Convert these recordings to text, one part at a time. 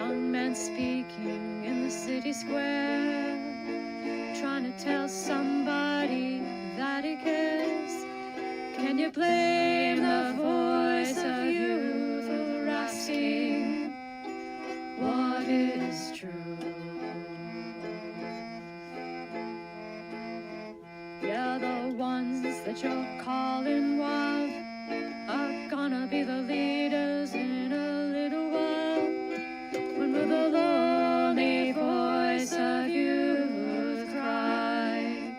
young men speaking in the city square, trying to tell somebody that he cares. Can you blame the voice of youth for asking what is true? Yeah, the ones that you're calling wild are gonna be the leaders in a little while. When will the lonely voice of youth cry,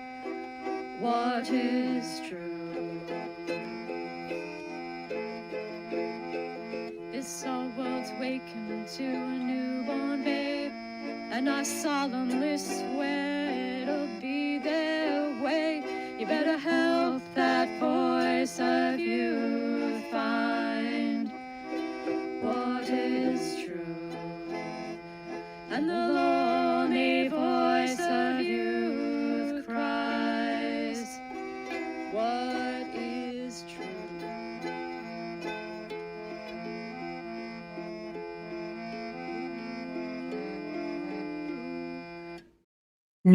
what is true? This our world's waking to a newborn babe, and I solemnly swear it'll be their way. You better help that voice of youth find what is true. And the lonely voice of youth cries, what is true?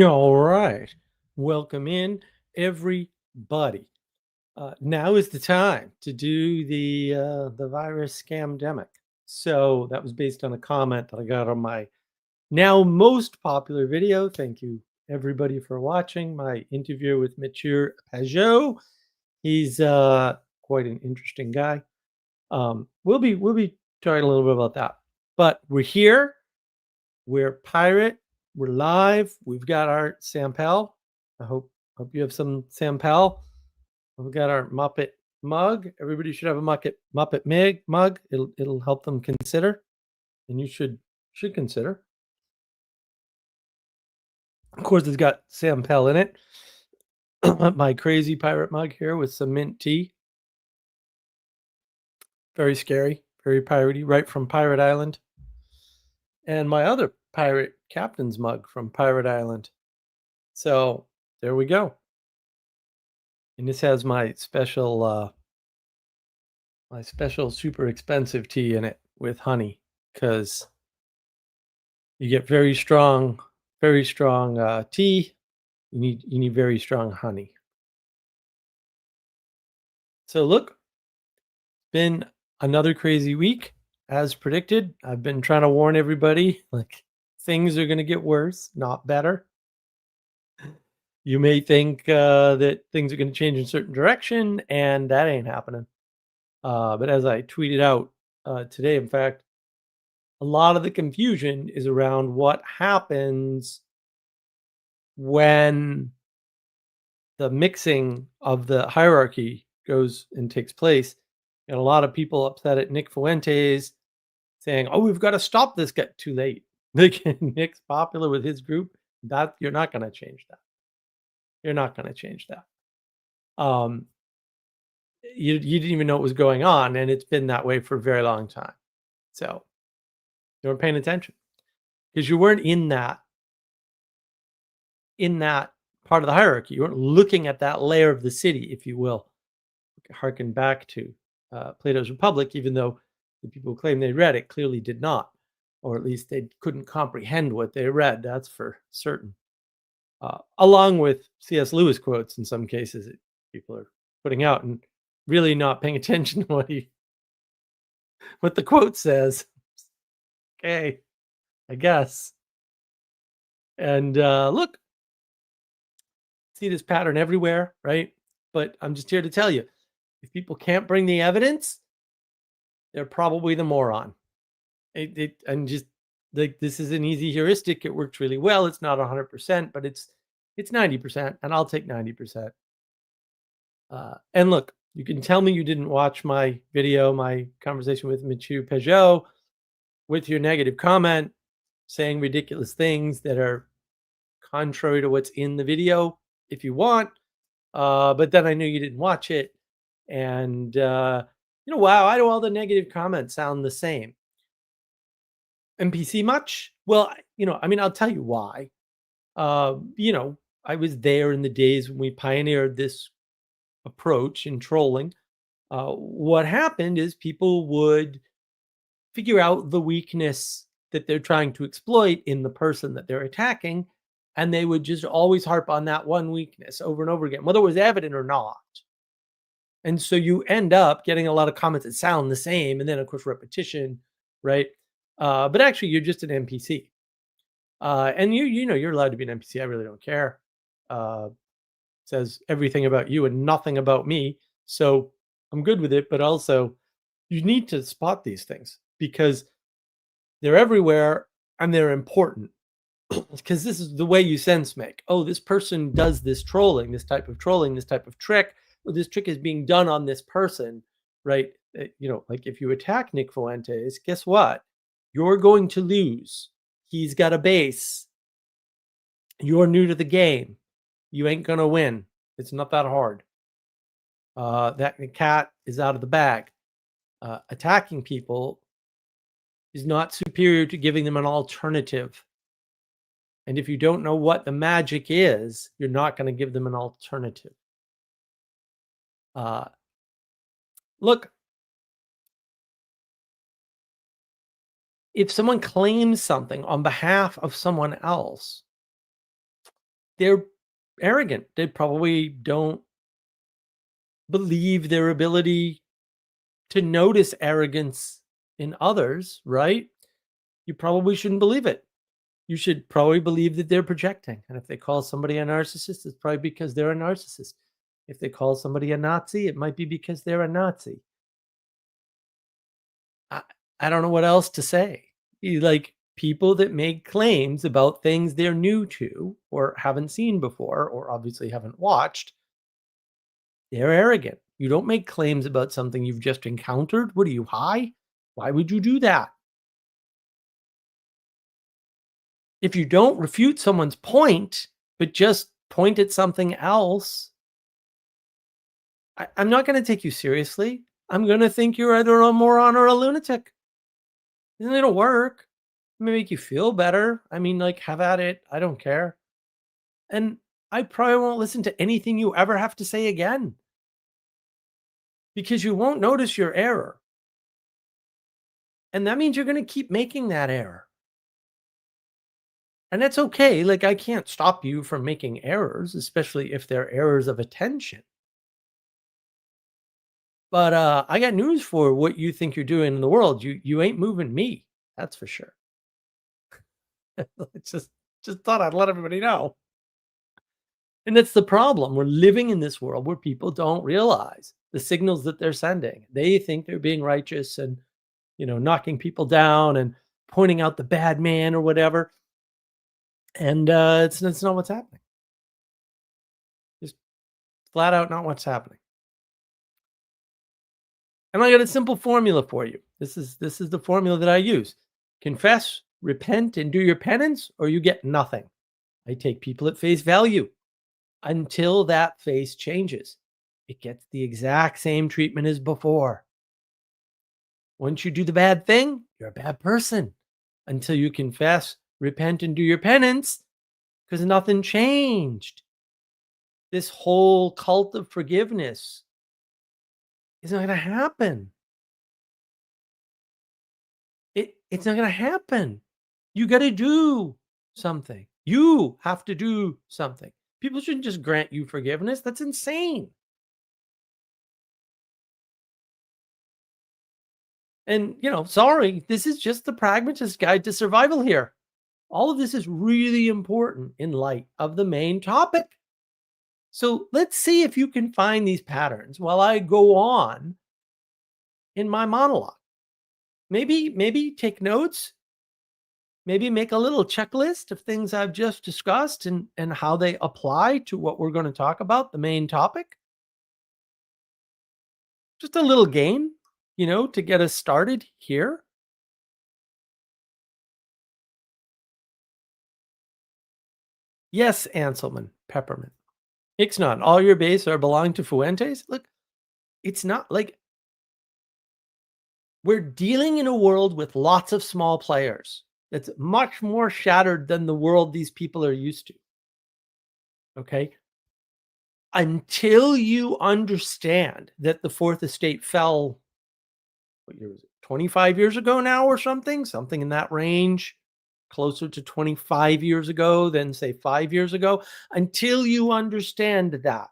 All right. Welcome in, everybody. Now is the time to do the virus scamdemic. So that was based on a comment that I got on my now most popular video. Thank you everybody for watching my interview with Mathieu Pajot. He's quite an interesting guy. We'll be talking a little bit about that. But we're here. We're pirate. We're live. We've got our Sampel. I hope you have some Sampel. We've got our Muppet mug. Everybody should have a Muppet mug. It'll help them consider, and you should consider. Of course, it's got Sampel in it. My crazy pirate mug here with some mint tea. Very scary, very piratey, right from Pirate Island. And my other pirate captain's mug from Pirate Island. So there we go. And this has my special super expensive tea in it with honey, because you get very strong tea. You need very strong honey. So look, been another crazy week as predicted. I've been trying to warn everybody, like, things are going to get worse, not better. You may think that things are going to change in a certain direction, and that ain't happening. But as I tweeted out today, in fact, a lot of the confusion is around what happens when the mixing of the hierarchy goes and takes place. And a lot of people upset at Nick Fuentes saying, "Oh, we've got to stop this." Get too late. Nick's popular with his group. That you're not going to change that. You're not going to change that. You didn't even know what was going on, and it's been that way for a very long time. So you weren't paying attention because you weren't in that part of the hierarchy. You weren't looking at that layer of the city, if you will. Harken back to Plato's Republic, even though the people who claim they read it clearly did not, or at least they couldn't comprehend what they read. That's for certain. Along with C.S. Lewis quotes in some cases that people are putting out and really not paying attention to what the quote says. Okay, I guess. And look, see this pattern everywhere, right? But I'm just here to tell you, if people can't bring the evidence, they're probably the moron. And just like, this is an easy heuristic. It works really well. It's not 100%, but it's 90%, and I'll take 90%. And look, you can tell me you didn't watch my video, my conversation with Mathieu Pajot, with your negative comment, saying ridiculous things that are contrary to what's in the video, if you want. But then I knew you didn't watch it. And, wow, why do all the negative comments sound the same? NPC much? Well, I'll tell you why. I was there in the days when we pioneered this approach in trolling. What happened is people would figure out the weakness that they're trying to exploit in the person that they're attacking, and they would just always harp on that one weakness over and over again, whether it was evident or not. And so you end up getting a lot of comments that sound the same, and then of course repetition, right? But actually, you're just an NPC, and you know you're allowed to be an NPC. I really don't care. Says everything about you and nothing about me, so I'm good with it. But also, you need to spot these things because they're everywhere and they're important. Because this is the way you sense make. Oh, this person does this trolling, this type of trolling, this type of trick. Well, this trick is being done on this person, right? You know, like if you attack Nick Fuentes, guess what? You're going to lose. He's got a base. You're new to the game. You ain't gonna win. It's not that hard. That cat is out of the bag. Attacking people is not superior to giving them an alternative. And if you don't know what the magic is, you're not going to give them an alternative. Look, if someone claims something on behalf of someone else, they're arrogant. They probably don't believe their ability to notice arrogance in others, right? You probably shouldn't believe it. You should probably believe that they're projecting. And if they call somebody a narcissist, it's probably because they're a narcissist. If they call somebody a Nazi, it might be because they're a Nazi. I don't know what else to say. Like people that make claims about things they're new to or haven't seen before or obviously haven't watched, they're arrogant. You don't make claims about something you've just encountered. What are you, high? Why would you do that? If you don't refute someone's point, but just point at something else, I'm not going to take you seriously. I'm going to think you're either a moron or a lunatic. And it'll work. It may make you feel better. I mean, like, have at it. I don't care. And I probably won't listen to anything you ever have to say again because you won't notice your error. And that means you're going to keep making that error. And that's okay. Like, I can't stop you from making errors, especially if they're errors of attention. But I got news for what you think you're doing in the world. You ain't moving me. That's for sure. just thought I'd let everybody know. And that's the problem. We're living in this world where people don't realize the signals that they're sending. They think they're being righteous and, you know, knocking people down and pointing out the bad man or whatever. And it's not what's happening. Just flat out not what's happening. And I got a simple formula for you. This is the formula that I use. Confess, repent, and do your penance, or you get nothing. I take people at face value until that face changes. It gets the exact same treatment as before. Once you do the bad thing, you're a bad person until you confess, repent, and do your penance because nothing changed. This whole cult of forgiveness is not going to happen. It's not going to happen. You got to do something. You have to do something. People shouldn't just grant you forgiveness. That's insane. And, you know, sorry, this is just the pragmatist guide to survival here. All of this is really important in light of the main topic. So let's see if you can find these patterns while I go on in my monologue. Maybe take notes. Maybe make a little checklist of things I've just discussed and how they apply to what we're going to talk about, the main topic. Just a little game, you know, to get us started here. Yes, Anselman, Peppermint. Ixnat, all your base are belong to Fuentes? Look, it's not like we're dealing in a world with lots of small players. That's much more shattered than the world these people are used to. Okay? Until you understand that the Fourth Estate fell what year was it? 25 years ago now or something? Something in that range, closer to 25 years ago than, say, 5 years ago, until you understand that.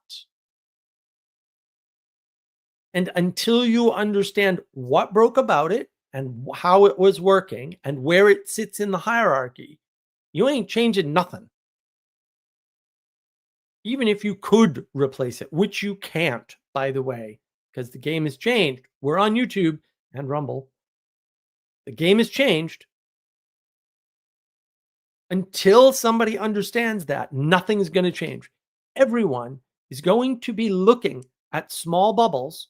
And until you understand what broke about it and how it was working and where it sits in the hierarchy, you ain't changing nothing. Even if you could replace it, which you can't, by the way, because the game has changed. We're on YouTube and Rumble. The game has changed. Until somebody understands that, nothing's going to change. Everyone is going to be looking at small bubbles,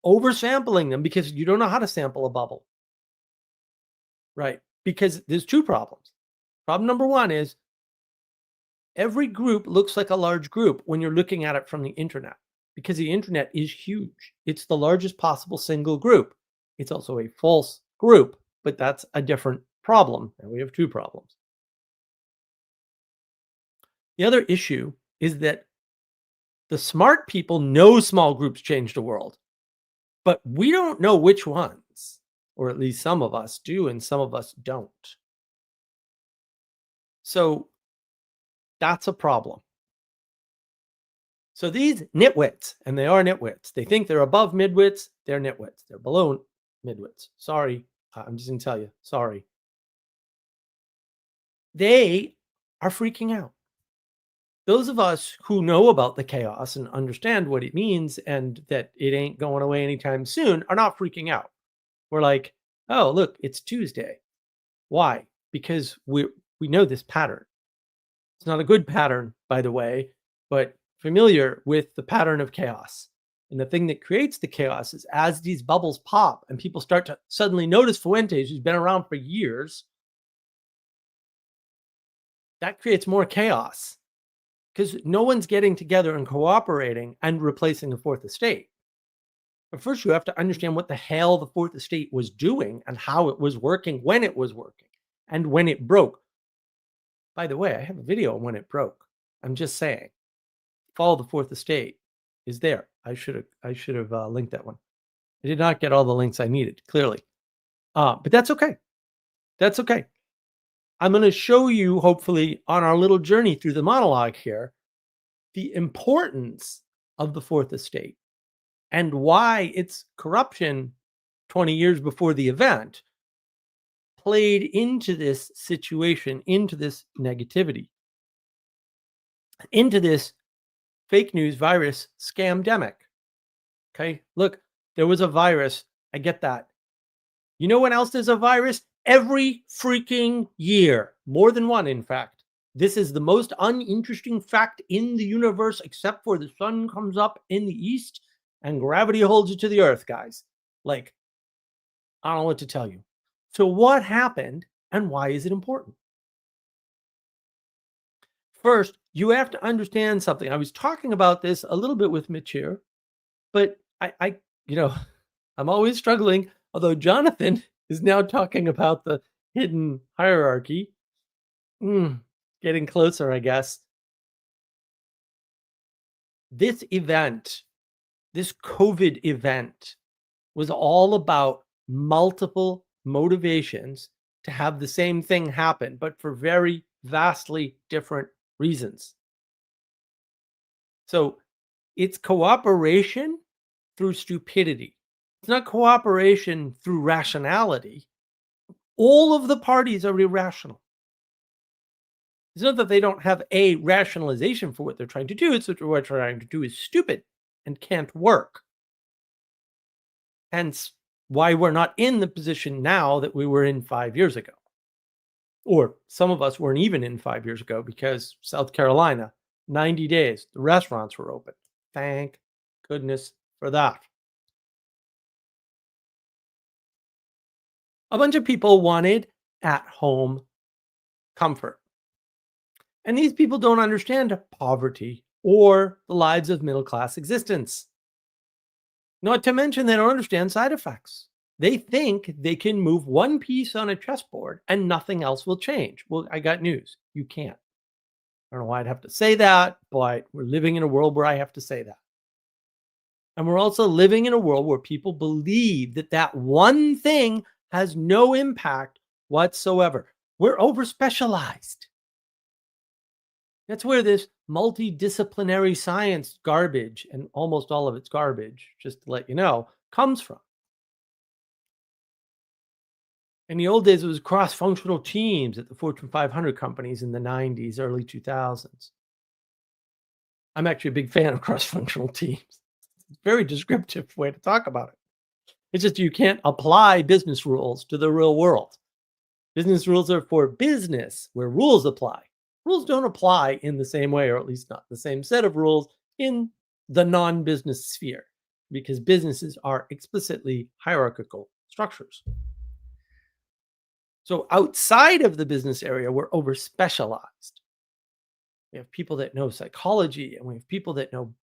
oversampling them because you don't know how to sample a bubble. Right? Because there's two problems. Problem number one is every group looks like a large group when you're looking at it from the internet, because the internet is huge. It's the largest possible single group. It's also a false group, but that's a different problem. And we have two problems. The other issue is that the smart people know small groups change the world, but we don't know which ones, or at least some of us do and some of us don't. So that's a problem. So these nitwits, and they are nitwits, they think they're above midwits, they're nitwits. They're below midwits. Sorry, I'm just going to tell you, sorry. They are freaking out. Those of us who know about the chaos and understand what it means and that it ain't going away anytime soon are not freaking out. We're like, oh, look, it's Tuesday. Why? Because we know this pattern. It's not a good pattern, by the way, but familiar with the pattern of chaos. And the thing that creates the chaos is as these bubbles pop and people start to suddenly notice Fuentes, who's been around for years, that creates more chaos. Because no one's getting together and cooperating and replacing the fourth estate. But first, you have to understand what the hell the fourth estate was doing and how it was working when it was working and when it broke. By the way, I have a video on when it broke. I'm just saying, Fall of the Fourth Estate is there. I should have linked that one. I did not get all the links I needed, clearly. But that's okay. That's okay. I'm going to show you, hopefully, on our little journey through the monologue here, the importance of the fourth estate and why its corruption 20 years before the event played into this situation, into this negativity, into this fake news virus scamdemic. Okay, look, there was a virus. I get that. You know when else there's a virus? Every freaking year. More than one, in fact. This is the most uninteresting fact in the universe, except for the sun comes up in the east and gravity holds it to the earth, guys. Like, I don't know what to tell you. So what happened and why is it important? First, you have to understand something. I was talking about this a little bit with Mitch here, but I I'm always struggling, although Jonathan is now talking about the hidden hierarchy. Getting closer, I guess. This event, this COVID event, was all about multiple motivations to have the same thing happen, but for very vastly different reasons. So it's cooperation through stupidity. It's not cooperation through rationality. All of the parties are irrational. It's not that they don't have a rationalization for what they're trying to do. It's that what they're trying to do is stupid and can't work. Hence why we're not in the position now that we were in 5 years ago. Or some of us weren't even in 5 years ago because South Carolina, 90 days, the restaurants were open. Thank goodness for that. A bunch of people wanted at-home comfort. And these people don't understand poverty or the lives of middle-class existence. Not to mention they don't understand side effects. They think they can move one piece on a chessboard and nothing else will change. Well, I got news. You can't. I don't know why I'd have to say that, but we're living in a world where I have to say that. And we're also living in a world where people believe that that one thing has no impact whatsoever. We're over specialized. That's where this multidisciplinary science garbage, and almost all of it's garbage, just to let you know, comes from. In the old days, it was cross-functional teams at the Fortune 500 companies in the 90s, early 2000s. I'm actually a big fan of cross-functional teams. It's a very descriptive way to talk about it. It's just you can't apply business rules to the real world. Business rules are for business, where rules apply. Rules don't apply in the same way, or at least not the same set of rules in the non-business sphere, because businesses are explicitly hierarchical structures. So outside of the business area, we're over specialized. We have people that know psychology, and we have people that know,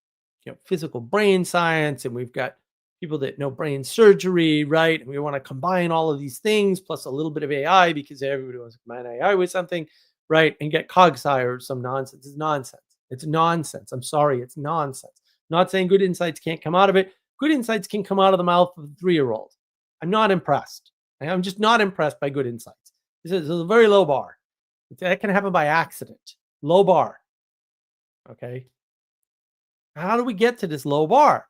physical brain science, and we've got people that know brain surgery, right? And we want to combine all of these things plus a little bit of AI, because everybody wants to combine AI with something, right? And get CogSci or some nonsense. It's nonsense. It's nonsense. I'm sorry, it's nonsense. Not saying good insights can't come out of it. Good insights can come out of the mouth of a 3-year-old. I'm not impressed. I'm just not impressed by good insights. This is a very low bar. That can happen by accident. Low bar. Okay. How do we get to this low bar?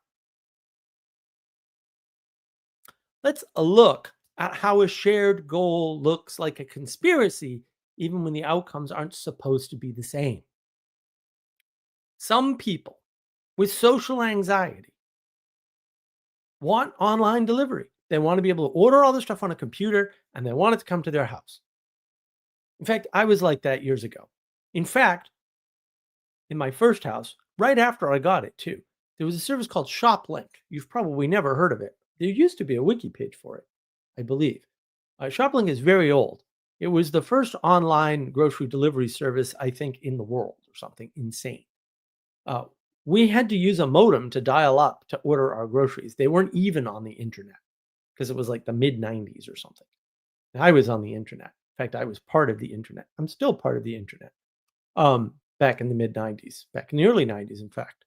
Let's look at how a shared goal looks like a conspiracy, even when the outcomes aren't supposed to be the same. Some people with social anxiety want online delivery. They want to be able to order all this stuff on a computer, and they want it to come to their house. In fact, I was like that years ago. In fact, in my first house, right after I got it too, there was a service called ShopLink. You've probably never heard of it. There used to be a wiki page for it, I believe. ShopLink is very old. It was the first online grocery delivery service, I think, in the world, or something insane. We had to use a modem to dial up to order our groceries. They weren't even on the internet, because it was like the mid 90s or something. And I was on the internet. In fact, I was part of the internet. I'm still part of the internet. Back in the mid 90s, back in the early 90s, in fact.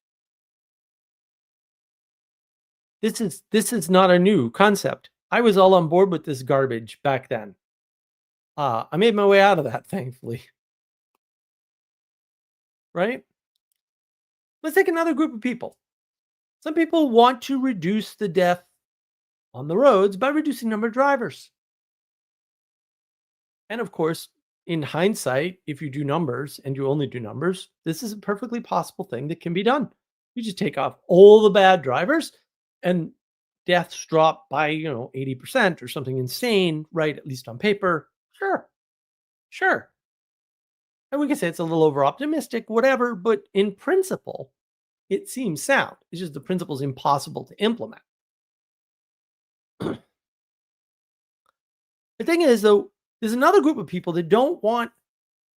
This is not a new concept. I was all on board with this garbage back then. I made my way out of that, thankfully. Right? Let's take another group of people. Some people want to reduce the death on the roads by reducing the number of drivers. And of course, in hindsight, if you do numbers and you only do numbers, this is a perfectly possible thing that can be done. You just take off all the bad drivers and deaths drop by, 80% or something insane, right? At least on paper. Sure. And we can say it's a little over optimistic, whatever, but in principle, it seems sound. It's just the principle is impossible to implement. The thing is, though, there's another group of people that don't want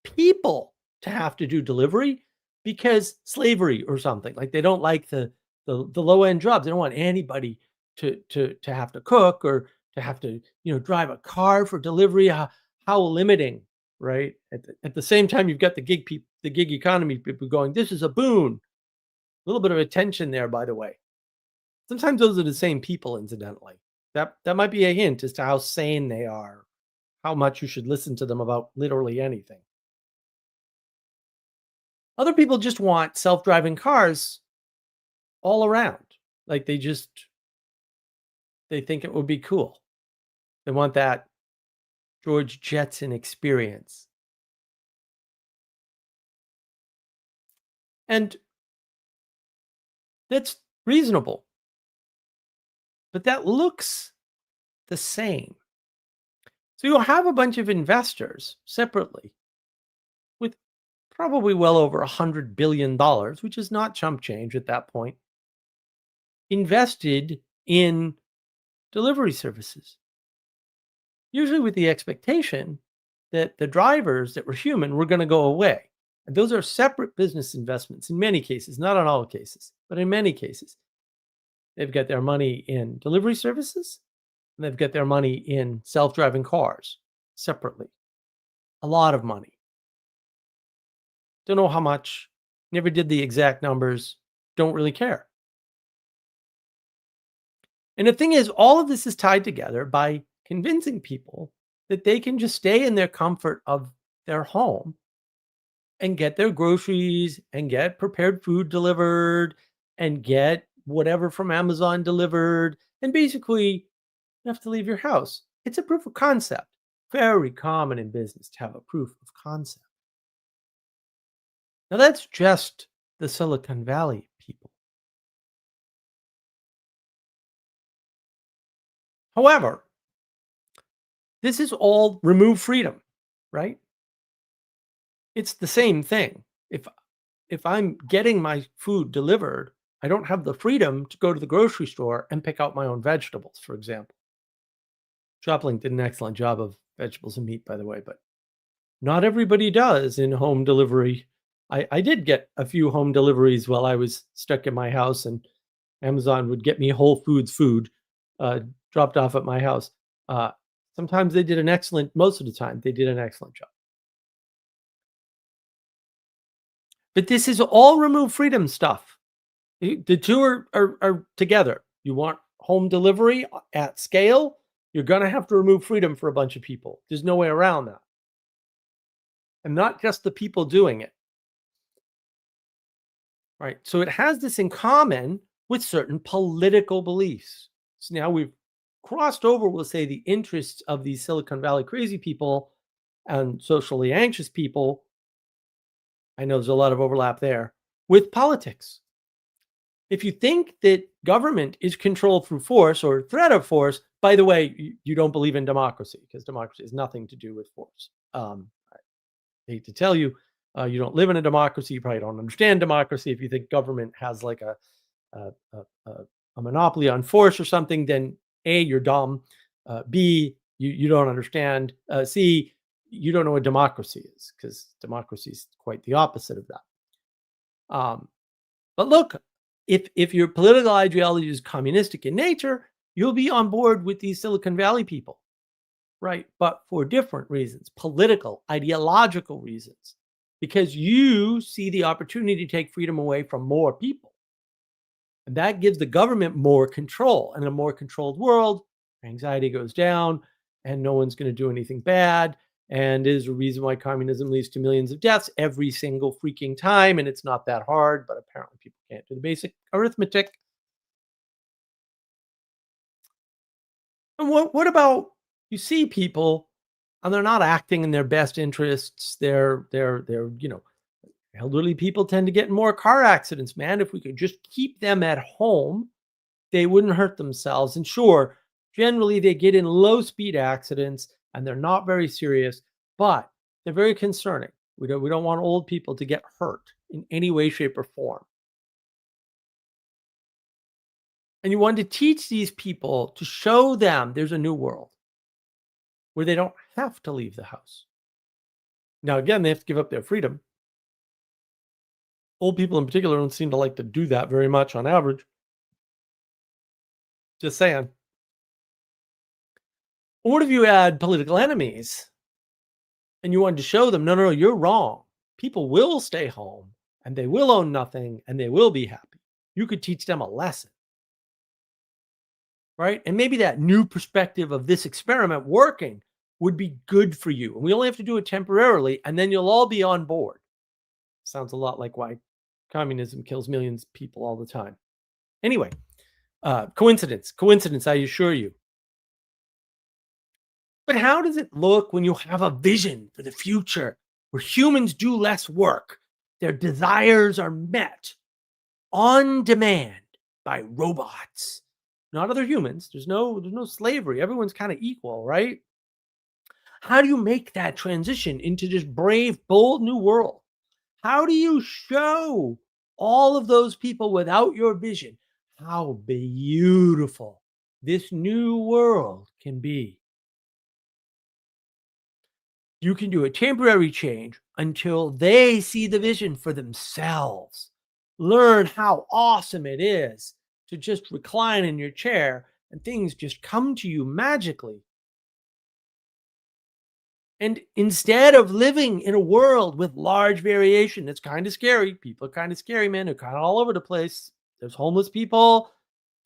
people to have to do delivery because slavery or something. Like they don't like the low end jobs. They don't want anybody to have to cook or to have to drive a car for delivery. How limiting, right? At the same time, you've got the gig economy people going, this is a boon. A little bit of attention there, by the way. Sometimes those are the same people, incidentally. That might be a hint as to how sane they are, how much you should listen to them about literally anything. Other people just want self-driving cars all around. Like they think it would be cool. They want that George Jetson experience. And that's reasonable. But that looks the same. So you'll have a bunch of investors separately with probably well over $100 billion, which is not chump change at that point, invested in delivery services. Usually with the expectation that the drivers that were human were going to go away. And those are separate business investments in many cases, not in all cases, but in many cases. They've got their money in delivery services, and they've got their money in self-driving cars separately. A lot of money. Don't know how much, never did the exact numbers, don't really care. And the thing is, all of this is tied together by convincing people that they can just stay in their comfort of their home and get their groceries and get prepared food delivered and get whatever from Amazon delivered. And basically, you have to leave your house. It's a proof of concept. Very common in business to have a proof of concept. Now, that's just the Silicon Valley people. However, this is all remove freedom, right? It's the same thing. If I'm getting my food delivered, I don't have the freedom to go to the grocery store and pick out my own vegetables, for example. Shoplink did an excellent job of vegetables and meat, by the way, but not everybody does in home delivery. I did get a few home deliveries while I was stuck in my house, and Amazon would get me Whole Foods food uh, dropped off at my house. Uh, Sometimes they did an excellent, most of the time, they did an excellent job. But this is all remove freedom stuff. The two are together. You want home delivery at scale, you're going to have to remove freedom for a bunch of people. There's no way around that. And not just the people doing it. Right. So it has this in common with certain political beliefs. So now we've crossed over, we'll say, the interests of these Silicon Valley crazy people and socially anxious people. I know there's a lot of overlap there with politics. If you think that government is controlled through force or threat of force, by the way, you don't believe in democracy, because democracy has nothing to do with force. I hate to tell you, you don't live in a democracy. You probably don't understand democracy. If you think government has like a, a, a monopoly on force or something, then A, you're dumb. B, you don't understand. C, you don't know what democracy is, because democracy is quite the opposite of that. But look, if your political ideology is communistic in nature, you'll be on board with these Silicon Valley people, right? But for different reasons, political, ideological reasons, because you see the opportunity to take freedom away from more people. And that gives the government more control. And in a more controlled world, anxiety goes down and no one's going to do anything bad. And is a reason why communism leads to millions of deaths every single freaking time. And it's not that hard, but apparently people can't do the basic arithmetic. And what about, you see people and they're not acting in their best interests. They're elderly people tend to get in more car accidents, man. If we could just keep them at home, they wouldn't hurt themselves. And sure, generally they get in low speed accidents and they're not very serious, but they're very concerning. We don't want old people to get hurt in any way, shape, or form. And you want to teach these people, to show them there's a new world where they don't have to leave the house. Now, again, they have to give up their freedom. Old people in particular don't seem to like to do that very much on average. Just saying. What if you add political enemies and you wanted to show them, no, you're wrong. People will stay home and they will own nothing and they will be happy. You could teach them a lesson. Right? And maybe that new perspective of this experiment working would be good for you. And we only have to do it temporarily, and then you'll all be on board. Sounds a lot like why communism kills millions of people all the time. Anyway, coincidence, I assure you. But how does it look when you have a vision for the future where humans do less work, their desires are met on demand by robots, not other humans? There's no slavery. Everyone's kind of equal, right? How do you make that transition into this brave, bold new world? How do you show all of those people without your vision how beautiful this new world can be? You can do a temporary change until they see the vision for themselves. Learn how awesome it is to just recline in your chair and things just come to you magically. And instead of living in a world with large variation, that's kind of scary. People are kind of scary, man. They're kind of all over the place. There's homeless people.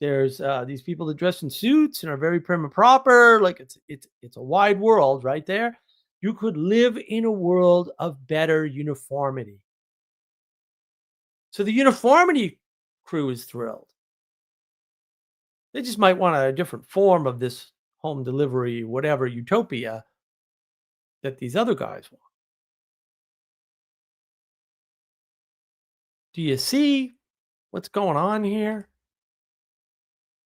There's these people that dress in suits and are very prim and proper. Like it's a wide world right there. You could live in a world of better uniformity. So the uniformity crew is thrilled. They just might want a different form of this home delivery, whatever utopia that these other guys want. Do you see what's going on here?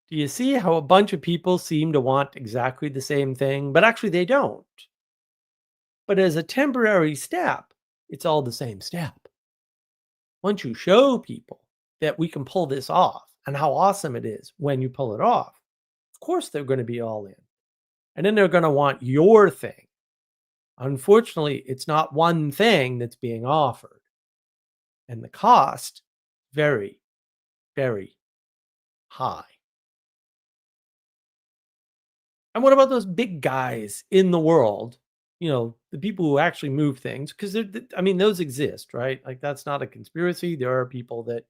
Do you see how a bunch of people seem to want exactly the same thing, but actually they don't? But as a temporary step, it's all the same step. Once you show people that we can pull this off and how awesome it is when you pull it off, of course they're going to be all in. And then they're going to want your thing. Unfortunately, it's not one thing that's being offered. And the cost, very, very high. And what about those big guys in the world? The people who actually move things, because I mean, those exist, right? Like that's not a conspiracy. There are people that,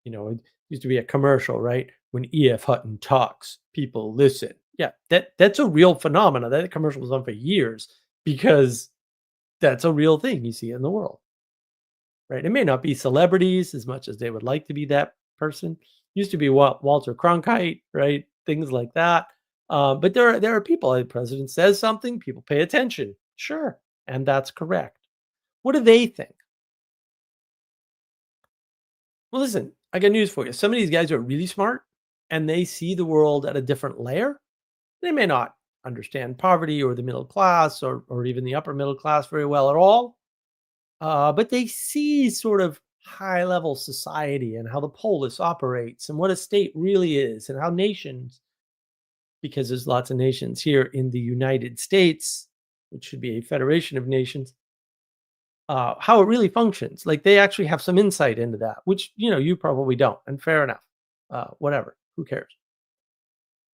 it used to be a commercial, right? When E.F. Hutton talks, people listen. Yeah, that's a real phenomenon. That commercial was on for years because that's a real thing you see in the world, right? It may not be celebrities as much as they would like to be that person. Used to be Walter Cronkite, right? Things like that. But there are people. The president says something, people pay attention. Sure, and that's correct. What do they think? Well, listen, I got news for you. Some of these guys are really smart, and they see the world at a different layer. They may not understand poverty or the middle class or even the upper middle class very well at all, but they see sort of high level society and how the polis operates and what a state really is and how nations, because there's lots of nations here in the United States, which should be a federation of nations, how it really functions. Like they actually have some insight into that, which you probably don't, and fair enough. Whatever, who cares?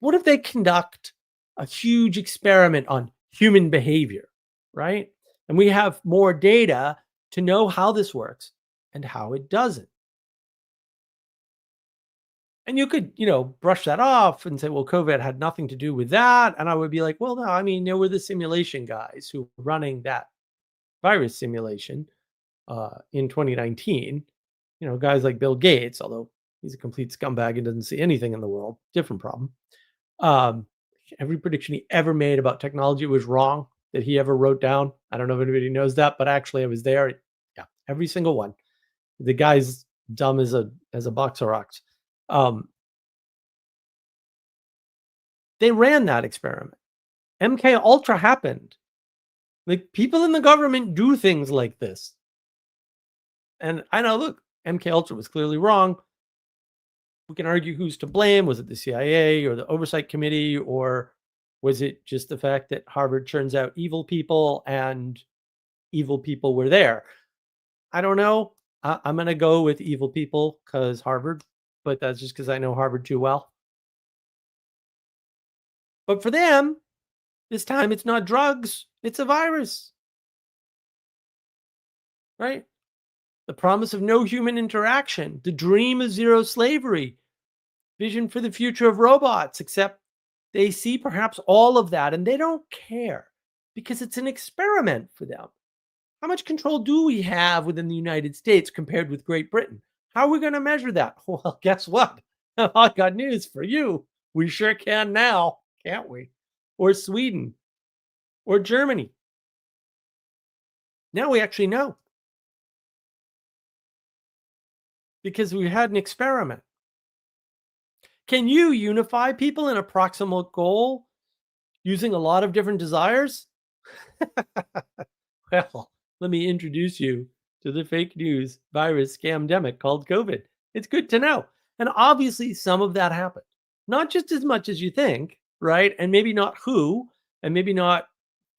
What if they conduct a huge experiment on human behavior, right? And we have more data to know how this works and how it doesn't. And you could, brush that off and say, well, COVID had nothing to do with that. And I would be like, well, no, I mean, there were the simulation guys who were running that virus simulation in 2019. Guys like Bill Gates, although he's a complete scumbag and doesn't see anything in the world, different problem. Um, every prediction he ever made about technology was wrong that he ever wrote down. I don't know if anybody knows that, but actually I was there. Yeah, every single one. The guy's dumb as a box of rocks. They ran that experiment. MK Ultra happened. Like people in the government do things like this. And I know, look, MK Ultra was clearly wrong. We can argue who's to blame. Was it the CIA or the oversight committee, or was it just the fact that Harvard turns out evil people and evil people were there? I don't know. I'm going to go with evil people because Harvard, but that's just because I know Harvard too well. But for them, this time it's not drugs, it's a virus, right? The promise of no human interaction, the dream of zero slavery, vision for the future of robots, except they see perhaps all of that and they don't care because it's an experiment for them. How much control do we have within the United States compared with Great Britain? How are we going to measure that? Well, guess what? I got news for you. We sure can now, can't we? Or Sweden or Germany. Now we actually know because we had an experiment. Can you unify people in a proximal goal using a lot of different desires? Well, let me introduce you to the fake news virus scamdemic called COVID. It's good to know. And obviously, some of that happened. Not just as much as you think, right? And maybe not who, and maybe not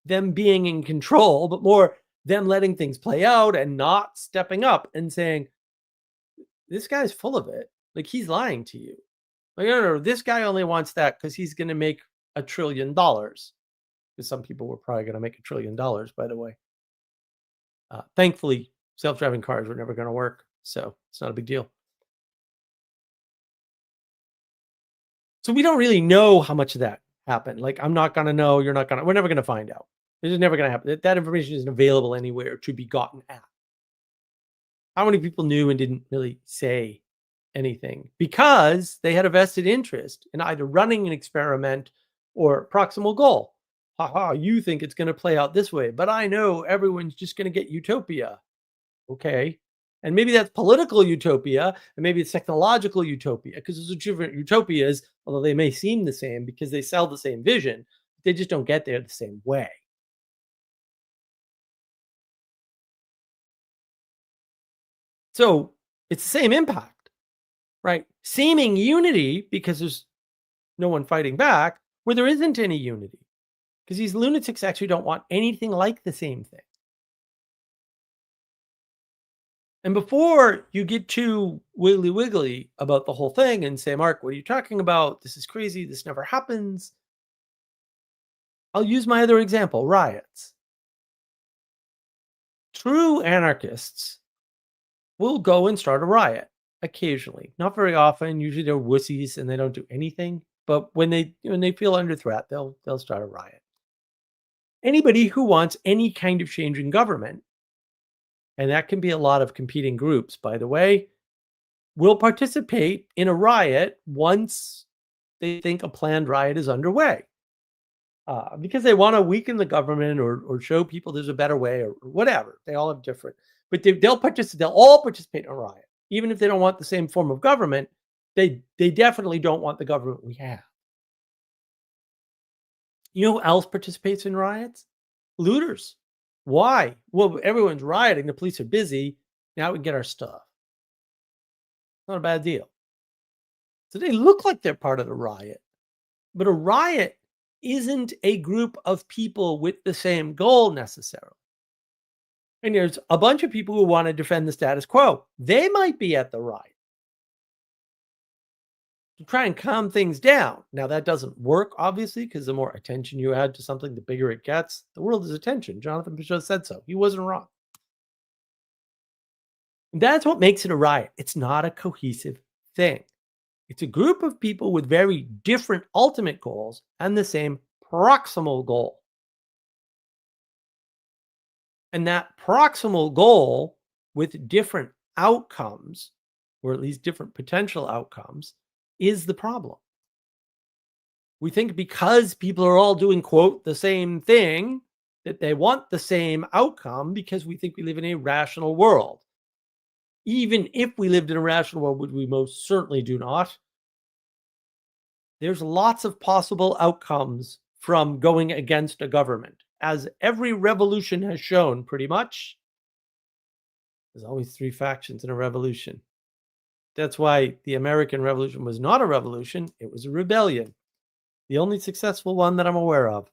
them being in control, but more them letting things play out and not stepping up and saying, this guy's full of it. Like he's lying to you. Like, no, this guy only wants that because he's going to make $1 trillion. Because some people were probably going to make $1 trillion, by the way. Thankfully, self-driving cars were never going to work, so it's not a big deal. So we don't really know how much of that happened. Like, I'm not going to know. You're not going to, we're never going to find out. It's never going to happen. That information isn't available anywhere to be gotten at. How many people knew and didn't really say anything because they had a vested interest in either running an experiment or proximal goal? Haha, you think it's going to play out this way, but I know everyone's just going to get utopia. Okay. And maybe that's political utopia, and maybe it's technological utopia, because those are different utopias, although they may seem the same because they sell the same vision. They just don't get there the same way. So it's the same impact, right? Seeming unity because there's no one fighting back, where there isn't any unity, because these lunatics actually don't want anything like the same thing. And before you get too wiggly wiggly about the whole thing and say, Mark, what are you talking about? This is crazy. This never happens. I'll use my other example, riots. True anarchists will go and start a riot occasionally. Not very often. Usually they're wussies and they don't do anything. But when they feel under threat, they'll start a riot. Anybody who wants any kind of change in government, and that can be a lot of competing groups, by the way, will participate in a riot once they think a planned riot is underway. Because they want to weaken the government or show people there's a better way or whatever. They all have different, but they'll participate. They'll all participate in a riot, even if they don't want the same form of government. They definitely don't want the government we have. You know who else participates in riots? Looters. Why? Well, everyone's rioting. The police are busy. Now we can get our stuff. Not a bad deal. So they look like they're part of the riot, but a riot isn't a group of people with the same goal necessarily. And there's a bunch of people who want to defend the status quo. They might be at the riot to try and calm things down. Now, that doesn't work, obviously, because the more attention you add to something, the bigger it gets. The world is attention. Jonathan Peugeot said so. He wasn't wrong. And that's what makes it a riot. It's not a cohesive thing. It's a group of people with very different ultimate goals and the same proximal goal. And that proximal goal with different outcomes, or at least different potential outcomes, is the problem. We think because people are all doing, quote, the same thing, that they want the same outcome because we think we live in a rational world. Even if we lived in a rational world, which we most certainly do not, there's lots of possible outcomes from going against a government. As every revolution has shown, pretty much, there's always three factions in a revolution. That's why the American Revolution was not a revolution, it was a rebellion. The only successful one that I'm aware of.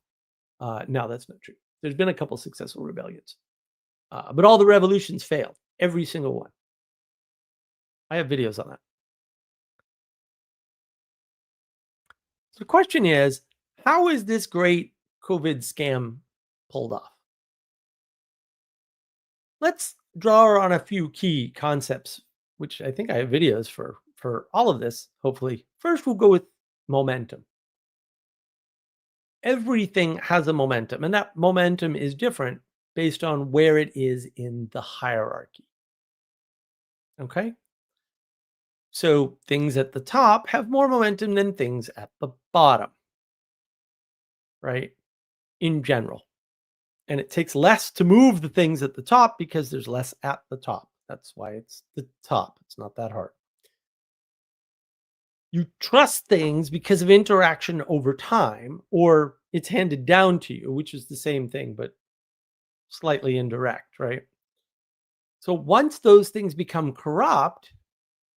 No, that's not true. There's been a couple successful rebellions. But all the revolutions failed, every single one. I have videos on that. So the question is, how is this great COVID scam pulled off? Let's draw on a few key concepts, which I think I have videos for all of this, hopefully. First, we'll go with momentum. Everything has a momentum, and that momentum is different based on where it is in the hierarchy. Okay? So things at the top have more momentum than things at the bottom, right? In general. And it takes less to move the things at the top because there's less at the top. That's why it's the top. It's not that hard. You trust things because of interaction over time, or it's handed down to you, which is the same thing, but slightly indirect, right? So once those things become corrupt,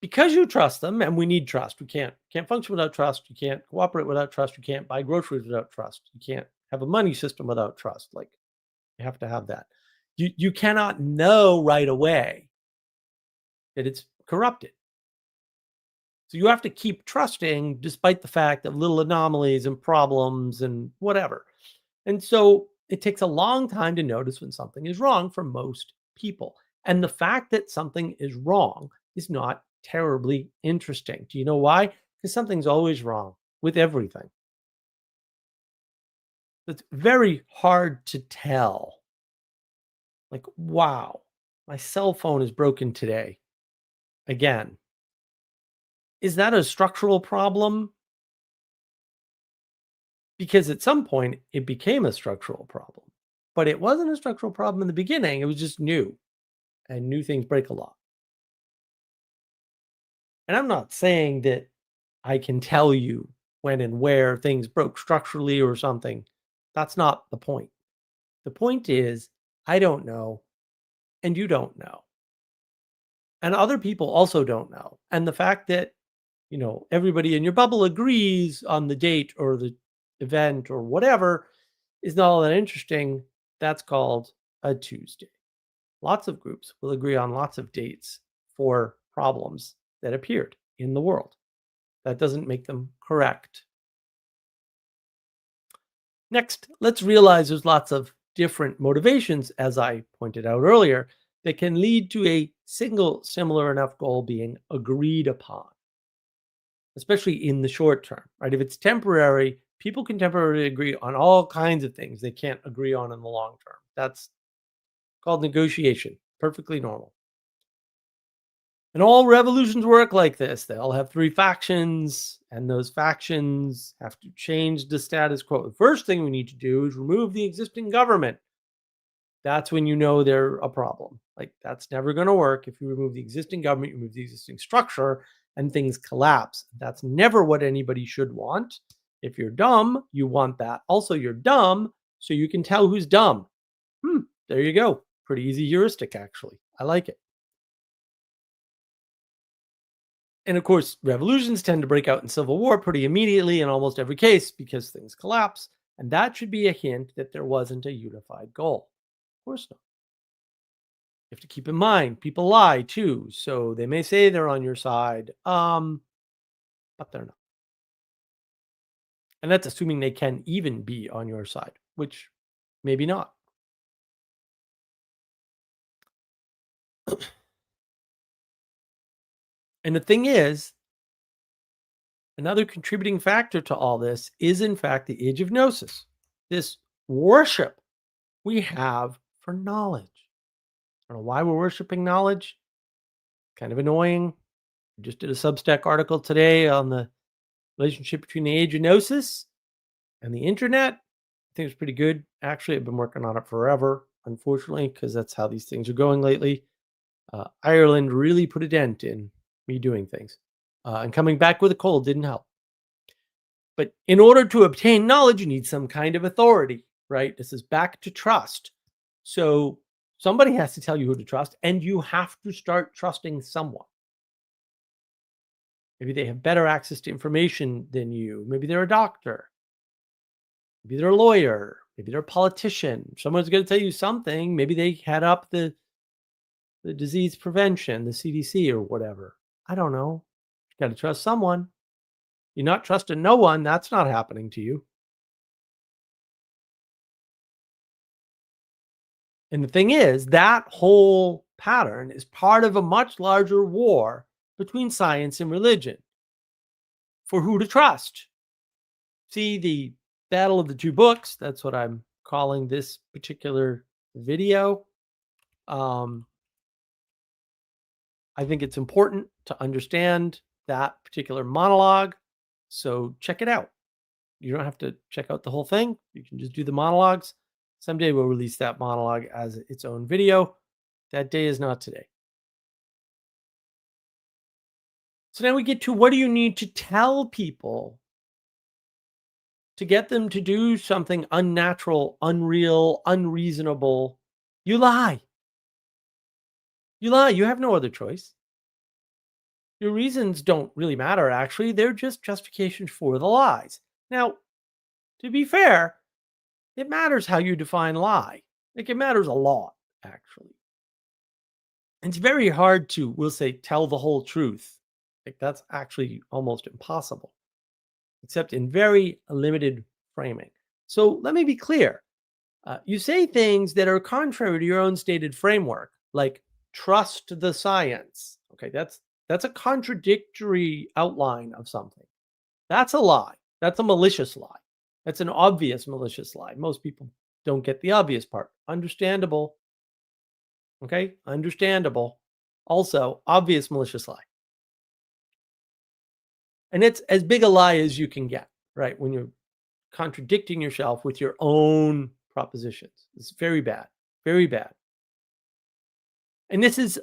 because you trust them, and we need trust. We can't function without trust. You can't cooperate without trust. You can't buy groceries without trust. You can't have a money system without trust. Like, you have to have that. You cannot know right away that it's corrupted. So you have to keep trusting despite the fact of little anomalies and problems and whatever. And so it takes a long time to notice when something is wrong for most people. And the fact that something is wrong is not terribly interesting. Do you know why? Because something's always wrong. with everything. It's very hard to tell. Like, wow, my cell phone is broken today. Again, is that a structural problem? Because at some point it became a structural problem, but it wasn't a structural problem in the beginning. It was just new, and new things break a lot. And I'm not saying that I can tell you when and where things broke structurally or something. That's not the point. The point is, I don't know, and you don't know. And other people also don't know. And the fact that, everybody in your bubble agrees on the date or the event or whatever is not all that interesting. That's called a Tuesday. Lots of groups will agree on lots of dates for problems that appeared in the world. That doesn't make them correct. Next, let's realize there's lots of different motivations, as I pointed out earlier, that can lead to a single similar enough goal being agreed upon, especially in the short term, right? If it's temporary, people can temporarily agree on all kinds of things they can't agree on in the long term. That's called negotiation, perfectly normal. And all revolutions work like this. They all have three factions, and those factions have to change the status quo. The first thing we need to do is remove the existing government. That's when you know they're a problem. Like, that's never going to work. If you remove the existing government, you remove the existing structure, and things collapse. That's never what anybody should want. If you're dumb, you want that. Also, you're dumb, so you can tell who's dumb. There you go. Pretty easy heuristic, actually. I like it. And of course, revolutions tend to break out in civil war pretty immediately in almost every case because things collapse. And that should be a hint that there wasn't a unified goal. Of course not. You have to keep in mind, people lie too. So they may say they're on your side, but they're not. And that's assuming they can even be on your side, which maybe not. And the thing is, another contributing factor to all this is, in fact, the age of gnosis, this worship we have for knowledge. I don't know why we're worshiping knowledge. Kind of annoying. We just did a Substack article today on the relationship between the age of gnosis and the internet. I think it's pretty good. Actually, I've been working on it forever, unfortunately, because that's how these things are going lately. Ireland really put a dent in me doing things. And coming back with a cold didn't help. But in order to obtain knowledge, you need some kind of authority, right? This is back to trust. So somebody has to tell you who to trust, and you have to start trusting someone. Maybe they have better access to information than you. Maybe they're a doctor. Maybe they're a lawyer. Maybe they're a politician. Someone's going to tell you something. Maybe they head up the disease prevention, the CDC or whatever. I don't know. You got to trust someone. You're not trusting no one. That's not happening to you. And the thing is, that whole pattern is part of a much larger war between science and religion for who to trust. See, the battle of the two books, that's what I'm calling this particular video. I think it's important to understand that particular monologue. So check it out. You don't have to check out the whole thing. You can just do the monologues. Someday we'll release that monologue as its own video. That day is not today. So now we get to, what do you need to tell people to get them to do something unnatural, unreal, unreasonable? You lie. You lie. You have no other choice. Your reasons don't really matter, actually. They're just justifications for the lies. Now, to be fair, it matters how you define lie. Like, it matters a lot, actually. It's very hard to, we'll say, tell the whole truth. Like, that's actually almost impossible, except in very limited framing. So let me be clear. You say things that are contrary to your own stated framework, like trust the science. Okay, that's a contradictory outline of something. That's a lie. That's a malicious lie. That's an obvious malicious lie. Most people don't get the obvious part. Understandable. Okay? Understandable. Also, obvious malicious lie. And it's as big a lie as you can get, right? When you're contradicting yourself with your own propositions. It's very bad. Very bad. And this is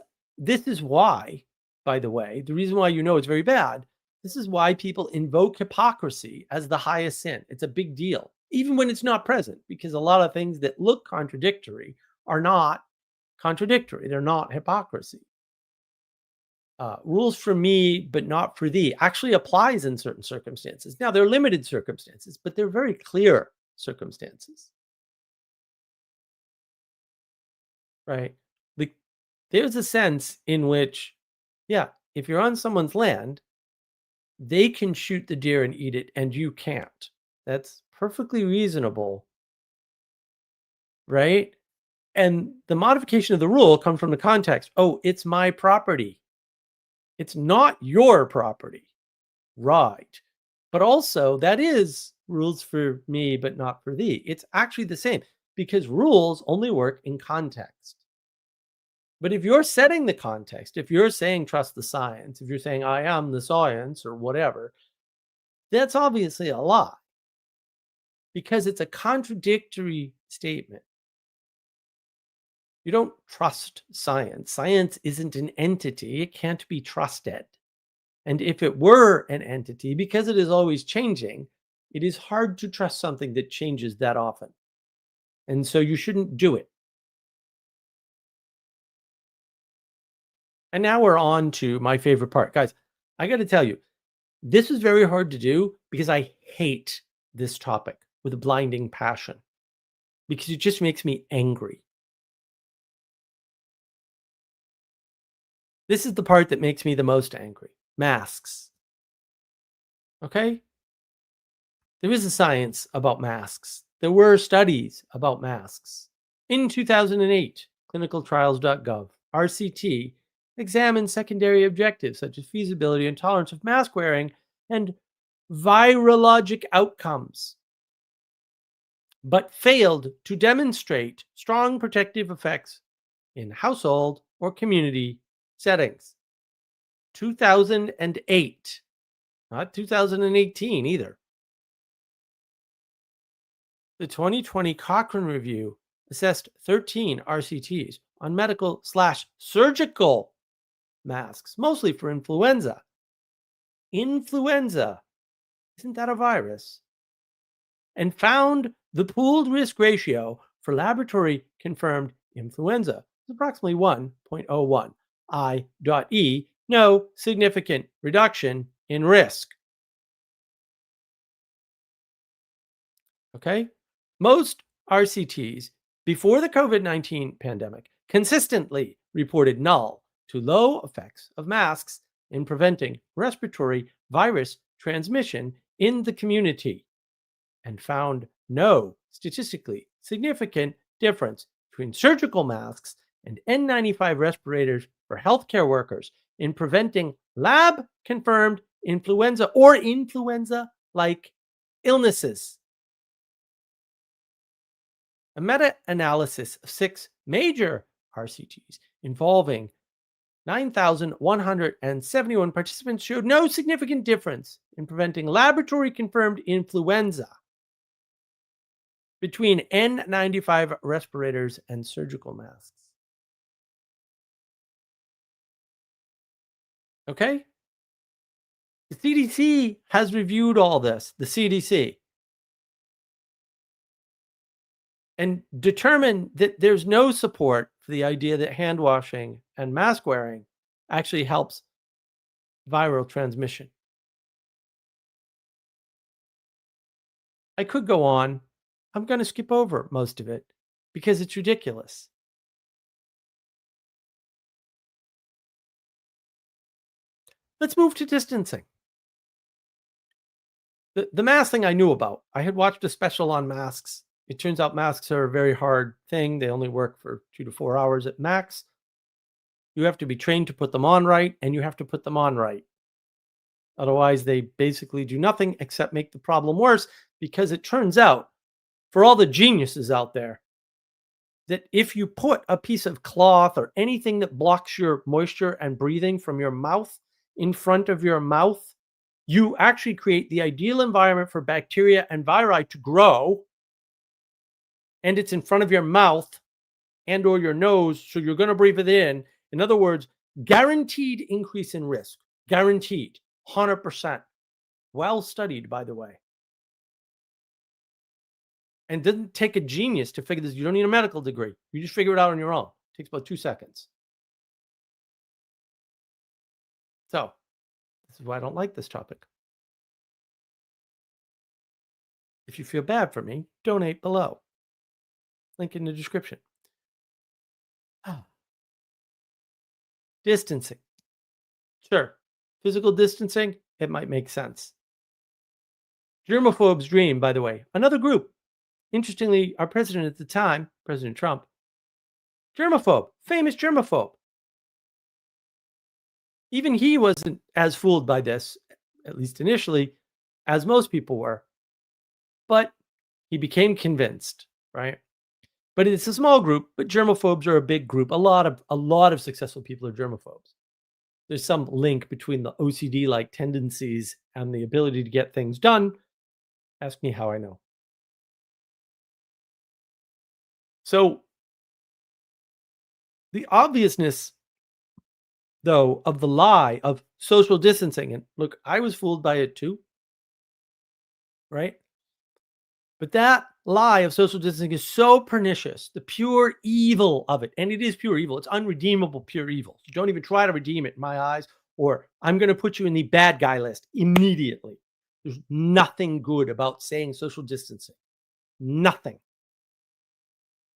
why, by the way, the reason why you know it's very bad, this is why people invoke hypocrisy as the highest sin. It's a big deal, even when it's not present, because a lot of things that look contradictory are not contradictory. They're not hypocrisy. Rules for me, but not for thee actually applies in certain circumstances. Now, they're limited circumstances, but they're very clear circumstances. Right? There's a sense in which, yeah, if you're on someone's land, they can shoot the deer and eat it, and you can't. That's perfectly reasonable, right? And the modification of the rule comes from the context. Oh, it's my property. It's not your property. Right. But also, that is rules for me, but not for thee. It's actually the same because rules only work in context. But if you're setting the context, if you're saying trust the science, if you're saying I am the science or whatever, that's obviously a lie because it's a contradictory statement. You don't trust science. Science isn't an entity. It can't be trusted. And if it were an entity, because it is always changing, it is hard to trust something that changes that often. And so you shouldn't do it. And now we're on to my favorite part. Guys, I got to tell you, this is very hard to do because I hate this topic with a blinding passion because it just makes me angry. This is the part that makes me the most angry. Masks. Okay? There is a science about masks. There were studies about masks. In 2008, clinicaltrials.gov, RCT examined secondary objectives such as feasibility and tolerance of mask wearing and virologic outcomes, but failed to demonstrate strong protective effects in household or community settings. 2008, not 2018 either. The 2020 Cochrane Review assessed 13 RCTs on medical/surgical masks, mostly for influenza. Influenza, isn't that a virus? And found the pooled risk ratio for laboratory confirmed influenza is approximately 1.01 I.E, no significant reduction in risk. Okay? Most RCTs before the COVID-19 pandemic consistently reported null to low effects of masks in preventing respiratory virus transmission in the community and found no statistically significant difference between surgical masks and N95 respirators for healthcare workers in preventing lab-confirmed influenza or influenza-like illnesses. A meta-analysis of 6 major RCTs involving 9,171 participants showed no significant difference in preventing laboratory-confirmed influenza between N95 respirators and surgical masks. Okay? The CDC has reviewed all this, the CDC, and determined that there's no support for the idea that hand washing and mask wearing actually helps viral transmission. I could go on. I'm going to skip over most of it because it's ridiculous. Let's move to distancing. The mask thing I knew about. I had watched a special on masks. It turns out masks are a very hard thing. They only work for 2 to 4 hours at max. You have to be trained to put them on right, and you have to put them on right. Otherwise, they basically do nothing except make the problem worse, because it turns out, for all the geniuses out there, that if you put a piece of cloth or anything that blocks your moisture and breathing from your mouth in front of your mouth, you actually create the ideal environment for bacteria and viri to grow, and it's in front of your mouth and or your nose, so you're going to breathe it in. In other words, guaranteed increase in risk. Guaranteed. 100%. Well studied, by the way. And it doesn't take a genius to figure this. You don't need a medical degree. You just figure it out on your own. It takes about 2 seconds. So, this is why I don't like this topic. If you feel bad for me, donate below. Link in the description. Oh. Distancing. Sure. Physical distancing, it might make sense. Germaphobes dream, by the way. Another group. Interestingly, our president at the time, President Trump, germaphobe, famous germaphobe. Even he wasn't as fooled by this, at least initially, as most people were. But he became convinced, right? But it's a small group, but germaphobes are a big group. A lot of successful people are germaphobes. There's some link between the OCD-like tendencies and the ability to get things done. Ask me how I know. So the obviousness, though, of the lie of social distancing, and look, I was fooled by it too, right? But that lie of social distancing is so pernicious, the pure evil of it, and it is pure evil. It's unredeemable pure evil. So don't even try to redeem it in my eyes, or I'm going to put you in the bad guy list immediately. There's nothing good about saying social distancing. Nothing.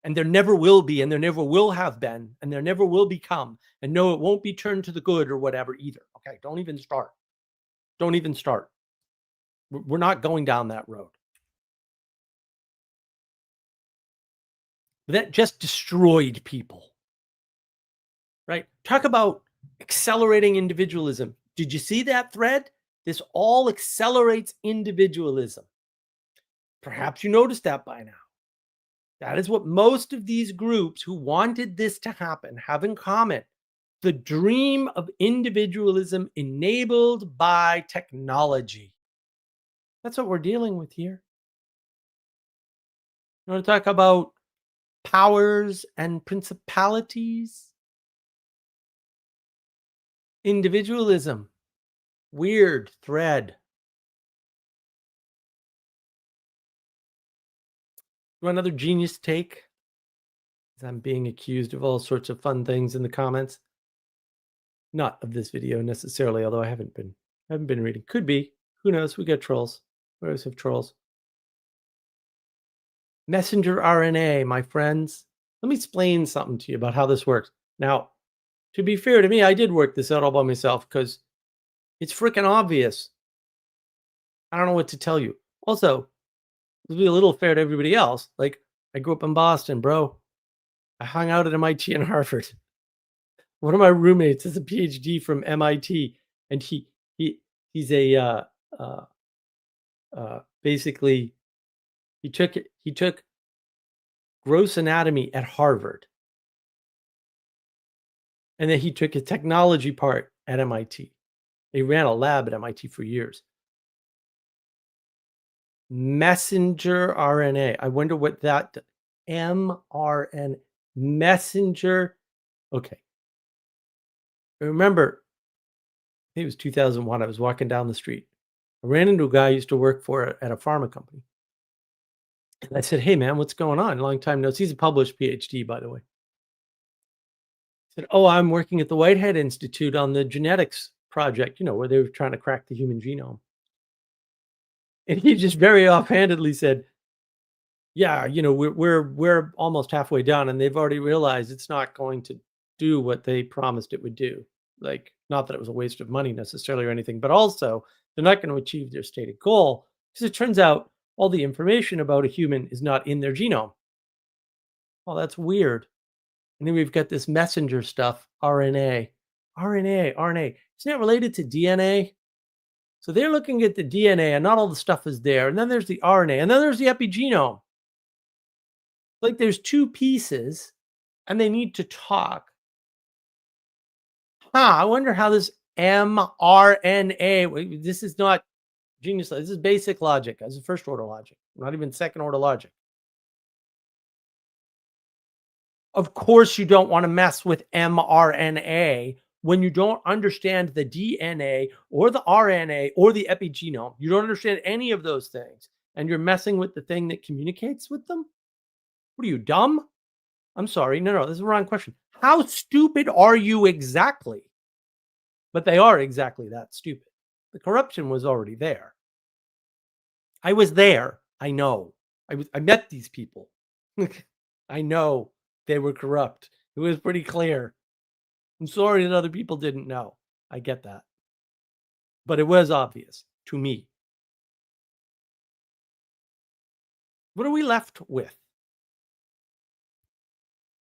And there never will be, and there never will have been, and there never will become. And no, it won't be turned to the good or whatever either. Okay, don't even start. Don't even start. We're not going down that road. That just destroyed people, right? Talk about accelerating individualism. Did you see that thread? This all accelerates individualism. Perhaps you noticed that by now. That is what most of these groups who wanted this to happen have in common. The dream of individualism enabled by technology. That's what we're dealing with here. You want to talk about powers and principalities? Individualism. Weird thread. You want another genius take? I'm being accused of all sorts of fun things in the comments. Not of this video necessarily, although I haven't been reading. Could be. Who knows? We got trolls. We always have trolls. Messenger RNA, my friends. Let me explain something to you about how this works. Now, to be fair to me, I did work this out all by myself because it's freaking obvious. I don't know what to tell you. Also, to be a little fair to everybody else, like, I grew up in Boston, bro. I hung out at MIT and Harvard. One of my roommates is a PhD from MIT, and he's a basically he took gross anatomy at Harvard, and then he took a technology part at MIT. He ran a lab at MIT for years. Messenger RNA. I wonder what that mRNA messenger. Okay. I remember, I think it was 2001. I was walking down the street. I ran into a guy I used to work for at a pharma company. And I said, "Hey, man, what's going on? Long time no see." He's a published PhD, by the way. He said, "Oh, I'm working at the Whitehead Institute on the genetics project, where they were trying to crack the human genome." And he just very offhandedly said, "Yeah, we're almost halfway done, and they've already realized it's not going to do what they promised it would do. Like, not that it was a waste of money necessarily or anything, but also they're not going to achieve their stated goal because it turns out all the information about a human is not in their genome." Well, that's weird. And then we've got this messenger stuff, RNA. RNA. Isn't it related to DNA? So they're looking at the DNA and not all the stuff is there. And then there's the RNA and then there's the epigenome. Like there's two pieces and they need to talk. I wonder how this mRNA, this is not genius. This is basic logic. This is first order logic, not even second order logic. Of course, you don't want to mess with mRNA when you don't understand the DNA or the RNA or the epigenome. You don't understand any of those things. And you're messing with the thing that communicates with them? What are you, dumb? I'm sorry. No, this is the wrong question. How stupid are you exactly? But they are exactly that stupid. The corruption was already there. I was there. I know. I met these people. I know they were corrupt. It was pretty clear. I'm sorry that other people didn't know. I get that. But it was obvious to me. What are we left with?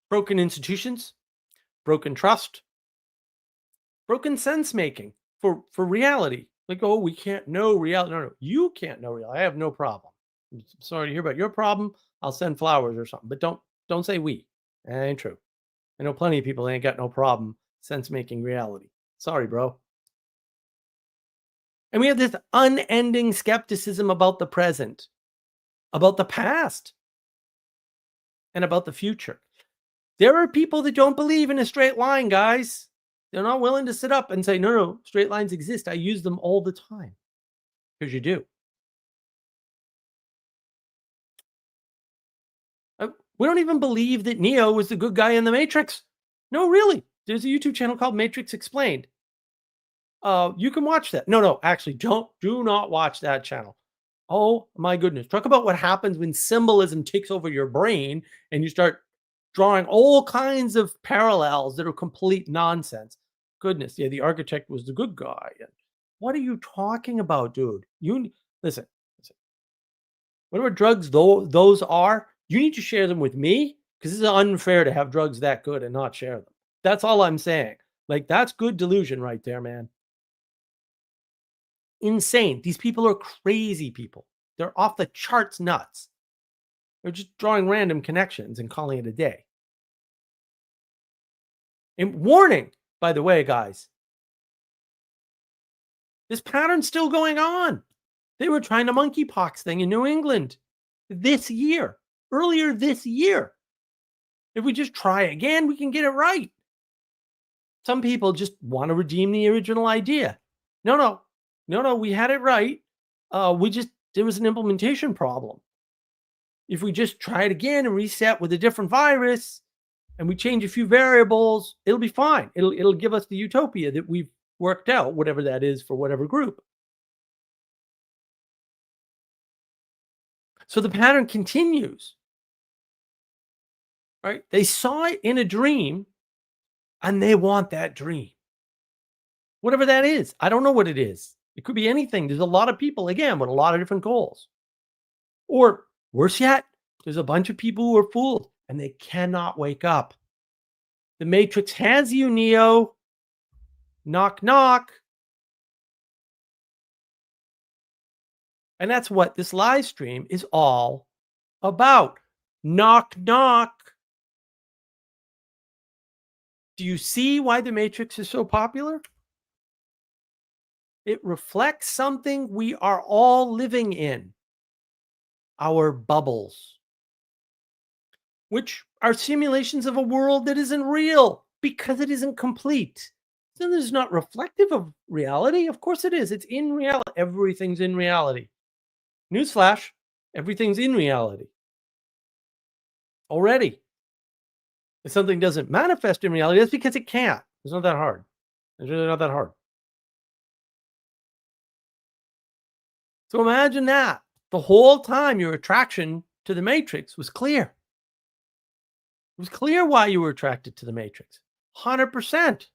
Broken institutions, broken trust, broken sense making for reality. Like, oh, we can't know reality. No, you can't know reality. I have no problem. I'm sorry to hear about your problem. I'll send flowers or something, but don't say we. That ain't true. I know plenty of people that ain't got no problem sense making reality. Sorry, bro. And we have this unending skepticism about the present, about the past, and about the future. There are people that don't believe in a straight line, guys. They're not willing to sit up and say, no, straight lines exist. I use them all the time. Because you do. We don't even believe that Neo was the good guy in the Matrix. No, really. There's a YouTube channel called Matrix Explained. You can watch that. No, actually, do not watch that channel. Oh my goodness. Talk about what happens when symbolism takes over your brain and you start drawing all kinds of parallels that are complete nonsense. Goodness, yeah, the architect was the good guy. What are you talking about, dude? You listen. Whatever drugs those are, you need to share them with me because it's unfair to have drugs that good and not share them. That's all I'm saying. Like, that's good delusion right there, man. Insane. These people are crazy people. They're off the charts nuts. They're just drawing random connections and calling it a day. And warning, by the way, guys, this pattern's still going on. They were trying a monkeypox thing in New England earlier this year. If we just try again, we can get it right. Some people just want to redeem the original idea. No, we had it right. There was an implementation problem. If we just try it again and reset with a different virus and we change a few variables, it'll be fine. It'll give us the utopia that we've worked out, whatever that is for whatever group. So the pattern continues, right? They saw it in a dream and they want that dream. Whatever that is. I don't know what it is. It could be anything. There's a lot of people, again, with a lot of different goals. Or worse yet, there's a bunch of people who are fooled and they cannot wake up. The Matrix has you, Neo. Knock, knock. And that's what this live stream is all about. Knock, knock. Do you see why the Matrix is so popular? It reflects something we are all living in. Our bubbles, which are simulations of a world that isn't real because it isn't complete. So it's not reflective of reality. Of course it is. It's in reality. Everything's in reality. Newsflash, everything's in reality already. If something doesn't manifest in reality, that's because it can't. It's not that hard. It's really not that hard. So imagine that. The whole time your attraction to the Matrix was clear. It was clear why you were attracted to the Matrix. 100%.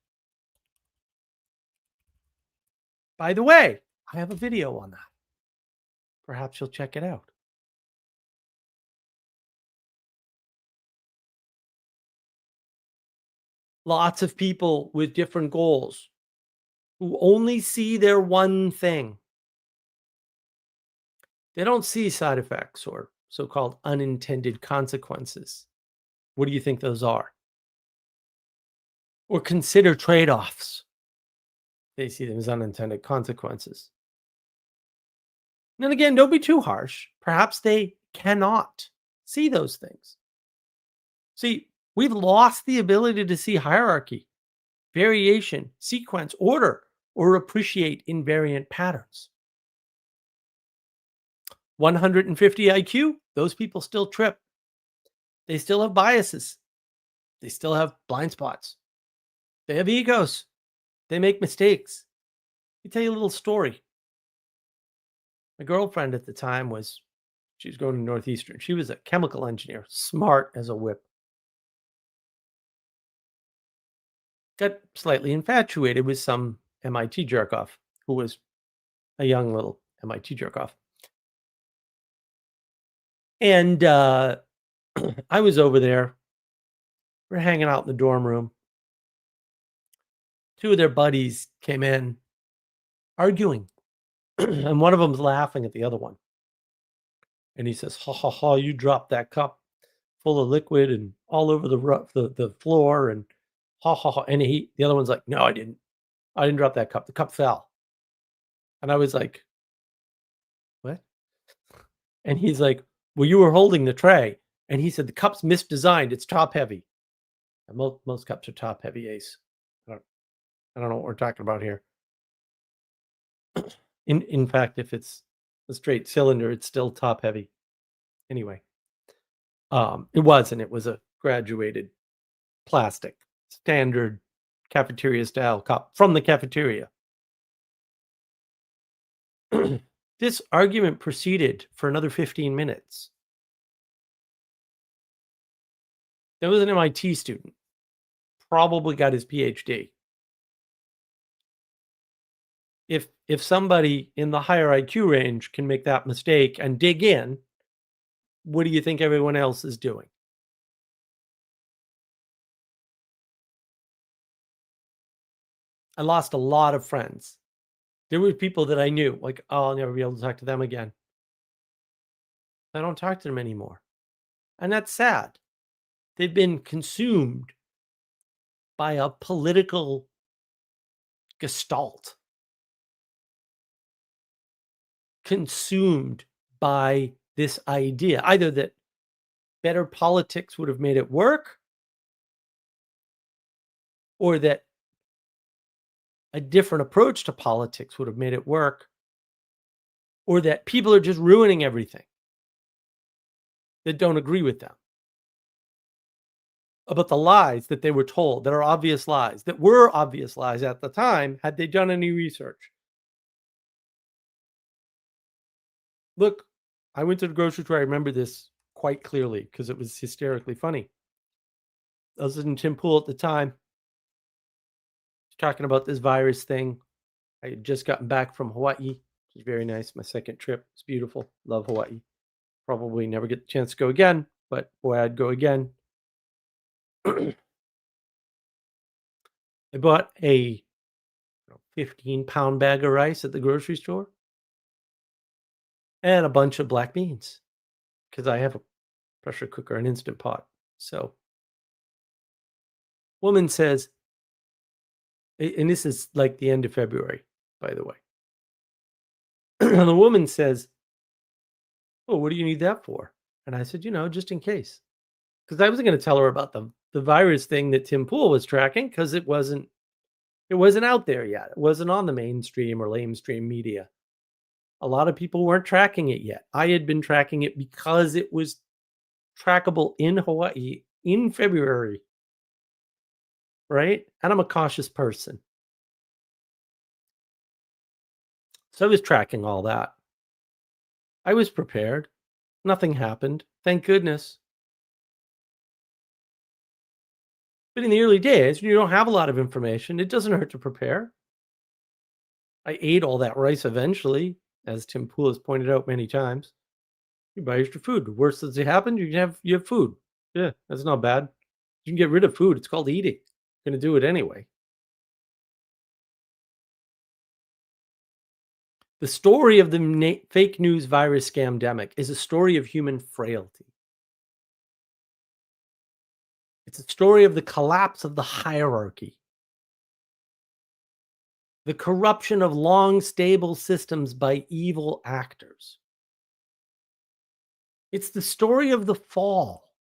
By the way, I have a video on that. Perhaps you'll check it out. Lots of people with different goals who only see their one thing. They don't see side effects or so-called unintended consequences. What do you think those are? Or consider trade-offs. They see them as unintended consequences. And again, don't be too harsh. Perhaps they cannot see those things. See, we've lost the ability to see hierarchy, variation, sequence, order, or appreciate invariant patterns. 150 IQ, those people still trip. They still have biases. They still have blind spots. They have egos. They make mistakes. Let me tell you a little story. My girlfriend at the time she was going to Northeastern. She was a chemical engineer, smart as a whip. Got slightly infatuated with some MIT jerk off who was a young little MIT jerk off. And I was over there. We're hanging out in the dorm room. Two of their buddies came in arguing, and one of them's laughing at the other one. And he says, "Ha ha ha! You dropped that cup full of liquid and all over the floor, and ha ha ha!" And the other one's like, "No, I didn't. I didn't drop that cup. The cup fell." And I was like, "What?" And he's like, "Well, you were holding the tray." And he said, "The cup's misdesigned. It's top heavy." And most cups are top heavy, Ace. I don't know what we're talking about here. In fact, if it's a straight cylinder, it's still top heavy. Anyway, it wasn't. It was a graduated plastic standard cafeteria style cup from the cafeteria. This argument proceeded for another 15 minutes. There was an MIT student, probably got his PhD. If somebody in the higher IQ range can make that mistake and dig in, what do you think everyone else is doing? I lost a lot of friends. There were people that I knew, like, "Oh, I'll never be able to talk to them again." I don't talk to them anymore. And that's sad. They've been consumed by a political gestalt, consumed by this idea, either that better politics would have made it work, or that a different approach to politics would have made it work, or that people are just ruining everything that don't agree with them about the lies that they were told, that are obvious lies, that were obvious lies at the time, had they done any research. Look, I went to the grocery store. I remember this quite clearly because it was hysterically funny. I was listening to Tim Pool at the time, talking about this virus thing. I had just gotten back from Hawaii, which is very nice. My second trip. It's beautiful. Love Hawaii. Probably never get the chance to go again, but boy, I'd go again. I bought a 15-pound bag of rice at the grocery store and a bunch of black beans because I have a pressure cooker and instant pot. So, woman says, and this is like the end of February, by the way. The woman says, "Oh, what do you need that for?" And I said, just in case. Because I wasn't going to tell her about the virus thing that Tim Pool was tracking because it wasn't out there yet. It wasn't on the mainstream or lamestream media. A lot of people weren't tracking it yet. I had been tracking it because it was trackable in Hawaii in February. Right? And I'm a cautious person. So I was tracking all that. I was prepared. Nothing happened. Thank goodness. But in the early days, when you don't have a lot of information, it doesn't hurt to prepare. I ate all that rice eventually, as Tim Pool has pointed out many times. You buy extra food. The worst that's happened, you have food. Yeah, that's not bad. You can get rid of food. It's called eating. You're going to do it anyway. The story of the fake news virus scamdemic is a story of human frailty. It's a story of the collapse of the hierarchy, the corruption of long, stable systems by evil actors. It's the story of the fall,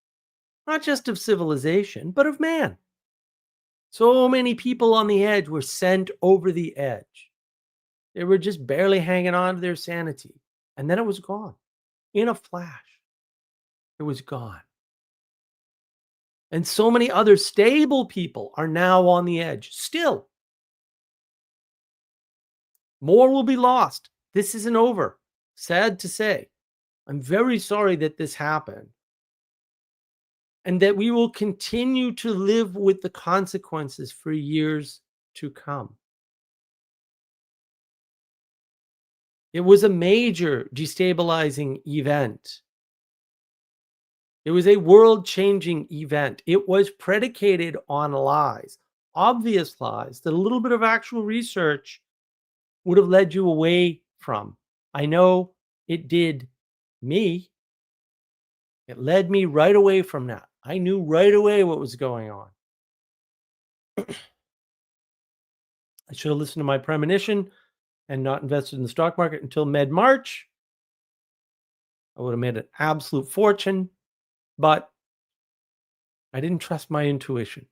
not just of civilization, but of man. So many people on the edge were sent over the edge. They were just barely hanging on to their sanity. And then it was gone. In a flash, it was gone. And so many other stable people are now on the edge. Still, more will be lost. This isn't over. Sad to say. I'm very sorry that this happened. And that we will continue to live with the consequences for years to come. It was a major destabilizing event. It was a world-changing event. It was predicated on lies, obvious lies that a little bit of actual research would have led you away from. I know it did me. It led me right away from that. I knew right away what was going on. I should have listened to my premonition and not invested in the stock market until mid-March. I would have made an absolute fortune, but I didn't trust my intuition.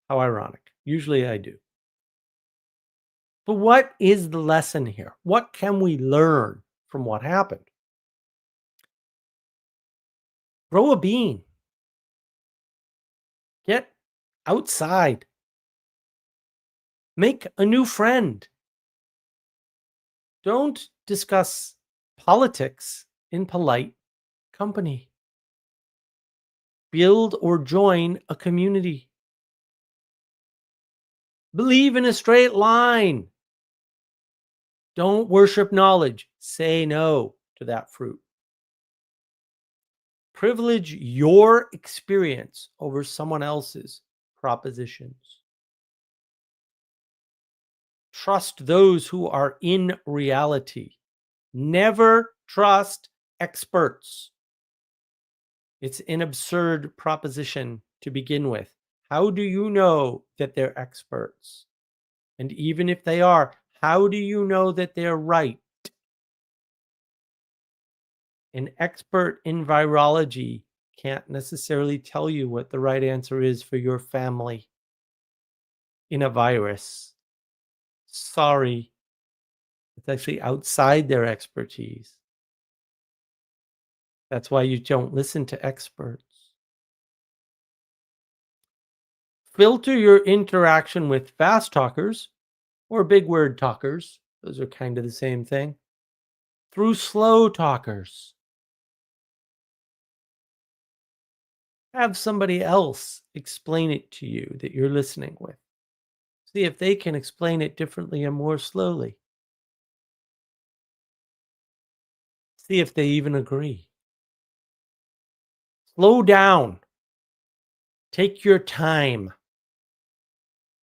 How ironic. Usually I do. But what is the lesson here? What can we learn from what happened? Grow a bean. Get outside. Make a new friend. Don't discuss politics in polite company. Build or join a community. Believe in a straight line. Don't worship knowledge. Say no to that fruit. Privilege your experience over someone else's propositions. Trust those who are in reality. Never trust experts. It's an absurd proposition to begin with. How do you know that they're experts? And even if they are, how do you know that they're right? An expert in virology can't necessarily tell you what the right answer is for your family in a virus. Sorry, it's actually outside their expertise. That's why you don't listen to experts. Filter your interaction with fast talkers or big word talkers. Those are kind of the same thing. Through slow talkers. Have somebody else explain it to you that you're listening with. See if they can explain it differently and more slowly. See if they even agree. Slow down. Take your time.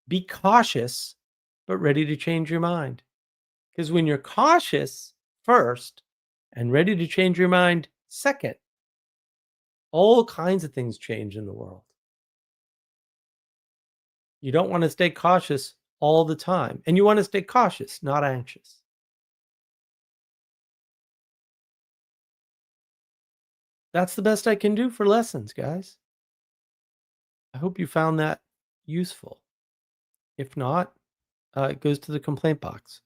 Be cautious, but ready to change your mind. Because when you're cautious first and ready to change your mind second, all kinds of things change in the world. You don't want to stay cautious all the time. And you want to stay cautious, not anxious. That's the best I can do for lessons, guys. I hope you found that useful. If not, it goes to the complaint box.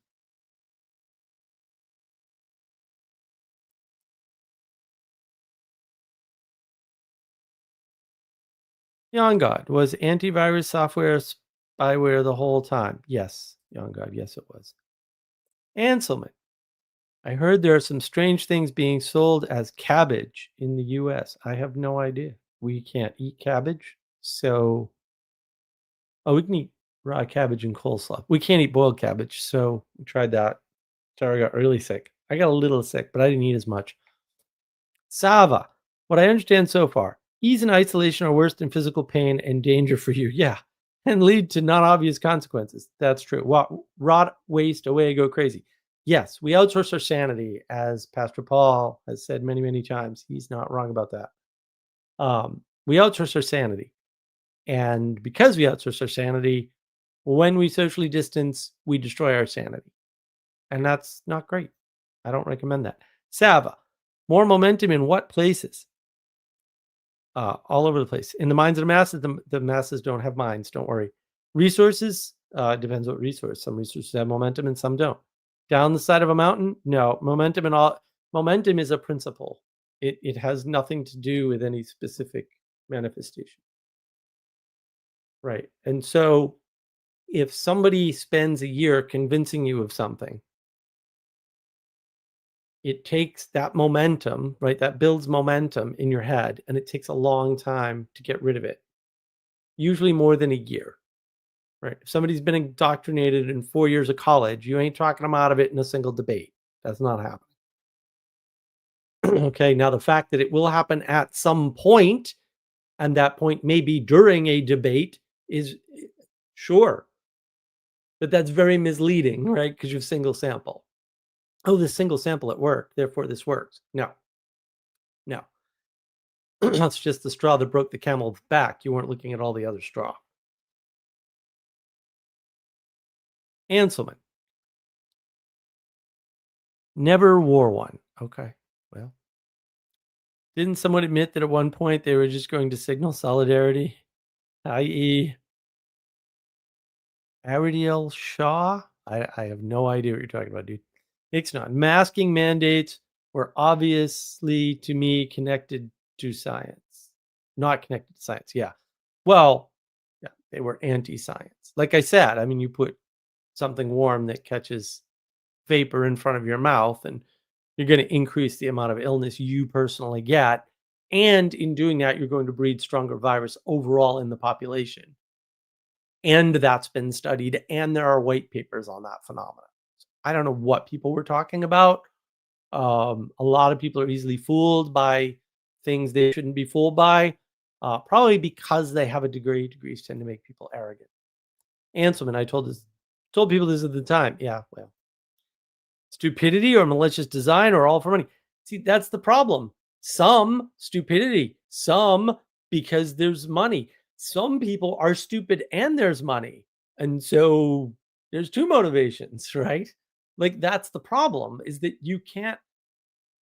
Young God, was antivirus software spyware the whole time? Yes, Young God, yes it was. Anselman, I heard there are some strange things being sold as cabbage in the US. I have no idea. We can't eat cabbage, so we can eat raw cabbage and coleslaw. We can't eat boiled cabbage, so we tried that. Sorry, I got really sick. I got a little sick, but I didn't eat as much. Sava, what I understand so far, ease and isolation are worse than physical pain and danger for you. Yeah, and lead to non-obvious consequences. That's true. Rot, waste, away, go crazy. Yes, we outsource our sanity, as Pastor Paul has said many, many times. He's not wrong about that. We outsource our sanity. And because we outsource our sanity, when we socially distance, we destroy our sanity. And that's not great. I don't recommend that. Sava, more momentum in what places? All over the place. In the minds of the masses, the masses don't have minds. Don't worry. Resources, depends what resource. Some resources have momentum and some don't. Down the side of a mountain, no. Momentum is a principle. It has nothing to do with any specific manifestation. Right. And so if somebody spends a year convincing you of something, it takes that momentum, right? That builds momentum in your head, and it takes a long time to get rid of it. Usually more than a year, right? If somebody's been indoctrinated in 4 years of college, you ain't talking them out of it in a single debate. That's not happening. Okay, now the fact that it will happen at some point, and that point may be during a debate, is sure, but that's very misleading, right? Because you have single sample. Oh, this single sample at work, therefore this works. No, no. That's just the straw that broke the camel's back. You weren't looking at all the other straw. Anselman never wore one. Okay, well, didn't someone admit that at one point they were just going to signal solidarity, i.e., Ariel Shaw? I have no idea what you're talking about, dude. Ixnat, masking mandates were obviously to me connected to science, not connected to science. Yeah. Well, yeah, they were anti-science. Like I said, I mean, you put something warm that catches vapor in front of your mouth, and you're going to increase the amount of illness you personally get. And in doing that, you're going to breed stronger virus overall in the population. And that's been studied, and there are white papers on that phenomenon. I don't know what people were talking about. A lot of people are easily fooled by things they shouldn't be fooled by, probably because they have a degree. Degrees tend to make people arrogant. Anselman, I told people this at the time. Yeah, well, stupidity or malicious design or all for money. See, that's the problem. Some stupidity, some because there's money. Some people are stupid and there's money. And so there's two motivations, right? Like that's the problem, is that you can't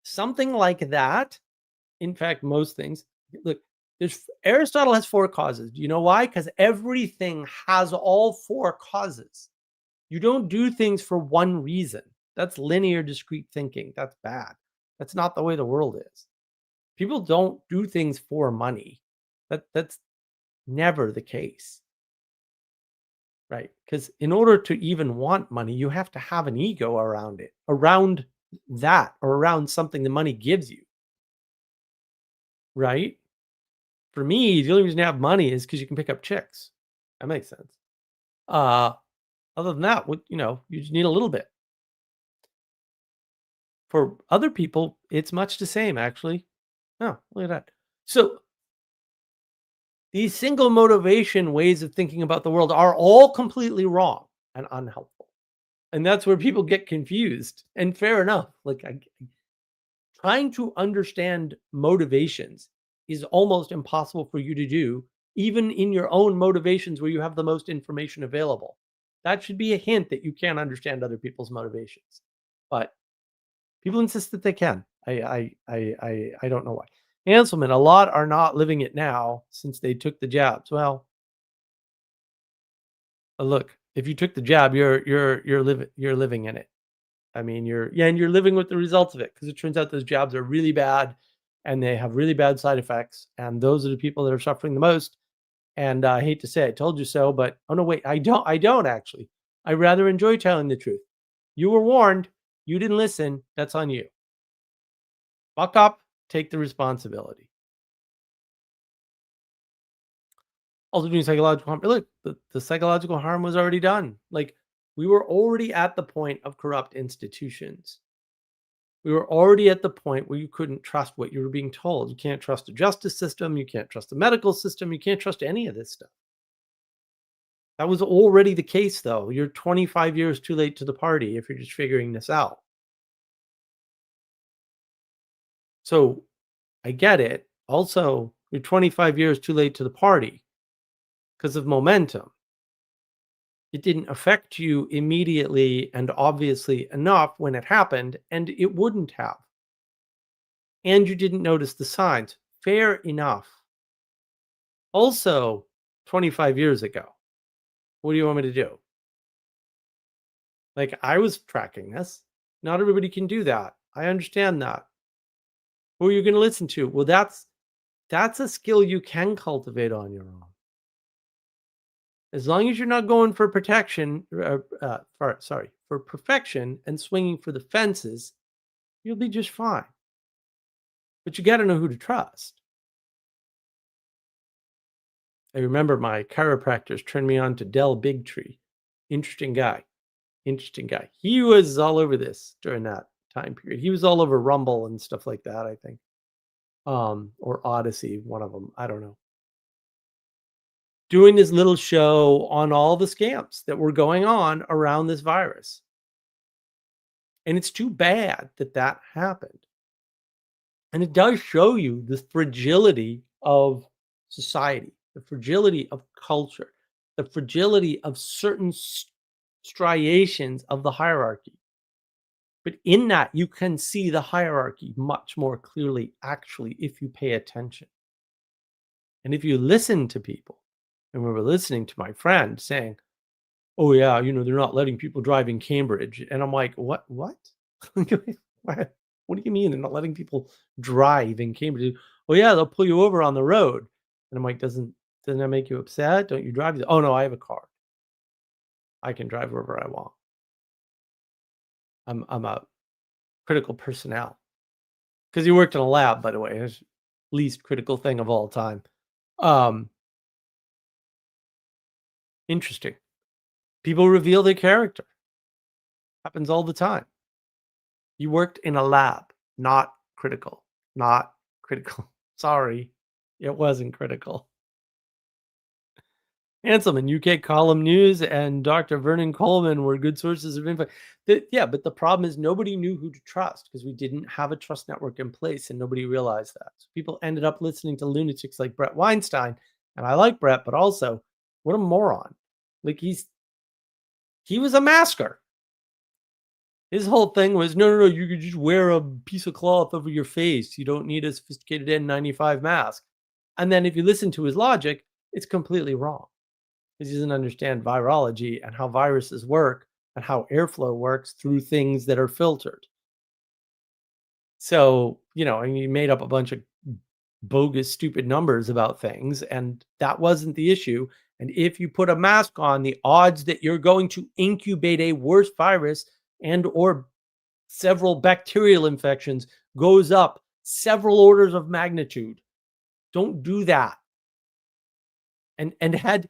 something like that. In fact, most things, look, there's Aristotle has four causes. Do you know why? Because everything has all four causes. You don't do things for one reason. That's linear discrete thinking. That's bad. That's not the way the world is. People don't do things for money. That's never the case. Right? Because in order to even want money, you have to have an ego around it, around that, or around something the money gives you. Right? For me, the only reason you have money is because you can pick up chicks. That makes sense. Other than that, you just need a little bit. For other people, it's much the same, actually. Oh, look at that. So these single motivation ways of thinking about the world are all completely wrong and unhelpful. And that's where people get confused. And fair enough. Like trying to understand motivations is almost impossible for you to do, even in your own motivations where you have the most information available. That should be a hint that you can't understand other people's motivations. But people insist that they can. I don't know why. Anselman, a lot are not living it now since they took the jabs. Well, look, if you took the jab, you're living in it. I mean, you're living with the results of it, because it turns out those jabs are really bad and they have really bad side effects. And those are the people that are suffering the most. And I hate to say I told you so, but oh no, wait, I don't actually. I rather enjoy telling the truth. You were warned, you didn't listen, that's on you. Buck up, take the responsibility. Also doing psychological harm. Look, the psychological harm was already done. Like we were already at the point of corrupt institutions. We were already at the point where you couldn't trust what you were being told. You can't trust the justice system. You can't trust the medical system. You can't trust any of this stuff. That was already the case, though. You're 25 years too late to the party if you're just figuring this out. So I get it. Also, you're 25 years too late to the party because of momentum. It didn't affect you immediately and obviously enough when it happened, and it wouldn't have. And you didn't notice the signs. Fair enough. Also, 25 years ago, what do you want me to do? Like, I was tracking this. Not everybody can do that. I understand that. Who are you going to listen to? Well, that's a skill you can cultivate on your own. As long as you're not going for protection, for perfection and swinging for the fences, you'll be just fine. But you got to know who to trust. I remember my chiropractors turned me on to Del Bigtree. Interesting guy. Interesting guy. He was all over this during that time period. He was all over Rumble and stuff like that, I think. Or Odyssey, one of them. I don't know. Doing this little show on all the scams that were going on around this virus. And it's too bad that that happened. And it does show you the fragility of society, the fragility of culture, the fragility of certain striations of the hierarchy. But in that, you can see the hierarchy much more clearly, actually, if you pay attention. And if you listen to people, and we were listening to my friend saying, oh, yeah, they're not letting people drive in Cambridge. And I'm like, what? What? What do you mean they're not letting people drive in Cambridge? Oh, yeah, they'll pull you over on the road. And I'm like, doesn't that make you upset? Don't you drive? Oh, no, I have a car. I can drive wherever I want. I'm a critical personnel. Because he worked in a lab, by the way. It's least critical thing of all time. Interesting. People reveal their character. Happens all the time. You worked in a lab, not critical. Not critical. Sorry, it wasn't critical. Hanselman, UK Column News, and Dr. Vernon Coleman were good sources of info. Yeah, but the problem is nobody knew who to trust because we didn't have a trust network in place and nobody realized that. So people ended up listening to lunatics like Brett Weinstein. And I like Brett, but also, what a moron. Like he was a masker. His whole thing was, no, you could just wear a piece of cloth over your face. You don't need a sophisticated N95 mask. And then if you listen to his logic, it's completely wrong. Because he doesn't understand virology and how viruses work and how airflow works through things that are filtered. So, and he made up a bunch of bogus, stupid numbers about things, and that wasn't the issue. And if you put a mask on, the odds that you're going to incubate a worse virus and or several bacterial infections goes up several orders of magnitude. Don't do that. And had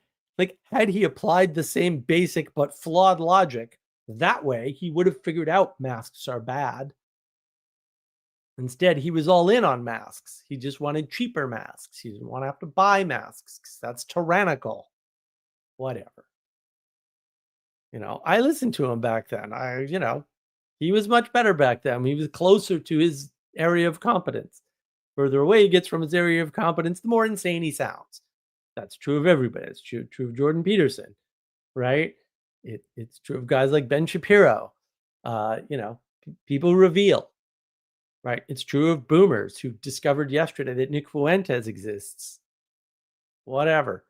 he applied the same basic but flawed logic that way, he would have figured out masks are bad. Instead, he was all in on masks. He just wanted cheaper masks. He didn't want to have to buy masks because that's tyrannical. Whatever. I listened to him back then. He was much better back then. He was closer to his area of competence. Further away he gets from his area of competence, the more insane he sounds. That's true of everybody. It's true of Jordan Peterson, right? It's true of guys like Ben Shapiro. People reveal, right? It's true of boomers who discovered yesterday that Nick Fuentes exists. Whatever.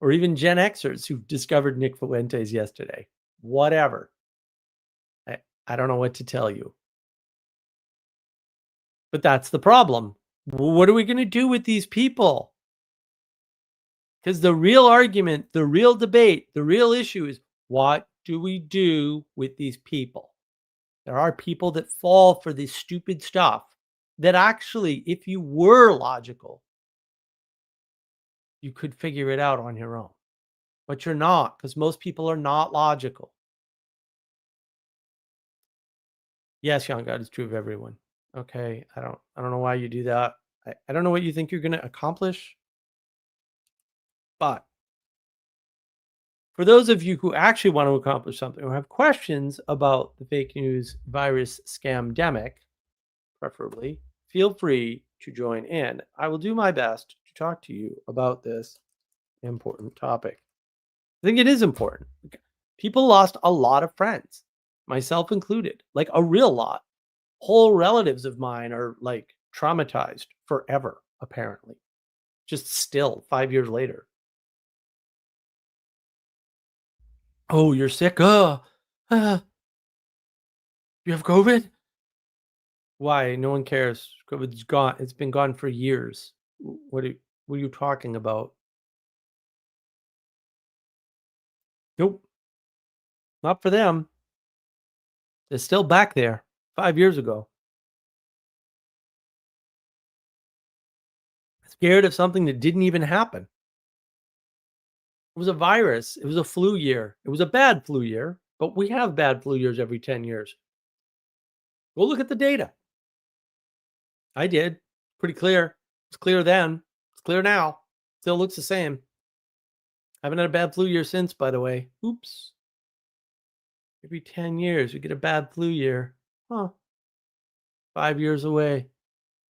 Or even Gen Xers who discovered Nick Fuentes yesterday. Whatever. I don't know what to tell you. But that's the problem. What are we going to do with these people? Because the real argument, the real debate, the real issue is, what do we do with these people? There are people that fall for this stupid stuff that actually, if you were logical, you could figure it out on your own. But you're not, because most people are not logical. Yes, young God, it's true of everyone. Okay, I don't know why you do that. I don't know what you think you're going to accomplish. But For those of you who actually want to accomplish something or have questions about the fake news virus scamdemic, preferably, feel free to join in. I will do my best to talk to you about this important topic. I think it is important. People lost a lot of friends, myself included, like a real lot. Whole relatives of mine are like traumatized forever, apparently. Just still 5 years later. Oh, you're sick? You have COVID? Why? No one cares. COVID's gone. It's been gone for years. What are you talking about? Nope, not for them. It's still back there 5 years ago. Scared of something that didn't even happen. It was a virus. It was a flu year. It was a bad flu year, but we have bad flu years every 10 years. Go look at the data. I did. Pretty clear. It's clear then. It's clear now. Still looks the same. Haven't had a bad flu year since, by the way. Oops. Every 10 years, we get a bad flu year. Huh. 5 years away.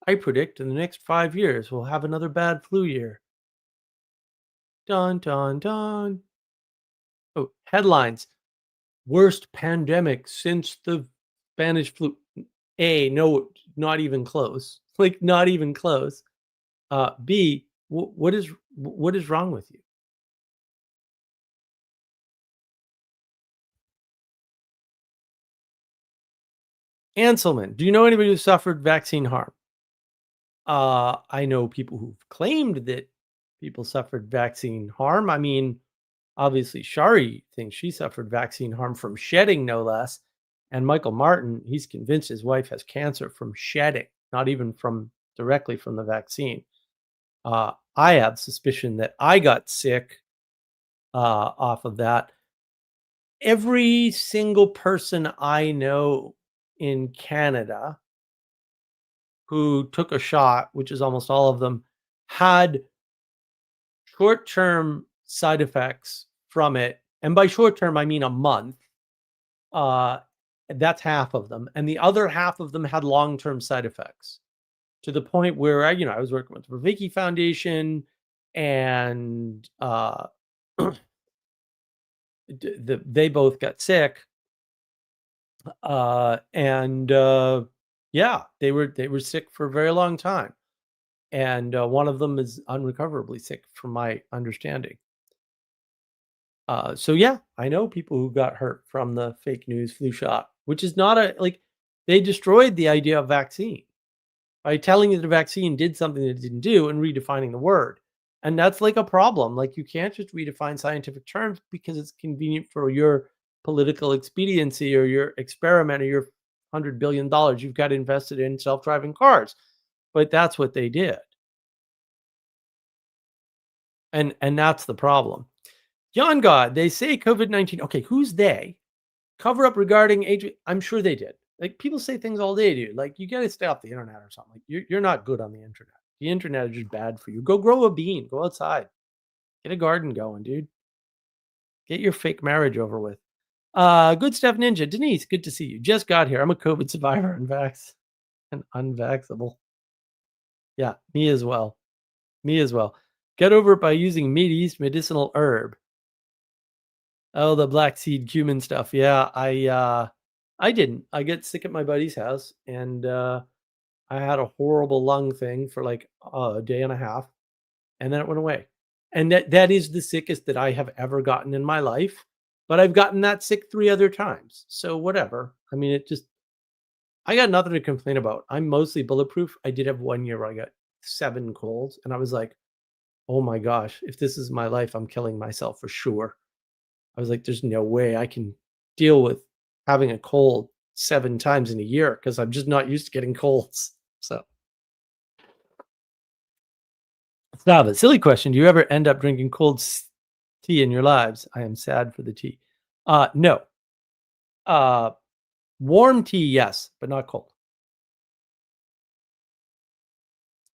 I predict in the next 5 years, we'll have another bad flu year. Dun, dun, dun. Oh, headlines. Worst pandemic since the Spanish flu. No, not even close. Like, not even close. B, what is wrong with you? Anselman, do you know anybody who suffered vaccine harm? I know people who've claimed that people suffered vaccine harm. I mean, obviously, Shari thinks she suffered vaccine harm from shedding, no less. And Michael Martin, he's convinced his wife has cancer from shedding, not even from directly from the vaccine. I have suspicion that I got sick off of that. Every single person I know in Canada who took a shot, which is almost all of them, had short-term side effects from it. And by short term, I mean a month. Uh, that's half of them. And the other half of them had long-term side effects to the point where I was working with the Vervaeke Foundation and they both got sick. Yeah, they were sick for a very long time. And one of them is unrecoverably sick from my understanding. So yeah, I know people who got hurt from the fake news flu shot, which is not they destroyed the idea of vaccine by telling you that a vaccine did something that it didn't do and redefining the word. And that's like a problem. Like, you can't just redefine scientific terms because it's convenient for your political expediency or your experiment or your $100 billion you've got invested in self-driving cars. But that's what they did. And that's the problem. Yon God, they say COVID-19. Okay, who's they? Cover up regarding age. I'm sure they did. Like, people say things all day, dude. Like, you got to stay off the internet or something. Like, you're not good on the internet. The internet is just bad for you. Go grow a bean. Go outside. Get a garden going, dude. Get your fake marriage over with. Good stuff, Ninja. Denise, good to see you. Just got here. I'm a COVID survivor and unvaxxable. Yeah, me as well. Me as well. Get over it by using Meaty's medicinal herb. Oh, the black seed cumin stuff. Yeah, I didn't. I get sick at my buddy's house, and I had a horrible lung thing for like a day and a half, and then it went away. And that is the sickest that I have ever gotten in my life. But I've gotten that sick 3 other times. So whatever. I mean, I got nothing to complain about. I'm mostly bulletproof. I did have 1 year where I got 7 colds, and I was like, oh my gosh, if this is my life, I'm killing myself for sure. I was like, there's no way I can deal with having a cold 7 times in a year because I'm just not used to getting colds. So, stop it. Silly question. Do you ever end up drinking cold tea in your lives? I am sad for the tea. No. Warm tea, yes, but not cold.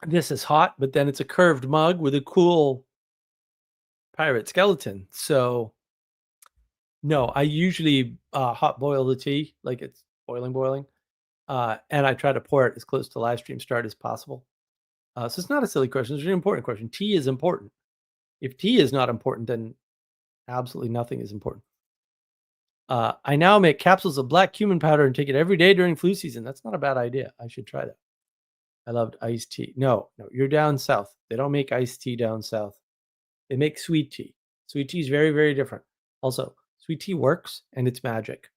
This is hot, but then it's a curved mug with a cool pirate skeleton. So No, I usually, hot boil the tea, like it's boiling, and I try to pour it as close to live stream start as possible. So it's not a silly question, it's an important question. Tea is important. If tea is not important, then absolutely nothing is important. I now make capsules of black cumin powder and take it every day during flu season. That's not a bad idea. I should try that. I loved iced tea. No, no, you're down south. They don't make iced tea down south. They make sweet tea. Sweet tea is very, very different. Also, sweet tea works and it's magic.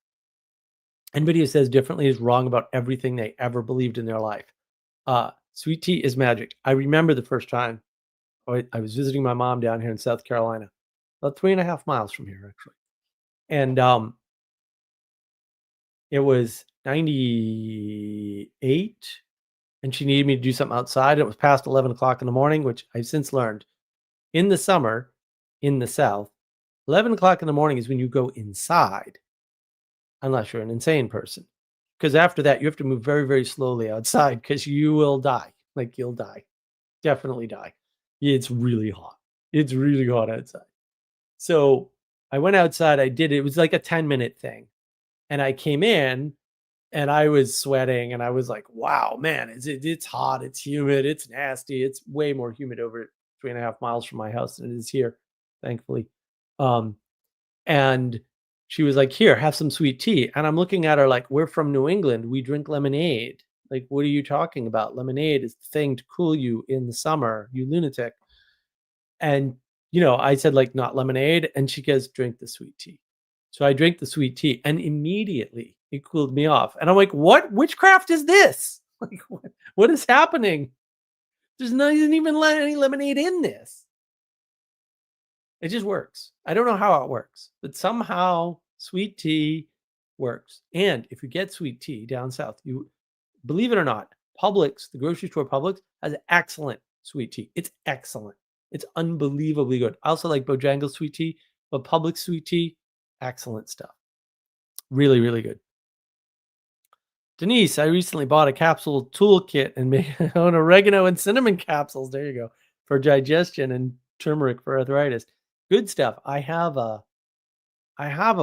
Anybody who says differently is wrong about everything they ever believed in their life. Sweet tea is magic. I remember the first time I was visiting my mom down here in South Carolina, about 3.5 miles from here, actually. And it was 98, and she needed me to do something outside. It was past 11 o'clock in the morning, which I've since learned in the summer in the South, 11 o'clock in the morning is when you go inside, unless you're an insane person. Because after that, you have to move very, very slowly outside because you will die. Like you'll die. Definitely die. It's really hot. It's really hot outside. So I went outside. I did it. It was like a 10-minute thing. And I came in and I was sweating and I was like, wow, man, it's hot. It's humid. It's nasty. It's way more humid over 3.5 miles from my house than it is here, thankfully. Um, and she was like, "Here, have some sweet tea." And I'm looking at her like, "We're from New England. We drink lemonade. Like, what are you talking about? Lemonade is the thing to cool you in the summer, you lunatic." And, I said, like, "Not lemonade." And she goes, "Drink the sweet tea." So I drank the sweet tea and immediately it cooled me off. And I'm like, "What witchcraft is this? Like, what is happening? There's not isn't even any lemonade in this." It just works. I don't know how it works, but somehow sweet tea works. And if you get sweet tea down south, you believe it or not, Publix, the grocery store Publix, has excellent sweet tea. It's excellent. It's unbelievably good. I also like Bojangles sweet tea, but Publix sweet tea, excellent stuff. Really, really good. Denise, I recently bought a capsule toolkit and made my own oregano and cinnamon capsules. There you go. For digestion and turmeric for arthritis. Good stuff. I have a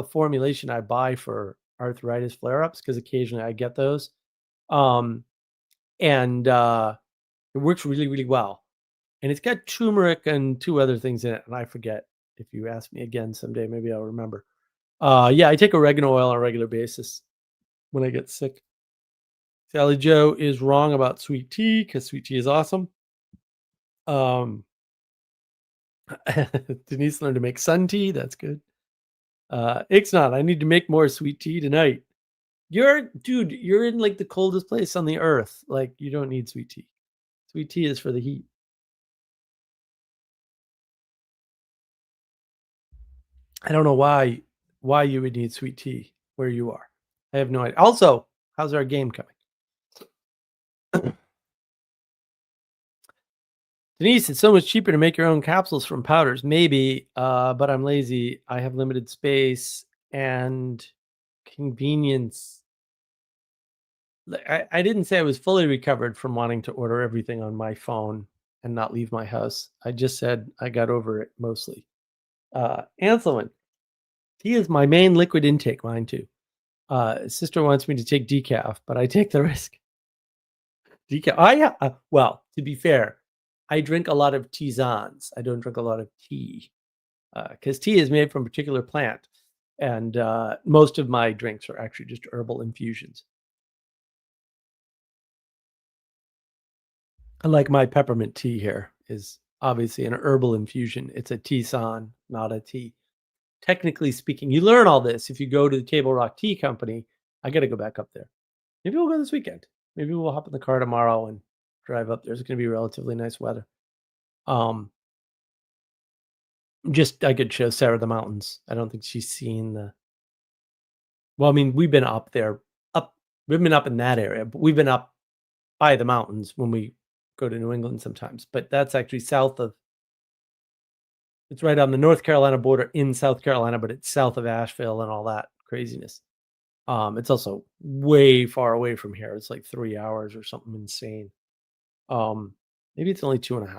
formulation I buy for arthritis flare-ups because occasionally I get those. Um, and it works really, really well. And it's got turmeric and two other things in it, and I forget. If you ask me again someday, maybe I'll remember. Yeah, I take oregano oil on a regular basis when I get sick. Sally Joe is wrong about sweet tea because sweet tea is awesome. Um, Denise learned to make sun tea. That's good. Ixnat, I need to make more sweet tea tonight. You're in like the coldest place on the earth. Like you don't need sweet tea. Sweet tea is for the heat. I don't know why you would need sweet tea where you are. I have no idea. Also, how's our game coming? Denise, it's so much cheaper to make your own capsules from powders. Maybe, but I'm lazy. I have limited space and convenience. I didn't say I was fully recovered from wanting to order everything on my phone and not leave my house. I just said I got over it mostly. Anselin, tea is my main liquid intake, mine too. Sister wants me to take decaf, but I take the risk. Decaf. Well, to be fair, I drink a lot of tisanes. I don't drink a lot of tea because tea is made from a particular plant, and most of my drinks are actually just herbal infusions. Like my peppermint tea here is obviously an herbal infusion. It's a tisane, not a tea. Technically speaking, you learn all this if you go to the Table Rock Tea Company. I got to go back up there. Maybe we'll go this weekend. Maybe we'll hop in the car tomorrow and drive up there. It's going to be relatively nice weather. Um, just I could show Sarah the mountains. I don't think she's seen the. Well, I mean, we've been up there. Up, we've been up in that area, but we've been up by the mountains when we go to New England sometimes. But that's actually south of. It's right on the North Carolina border in South Carolina, but it's south of Asheville and all that craziness. It's also way far away from here. It's like 3 hours or something insane. Maybe it's only 2.5.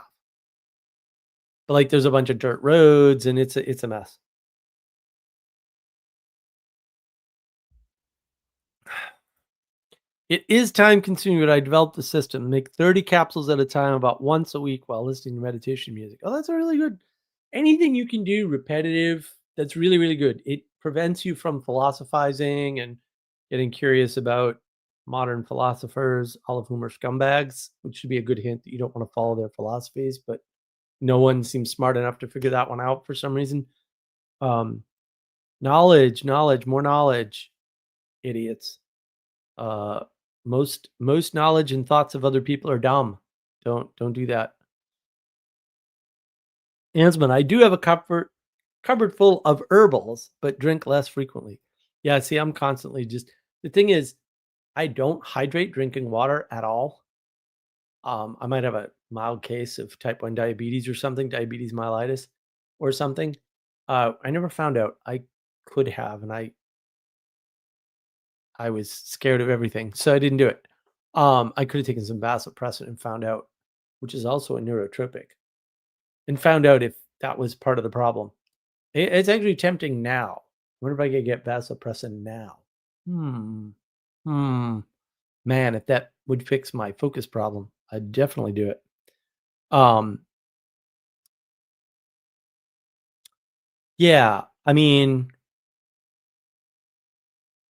But like there's a bunch of dirt roads and it's a mess. It is time consuming, but I developed a system. Make 30 capsules at a time about once a week while listening to meditation music. Oh, that's a really good. Anything you can do repetitive, that's really, really good. It prevents you from philosophizing and getting curious about modern philosophers, all of whom are scumbags, which should be a good hint that you don't want to follow their philosophies, but no one seems smart enough to figure that one out for some reason. Um, more knowledge, idiots. Uh, most knowledge and thoughts of other people are dumb. Don't do that. Ansman, I do have a cupboard full of herbals, but drink less frequently. Yeah, see, I'm constantly just the thing is, I don't hydrate drinking water at all. I might have a mild case of type 1 diabetes or something, diabetes mellitus or something. I never found out I could have, and I was scared of everything, so I didn't do it. I could have taken some vasopressin and found out, which is also a neurotropic, and found out if that was part of the problem. It's actually tempting now. Wonder if I could get vasopressin now. Hmm. Hmm. Man, if that would fix my focus problem, I'd definitely do it. Um, yeah, I mean,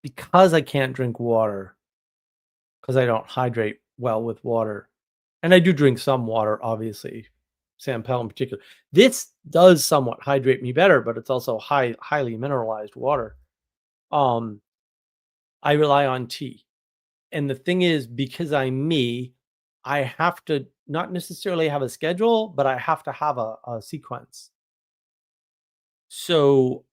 because I can't drink water, because I don't hydrate well with water, and I do drink some water, obviously, San Pel in particular. This does somewhat hydrate me better, but it's also highly mineralized water. Um, I rely on tea. And the thing is, because I'm me, I have to not necessarily have a schedule, but I have to have a sequence. So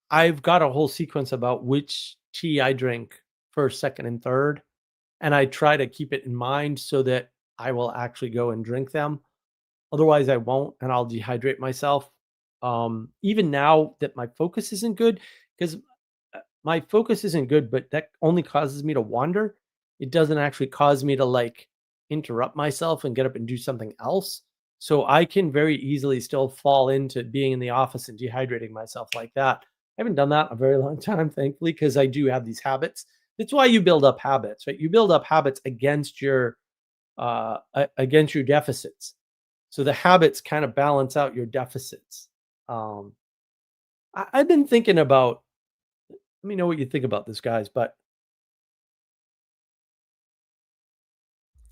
I've got a whole sequence about which tea I drink first, second, and third. And I try to keep it in mind so that I will actually go and drink them. Otherwise, I won't, and I'll dehydrate myself. Even now that my focus isn't good, because my focus isn't good, but that only causes me to wander. It doesn't actually cause me to like interrupt myself and get up and do something else. So I can very easily still fall into being in the office and dehydrating myself like that. I haven't done that in a very long time, thankfully, because I do have these habits. That's why you build up habits, right? You build up habits against your deficits. So the habits kind of balance out your deficits. Um, I've been thinking about. Let me know what you think about this, guys. But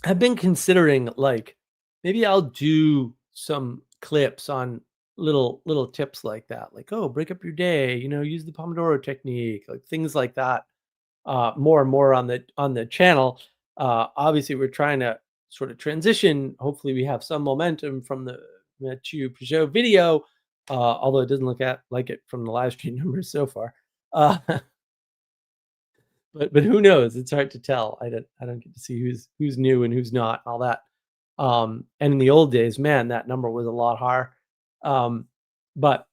I've been considering like maybe I'll do some clips on little tips like that. Like, oh, break up your day, use the Pomodoro technique, like things like that. More and more on the channel. Obviously we're trying to sort of transition. Hopefully we have some momentum from the Mathieu Peugeot video. Although it doesn't look like it from the live stream numbers so far. Uh, but who knows? It's hard to tell. I don't get to see who's new and who's not, and all that. And in the old days, man, that number was a lot higher. Um, but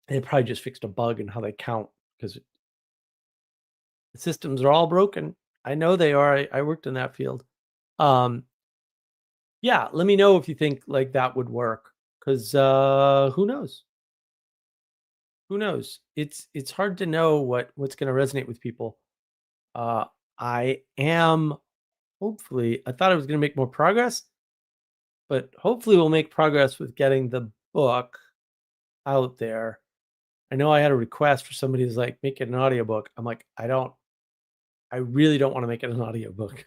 they probably just fixed a bug in how they count because the systems are all broken. I know they are. I worked in that field. Um, yeah, let me know if you think like that would work. Because who knows? Who knows? It's hard to know what's going to resonate with people. Uh, I am hopefully. I thought I was going to make more progress, but hopefully we'll make progress with getting the book out there. I know I had a request for somebody who's like, make it an audiobook. I'm like, I really don't want to make it an audiobook.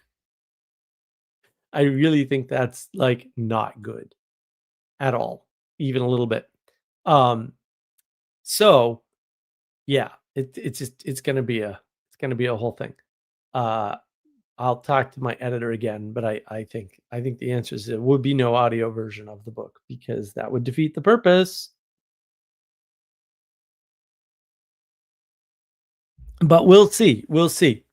I really think that's like not good at all, even a little bit. Um, so yeah, it's gonna be a whole thing. Uh, I'll talk to my editor again, but I think the answer is there would be no audio version of the book because that would defeat the purpose. But we'll see. We'll see.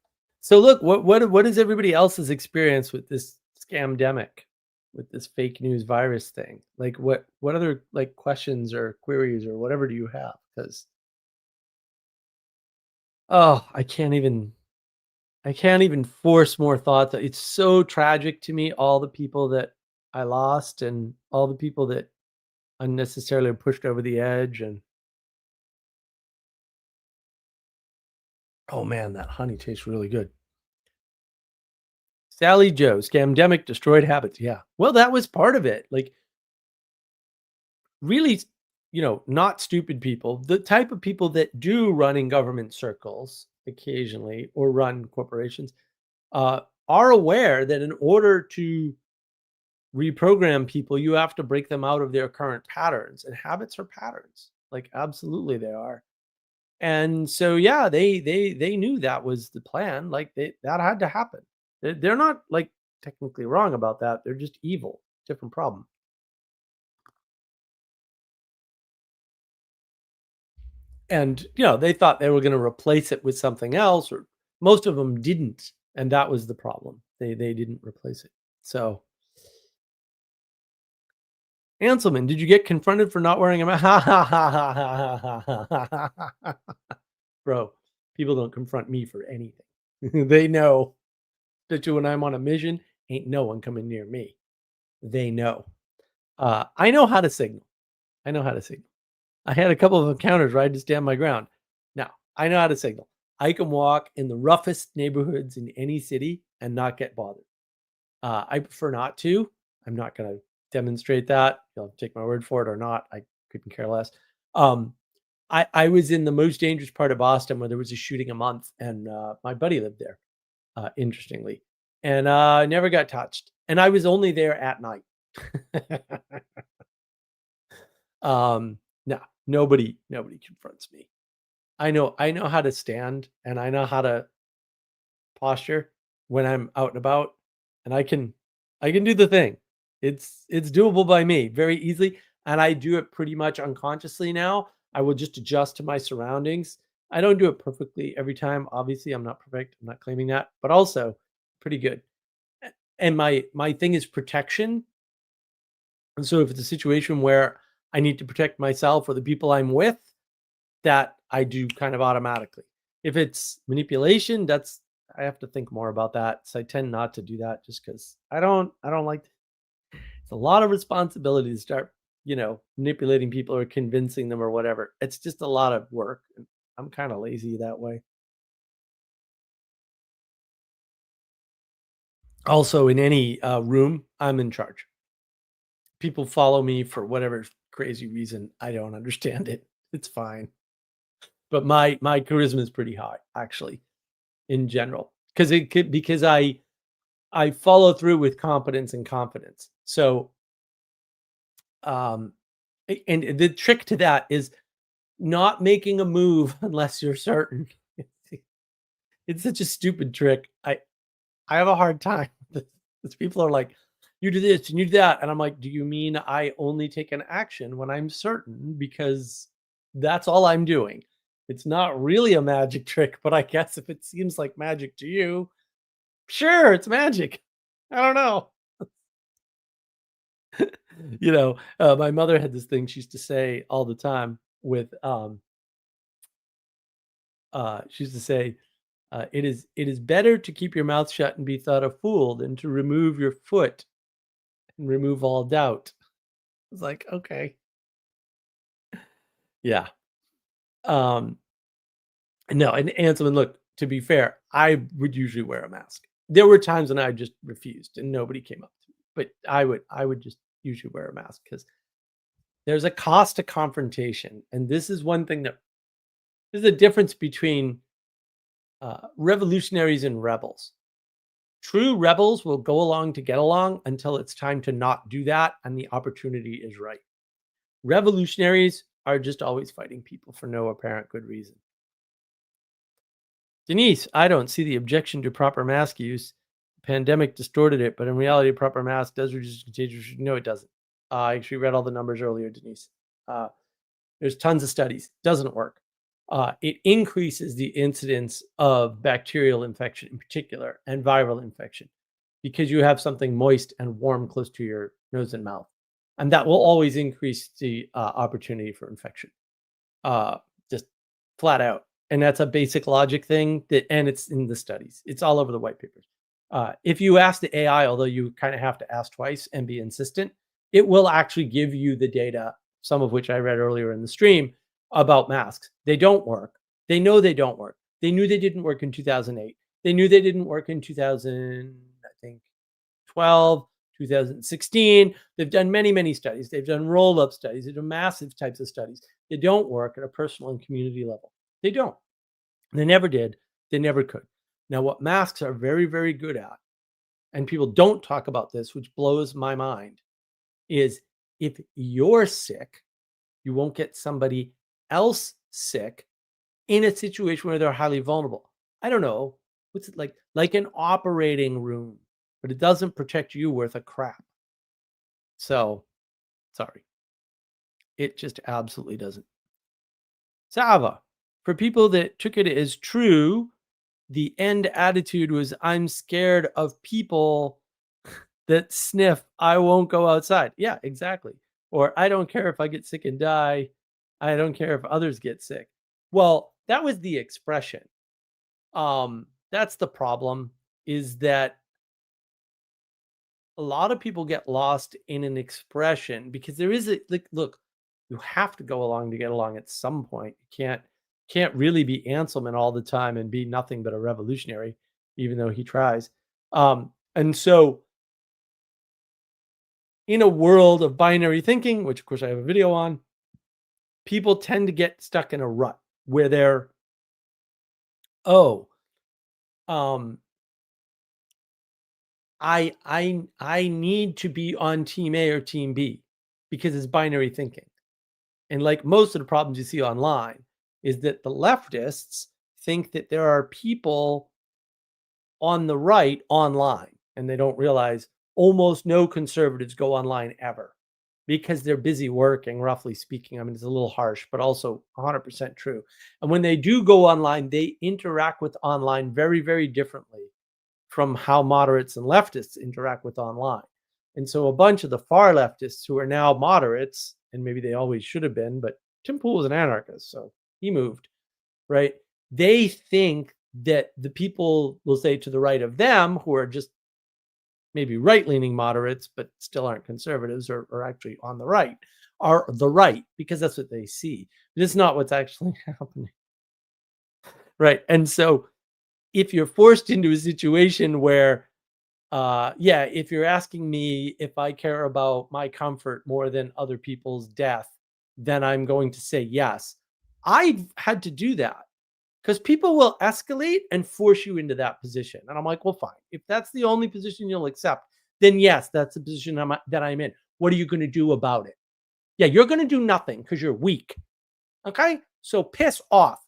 So look, what is everybody else's experience with this scamdemic, with this fake news virus thing? Like what other like questions or queries or whatever do you have? Because oh, I can't even force more thoughts. It's so tragic to me, all the people that I lost and all the people that unnecessarily pushed over the edge. And oh man, that honey tastes really good. Sally Joe, scamdemic destroyed habits. Yeah. Well, that was part of it. Like really, not stupid people, the type of people that do run in government circles occasionally or run corporations, uh, are aware that in order to reprogram people, you have to break them out of their current patterns, and habits are patterns. Like absolutely they are. And so yeah, they knew that was the plan. Like that had to happen. They're not like technically wrong about that. They're just evil. Different problem. And they thought they were going to replace it with something else, or most of them didn't, and that was the problem. They didn't replace it. So Anselman, did you get confronted for not wearing a mask? Bro, people don't confront me for anything. They know that when I'm on a mission, ain't no one coming near me. They know. I know how to signal. I know how to signal. I had a couple of encounters where I had to stand my ground. Now, I know how to signal. I can walk in the roughest neighborhoods in any city and not get bothered. I prefer not to. I'm not going to demonstrate that. You'll take my word for it or not. I couldn't care less. Um, I was in the most dangerous part of Boston where there was a shooting a month, and my buddy lived there, interestingly, and never got touched. And I was only there at night. No, nobody confronts me. I know how to stand, and I know how to posture when I'm out and about, and I can do the thing. It's doable by me very easily, and I do it pretty much unconsciously now. I will just adjust to my surroundings. I don't do it perfectly every time. Obviously, I'm not perfect. I'm not claiming that, but also pretty good. And my thing is protection. And so if it's a situation where I need to protect myself or the people I'm with, that I do kind of automatically. If it's manipulation, I have to think more about that. So I tend not to do that just because I don't like it's a lot of responsibility to start, manipulating people or convincing them or whatever. It's just a lot of work. And I'm kind of lazy that way. Also, in any room, I'm in charge. People follow me for whatever crazy reason. I don't understand it. It's fine. But my charisma is pretty high, actually, in general, because I follow through with competence and confidence. So, um, and the trick to that is not making a move unless you're certain. It's such a stupid trick. I have a hard time with this. 'Cause people are like, "You do this and you do that," and I'm like, "Do you mean I only take an action when I'm certain? Because that's all I'm doing. It's not really a magic trick, but I guess if it seems like magic to you, sure, it's magic. I don't know." My mother had this thing she used to say all the time with, she used to say, it is better to keep your mouth shut and be thought a fool than to remove your foot and remove all doubt. It's like, okay. Yeah. Um, no, and Anselman, look, to be fair, I would usually wear a mask. There were times when I just refused and nobody came up to me, but I would just usually wear a mask because there's a cost to confrontation. And this is one thing that there's a difference between revolutionaries and rebels. True rebels will go along to get along until it's time to not do that and the opportunity is right. Revolutionaries are just always fighting people for no apparent good reason. Denise, I don't see the objection to proper mask use. Pandemic distorted it, but in reality, proper mask does reduce contagion. No, it doesn't. I actually read all the numbers earlier, Denise. Uh, there's tons of studies. Doesn't work. It increases the incidence of bacterial infection in particular and viral infection because you have something moist and warm close to your nose and mouth. And that will always increase the opportunity for infection, just flat out. And that's a basic logic thing and it's in the studies. It's all over the white papers. If you ask the AI, although you kind of have to ask twice and be insistent, it will actually give you the data, some of which I read earlier in the stream, about masks. They don't work. They know they don't work. They knew they didn't work in 2008. They knew they didn't work in 2000, I think 2012, 2016. They've done many, many studies. They've done roll-up studies. They've done massive types of studies. They don't work at a personal and community level. They don't. They never did. They never could. Now, what masks are very, very good at, and people don't talk about this, which blows my mind, is if you're sick, you won't get somebody else sick in a situation where they're highly vulnerable. I don't know. What's it like? Like an operating room, but it doesn't protect you worth a crap. So, sorry. It just absolutely doesn't. Sava, for people that took it as true, the end attitude was, I'm scared of people that sniff. I won't go outside. Yeah, exactly. Or I don't care if I get sick and die. I don't care if others get sick. Well, that was the expression. That's the problem, is that a lot of people get lost in an expression because there is a, like, look, you have to go along to get along at some point. You can't really be Anselman all the time and be nothing but a revolutionary, even though he tries. And so in a world of binary thinking, which of course I have a video on, people tend to get stuck in a rut where they're, I need to be on team A or team B because it's binary thinking. And like most of the problems you see online is that the leftists think that there are people on the right online, and they don't realize almost no conservatives go online ever because they're busy working, roughly speaking. I mean, it's a little harsh, but also 100% true. And when they do go online, they interact with online very, very differently from how moderates and leftists interact with online. And so a bunch of the far leftists who are now moderates, and maybe they always should have been, but Tim Pool was an anarchist, so he moved, right? They think that the people, will say, to the right of them, who are just maybe right-leaning moderates, but still aren't conservatives or actually on the right, are the right, because that's what they see. But it's not what's actually happening. Right. And so if you're forced into a situation where, if you're asking me if I care about my comfort more than other people's death, then I'm going to say yes. I've had to do that because people will escalate and force you into that position. And I'm like, well, fine. If that's the only position you'll accept, then yes, that's the position that I'm in. What are you going to do about it? Yeah, you're going to do nothing because you're weak. Okay? So piss off,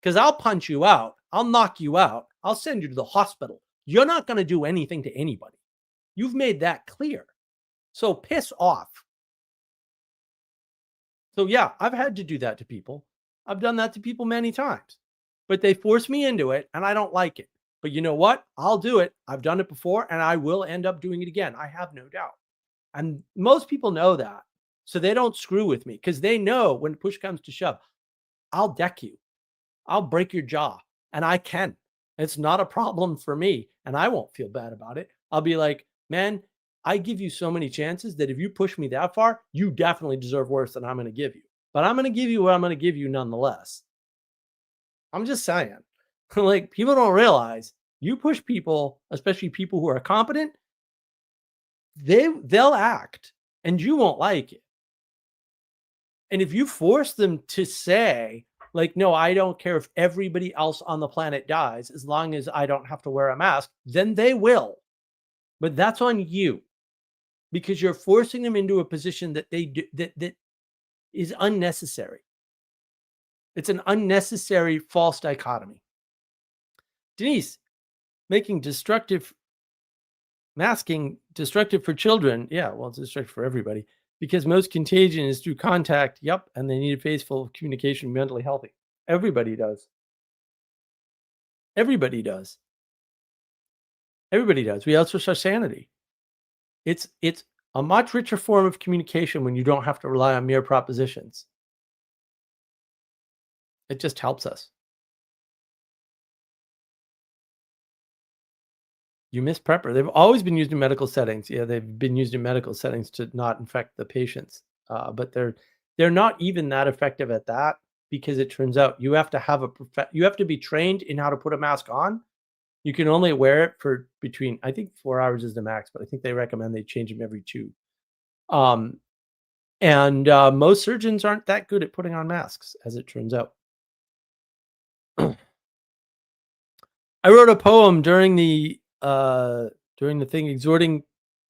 because I'll punch you out. I'll knock you out. I'll send you to the hospital. You're not going to do anything to anybody. You've made that clear. So piss off. So yeah, I've had to do that to people. I've done that to people many times, but they force me into it and I don't like it. But you know what? I'll do it. I've done it before and I will end up doing it again. I have no doubt. And most people know that. So they don't screw with me because they know when push comes to shove, I'll deck you. I'll break your jaw, and I can. It's not a problem for me, and I won't feel bad about it. I'll be like, man, I give you so many chances that if you push me that far, you definitely deserve worse than I'm going to give you. But I'm going to give you what I'm going to give you nonetheless. I'm just saying. Like, people don't realize you push people, especially people who are competent, they'll act, and you won't like it. And if you force them to say, like, no, I don't care if everybody else on the planet dies as long as I don't have to wear a mask, then they will. But that's on you because you're forcing them into a position that they do, that is unnecessary. It's an unnecessary false dichotomy. Denise, making masking destructive for children. Yeah, well, it's destructive for everybody because most contagion is through contact. Yep. And they need a face full of communication, mentally healthy. Everybody does. Everybody does. Everybody does. We outsource our sanity. It's a much richer form of communication when you don't have to rely on mere propositions. It just helps us. You miss PrEPper. They've always been used in medical settings. Yeah, they've been used in medical settings to not infect the patients. But they're not even that effective at that because it turns out you have to have you have to be trained in how to put a mask on. You can only wear it for between, I think 4 hours is the max, but I think they recommend they change them every 2. Um, and most surgeons aren't that good at putting on masks, as it turns out. I wrote a poem during the thing exhorting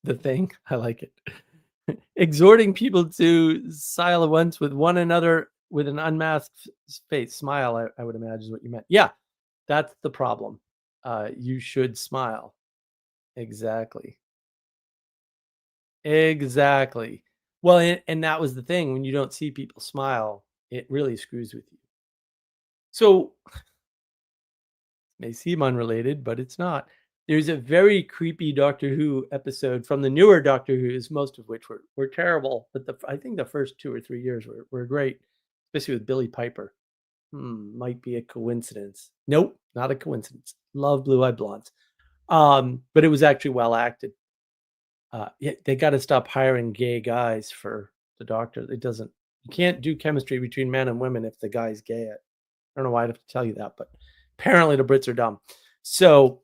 the thing. I like it. Exhorting people to silence with one another with an unmasked face. Smile, I would imagine is what you meant. Yeah, that's the problem. You should smile. Exactly. Exactly. Well, and that was the thing. When you don't see people smile, it really screws with you. So may seem unrelated, but it's not. There's a very creepy Doctor Who episode from the newer Doctor Who's, most of which were terrible, but I think the first 2 or 3 years were great, especially with Billy Piper. Might be a coincidence. Nope, not a coincidence. Love Blue Eyed Blondes. But it was actually well acted. Yeah, they got to stop hiring gay guys for the Doctor. It doesn't. You can't do chemistry between men and women if the guy's gay. I don't know why I have to tell you that, but apparently the Brits are dumb. So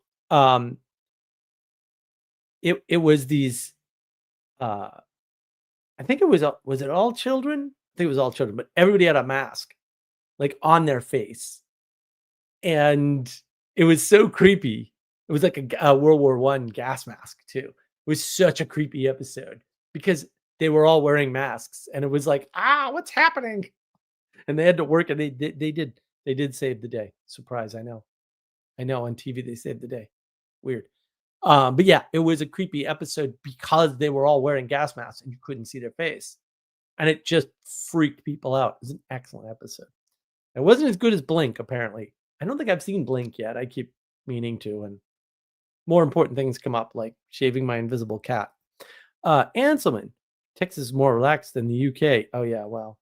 it was these. I think it was it all children? I think it was all children, but everybody had a mask like on their face, and it was so creepy. It was like a World War One gas mask too. It was such a creepy episode because they were all wearing masks, and it was like, what's happening? And they had to work, and they did save the day. Surprise! I know on TV they saved the day. Weird. But yeah, it was a creepy episode because they were all wearing gas masks and you couldn't see their face, and it just freaked people out. It was an excellent episode. It wasn't as good as Blink, apparently. I don't think I've seen Blink yet. I keep meaning to, and more important things come up, like shaving my invisible cat. Anselman, Texas is more relaxed than the UK. Oh yeah, well,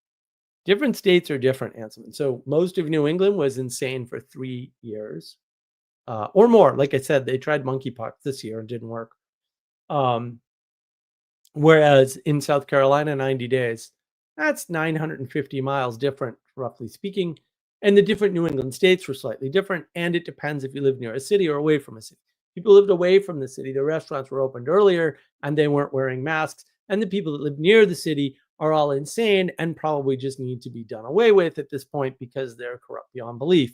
different states are different, Anselman. So most of New England was insane for 3 years. Or more. Like I said, they tried monkeypox this year and didn't work. Whereas in South Carolina, 90 days, that's 950 miles different, roughly speaking. And the different New England states were slightly different. And it depends if you live near a city or away from a city. People lived away from the city. The restaurants were opened earlier and they weren't wearing masks. And the people that live near the city are all insane and probably just need to be done away with at this point because they're corrupt beyond belief.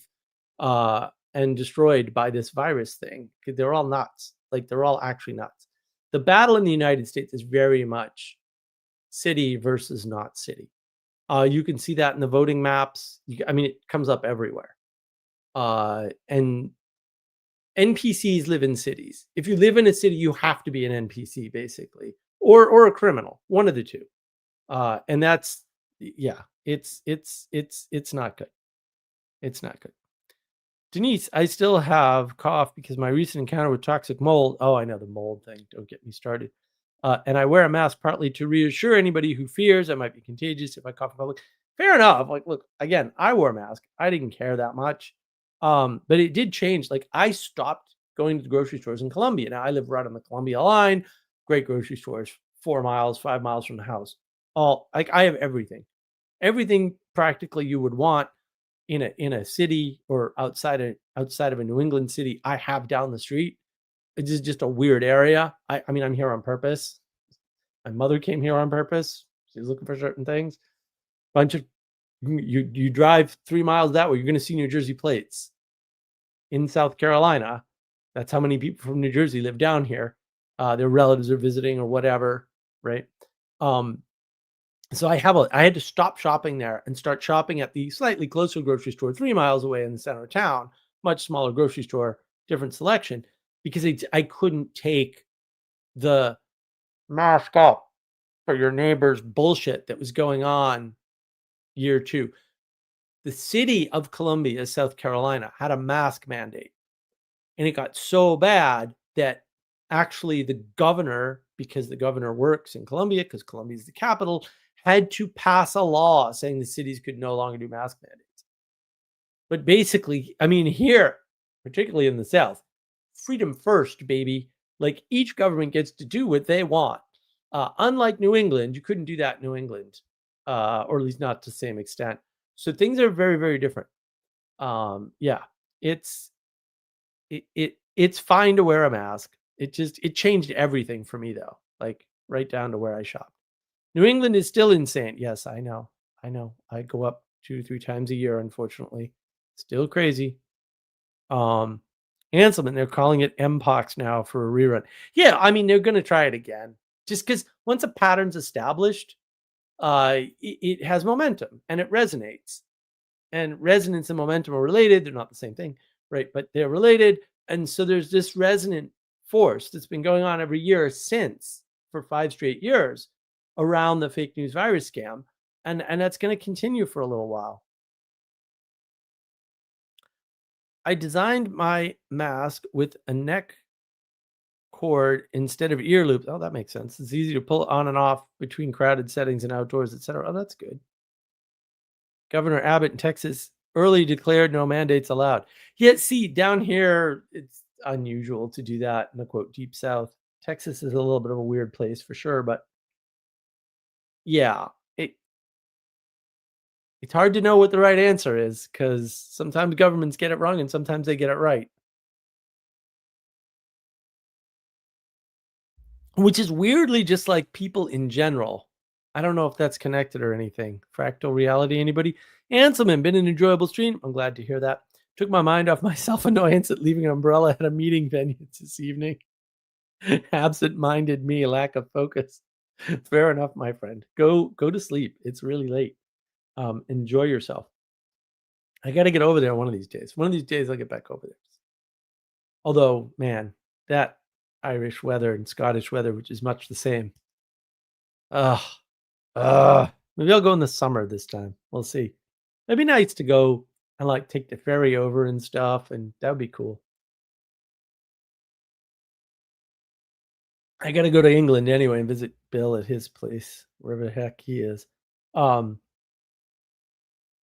And destroyed by this virus thing. They're all nuts. Like, they're all actually nuts. The battle in the United States is very much city versus not city. You can see that in the voting maps. I mean, it comes up everywhere. And NPCs live in cities. If you live in a city, you have to be an NPC, basically, or a criminal, one of the two. And that's, yeah, it's not good. It's not good. Denise, I still have cough because my recent encounter with toxic mold. Oh, I know the mold thing. Don't get me started. And I wear a mask partly to reassure anybody who fears I might be contagious if I cough in public. Fair enough. Like, look, again, I wore a mask. I didn't care that much. But it did change. Like, I stopped going to the grocery stores in Columbia. Now I live right on the Columbia line. Great grocery stores, 4 miles, 5 miles from the house. All like I have everything practically you would want in a city or outside of a New England city. I have down the street. It's just a weird area. I mean, I'm here on purpose. My mother came here on purpose. She's looking for certain things. Bunch of you drive 3 miles that way, you're going to see New Jersey plates. In South Carolina, that's how many people from New Jersey live down here. Their relatives are visiting or whatever, right? So I had to stop shopping there and start shopping at the slightly closer grocery store 3 miles away in the center of town, much smaller grocery store, different selection, because I couldn't take the mask up for your neighbor's bullshit that was going on year 2. The city of Columbia, South Carolina, had a mask mandate. And it got so bad that actually the governor, because the governor works in Columbia, because Columbia is the capital, had to pass a law saying the cities could no longer do mask mandates. But basically, I mean, here, particularly in the South, freedom first, baby. Like, each government gets to do what they want. Unlike New England, you couldn't do that in New England, or at least not to the same extent. So things are very, very different. Yeah, it It's fine to wear a mask. It changed everything for me though, like right down to where I shop. New England is still insane. Yes, I know. I know. I go up 2, 3 times a year, unfortunately. Still crazy. Um, Anselman, they're calling it Mpox now for a rerun. Yeah, I mean, they're gonna try it again. Just because once a pattern's established, it has momentum and it resonates. And resonance and momentum are related. They're not the same thing, right? But they're related. And so there's this resonant force that's been going on every year since for 5 straight years around the fake news virus scam. And that's going to continue for a little while. I designed my mask with a neck cord instead of ear loops. Oh, that makes sense. It's easy to pull it on and off between crowded settings and outdoors, etc. Oh, that's good. Governor Abbott in Texas early declared no mandates allowed. Yet, see, down here, it's unusual to do that in the quote deep south. Texas is a little bit of a weird place for sure, but yeah, it's hard to know what the right answer is because sometimes governments get it wrong and sometimes they get it right. Which is weirdly just like people in general. I don't know if that's connected or anything. Fractal reality, anybody? Anselman, been an enjoyable stream. I'm glad to hear that. Took my mind off my self-annoyance at leaving an umbrella at a meeting venue this evening. Absent-minded me, lack of focus. Fair enough, my friend. Go to sleep. It's really late. Enjoy yourself. I got to get over there one of these days. One of these days, I'll get back over there. Although, man, that Irish weather and Scottish weather, which is much the same. Ugh. Maybe I'll go in the summer this time. We'll see. It'd be nice to go and like take the ferry over and stuff, and that would be cool. I gotta go to England anyway and visit Bill at his place, wherever the heck he is. Um,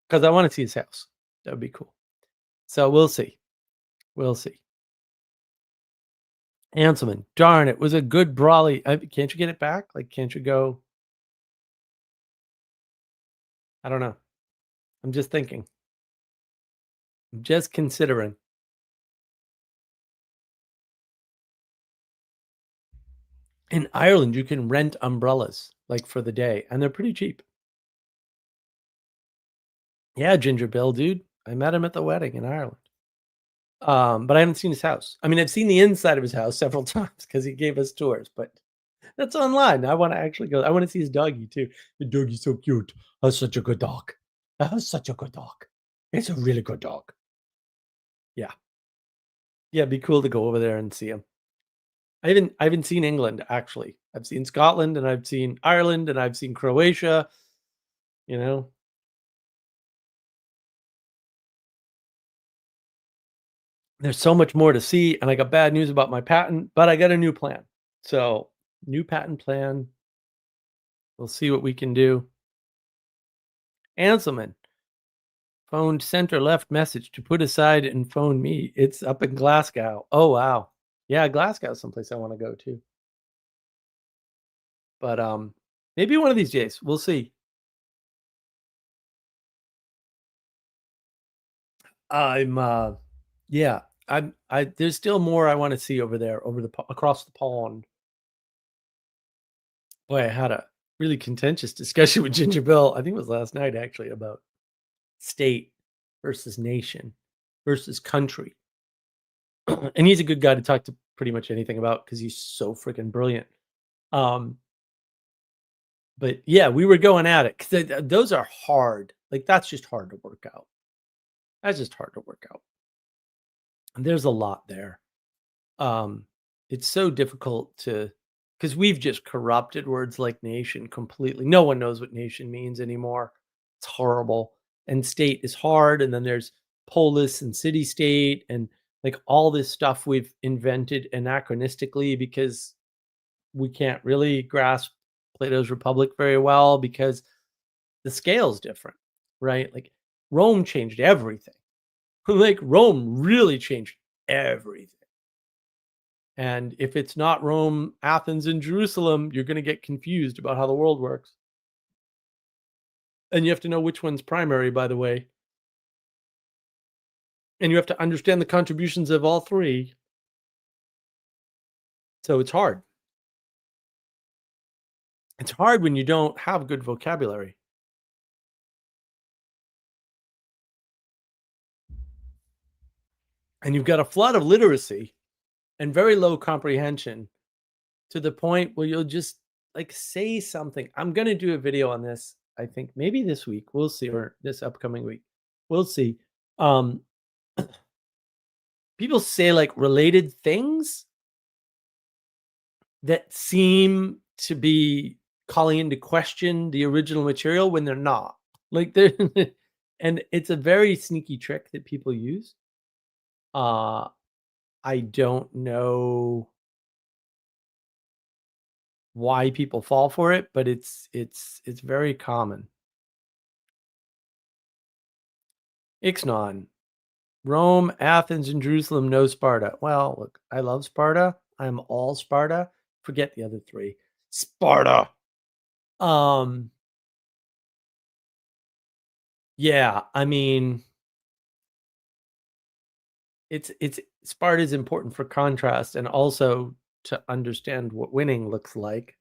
because I want to see his house. That would be cool. So we'll see. We'll see. Anselman, darn, it was a good brawly. Can't you get it back? Like, can't you go? I don't know. I'm just thinking. I'm just considering. In Ireland, you can rent umbrellas like for the day, and they're pretty cheap. Yeah, Ginger Bill, dude. I met him at the wedding in Ireland. But I haven't seen his house. I mean, I've seen the inside of his house several times because he gave us tours, but that's online. I want to actually go. I want to see his doggy too. The doggy's so cute. That's such a good dog. That's such a good dog. It's a really good dog. Yeah. Yeah, it'd be cool to go over there and see him. I haven't seen England actually. I've seen Scotland and I've seen Ireland and I've seen Croatia, you know. There's so much more to see and I got bad news about my patent, but I got a new plan. So, new patent plan. We'll see what we can do. Anselman phoned center left message to put aside and phone me. It's up in Glasgow. Oh wow. Yeah, Glasgow's someplace I want to go to. But maybe one of these days. We'll see. I'm yeah, I there's still more I want to see over there over the across the pond. Boy, I had a really contentious discussion with Ginger Bill. I think it was last night actually about state versus nation versus country. And he's a good guy to talk to pretty much anything about because he's so freaking brilliant. Um, but yeah, we were going at it because those are hard. Like that's just hard to work out. That's just hard to work out. And there's a lot there. Um, it's so difficult to because we've just corrupted words like nation completely. No one knows what nation means anymore. It's horrible. And state is hard. And then there's polis and city state and like all this stuff we've invented anachronistically because we can't really grasp Plato's Republic very well because the scale's different, right? Like Rome changed everything. Like Rome really changed everything. And if it's not Rome, Athens, and Jerusalem, you're going to get confused about how the world works. And you have to know which one's primary, by the way. And you have to understand the contributions of all three. So it's hard. It's hard when you don't have good vocabulary. And you've got a flood of literacy and very low comprehension to the point where you'll just like say something. I'm going to do a video on this, I think maybe this week. We'll see, or this upcoming week. We'll see. Um, People say like related things that seem to be calling into question the original material when they're not. Like they're and it's a very sneaky trick that people use. Uh I don't know why people fall for it, but it's very common. Ixnon, Rome, Athens, and Jerusalem, no Sparta. Well, look, I love Sparta. I'm all Sparta. Forget the other three. Sparta. Um, yeah, I mean, it's Sparta is important for contrast and also to understand what winning looks like.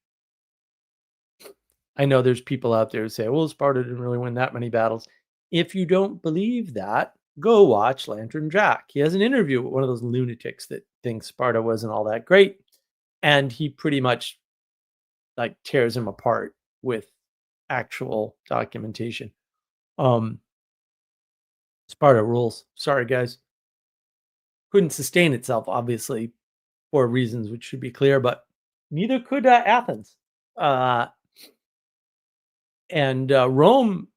I know there's people out there who say, well, Sparta didn't really win that many battles. If you don't believe that, go watch Lantern Jack. He has an interview with one of those lunatics that thinks Sparta wasn't all that great. And he pretty much like tears him apart with actual documentation. Um, Sparta rules. Sorry, guys. Couldn't sustain itself, obviously, for reasons which should be clear, but neither could Athens. Uh, and Rome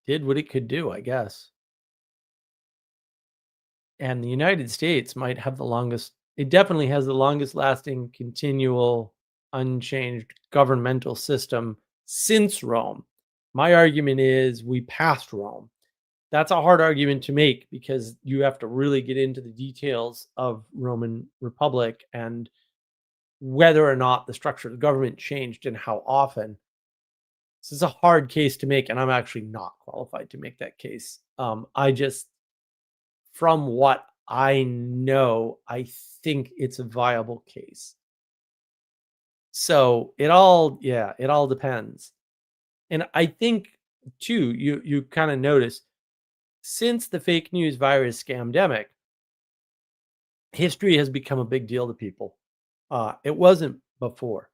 did what it could do, I guess. And the United States might have the longest, it definitely has the longest lasting, continual, unchanged governmental system since Rome. My argument is we passed Rome. That's a hard argument to make because you have to really get into the details of Roman Republic and whether or not the structure of the government changed and how often. This is a hard case to make, and I'm actually not qualified to make that case. I just, from what I know, I think it's a viable case. So it all depends. And I think too, you kind of notice since the fake news virus scamdemic, history has become a big deal to people. It wasn't before.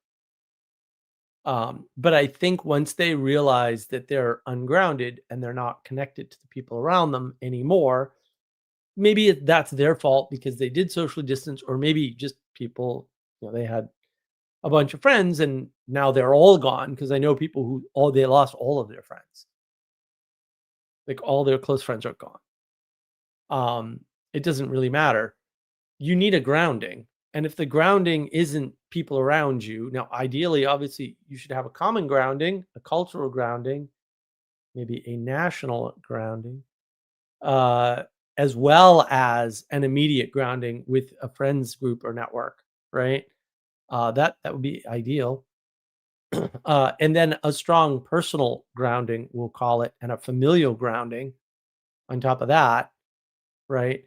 But I think once they realize that they're ungrounded and they're not connected to the people around them anymore, maybe that's their fault because they did socially distance, or maybe just people, they had a bunch of friends and now they're all gone. Because I know people who they lost all of their friends, like all their close friends are gone. It doesn't really matter. You need a grounding. And if the grounding isn't people around you, now ideally, obviously, you should have a common grounding, a cultural grounding, maybe a national grounding, uh, as well as an immediate grounding with a friends group or network, right? That would be ideal. And then a strong personal grounding, we'll call it, and a familial grounding on top of that, right?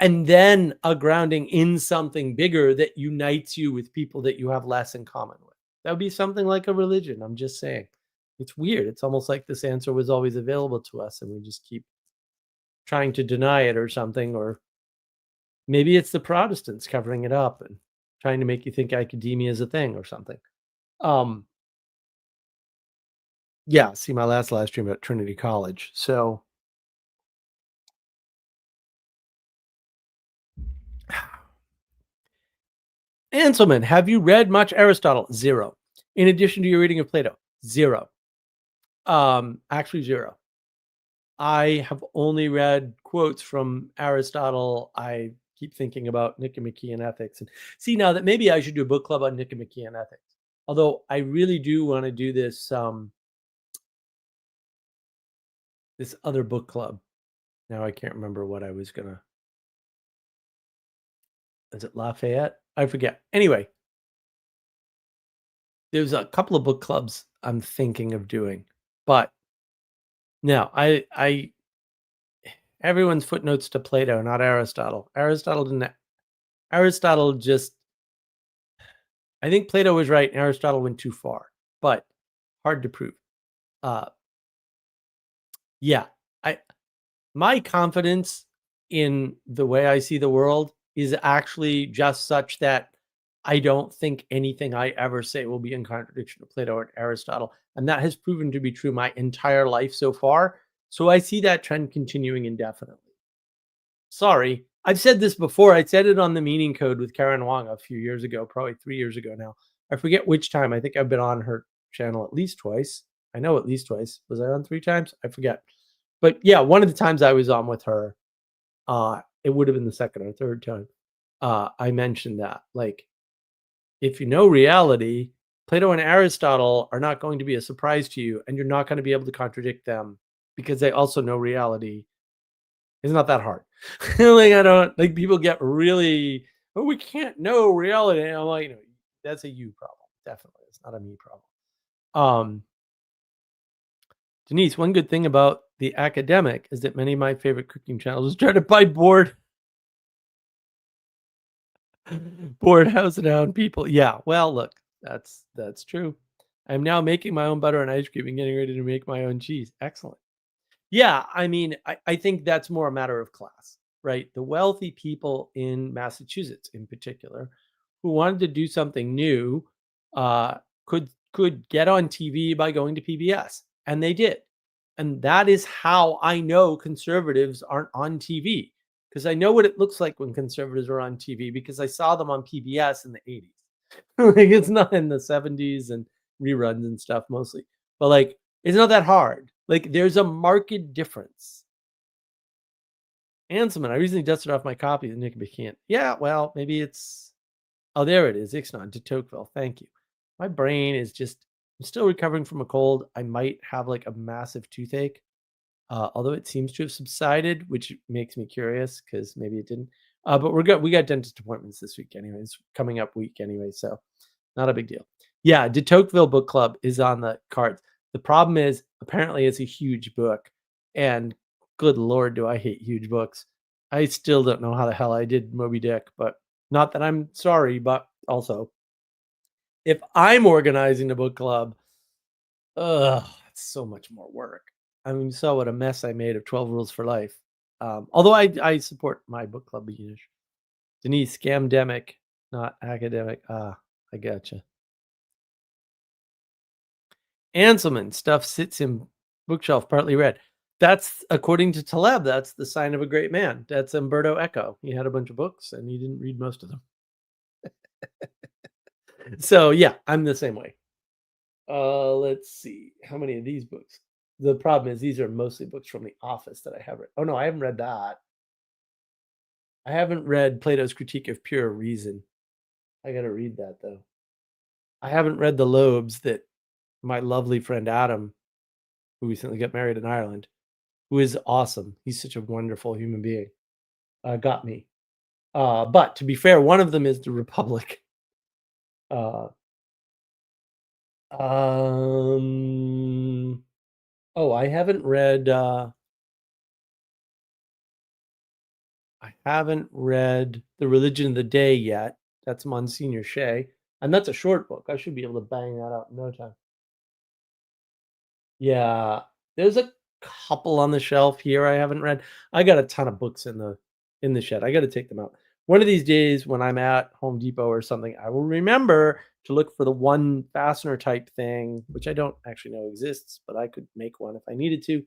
And then a grounding in something bigger that unites you with people that you have less in common with. That would be something like a religion. I'm just saying. It's weird. It's almost like this answer was always available to us and we just keep trying to deny it or something. Or maybe it's the Protestants covering it up and trying to make you think academia is a thing or something. Um, yeah, see my last live stream at Trinity College. So Anselman, have you read much Aristotle? Zero. In addition to your reading of Plato? Zero. Actually zero. I have only read quotes from Aristotle. I keep thinking about Nicomachean Ethics. And see now that maybe I should do a book club on Nicomachean Ethics. Although I really do want to do this this other book club. Now I can't remember what I was gonna. Is it Lafayette? I forget. Anyway, there's a couple of book clubs I'm thinking of doing, but no, I everyone's footnotes to Plato, not Aristotle. Aristotle just I think Plato was right and Aristotle went too far, but hard to prove. Uh, yeah, I my confidence in the way I see the world is actually just such that I don't think anything I ever say will be in contradiction to Plato and Aristotle. And that has proven to be true my entire life so far. So I see that trend continuing indefinitely. Sorry. I've said this before. I said it on the Meaning Code with Karen Wong a few years ago, probably 3 years ago now. I forget which time. I think I've been on her channel at least twice. I know at least twice. Was I on 3 times? I forget. But yeah, one of the times I was on with her, it would have been the second or third time. I mentioned that, like, if you know reality, Plato and Aristotle are not going to be a surprise to you, and you're not going to be able to contradict them because they also know reality. It's not that hard. Like, I don't like people get really, oh, we can't know reality. And I'm like, no, that's a you problem. Definitely. It's not a me problem. Um, Denise, one good thing about the academic is that many of my favorite cooking channels try to buy bored house down people. Yeah, well, look, that's true. I'm now making my own butter and ice cream and getting ready to make my own cheese. Excellent. Yeah, I mean, I think that's more a matter of class, right? The wealthy people in Massachusetts, in particular, who wanted to do something new, uh, could get on TV by going to PBS, and they did. And that is how I know conservatives aren't on TV, because I know what it looks like when conservatives are on TV because I saw them on PBS in the 80s. Like, it's not in the 70s and reruns and stuff mostly, but like, it's not that hard. Like, there's a marked difference. Anselman, I recently dusted off my copy of Nick McKeon. Yeah, well, maybe it's, oh, there it is. Ixnay de Tocqueville. Thank you. My brain is just, I'm still recovering from a cold. I might have like a massive toothache, although it seems to have subsided, which makes me curious because maybe it didn't. But we're good. We got dentist appointments this week, anyways, coming up week anyway, so not a big deal. Yeah, de Tocqueville book club is on the cards. The problem is, apparently, it's a huge book, and good lord, do I hate huge books. I still don't know how the hell I did Moby Dick, but not that I'm sorry, but also, if I'm organizing a book club, ugh, it's so much more work. I mean, you saw what a mess I made of 12 Rules for Life. Although I support my book club, Denise, scamdemic, not academic. I gotcha. Anselman, stuff sits in bookshelf partly read. That's according to Taleb, that's the sign of a great man. That's Umberto Eco. He had a bunch of books and he didn't read most of them. So yeah, I'm the same way. Let's see. How many of these books? The problem is these are mostly books from The Office that I have read. Oh no, I haven't read that. I haven't read Plato's Critique of Pure Reason. I gotta read that though. I haven't read The Lobes that my lovely friend Adam, who recently got married in Ireland, who is awesome. He's such a wonderful human being. Got me. But to be fair, one of them is The Republic. Uh, um, oh, I haven't read The Religion of the Day yet. That's Monsignor Shea, and that's a short book. I should be able to bang that out in no time. Yeah, there's a couple on the shelf here I haven't read. I got a ton of books in the shed. I got to take them out. One of these days when I'm at Home Depot or something, I will remember to look for the one fastener type thing, which I don't actually know exists, but I could make one if I needed to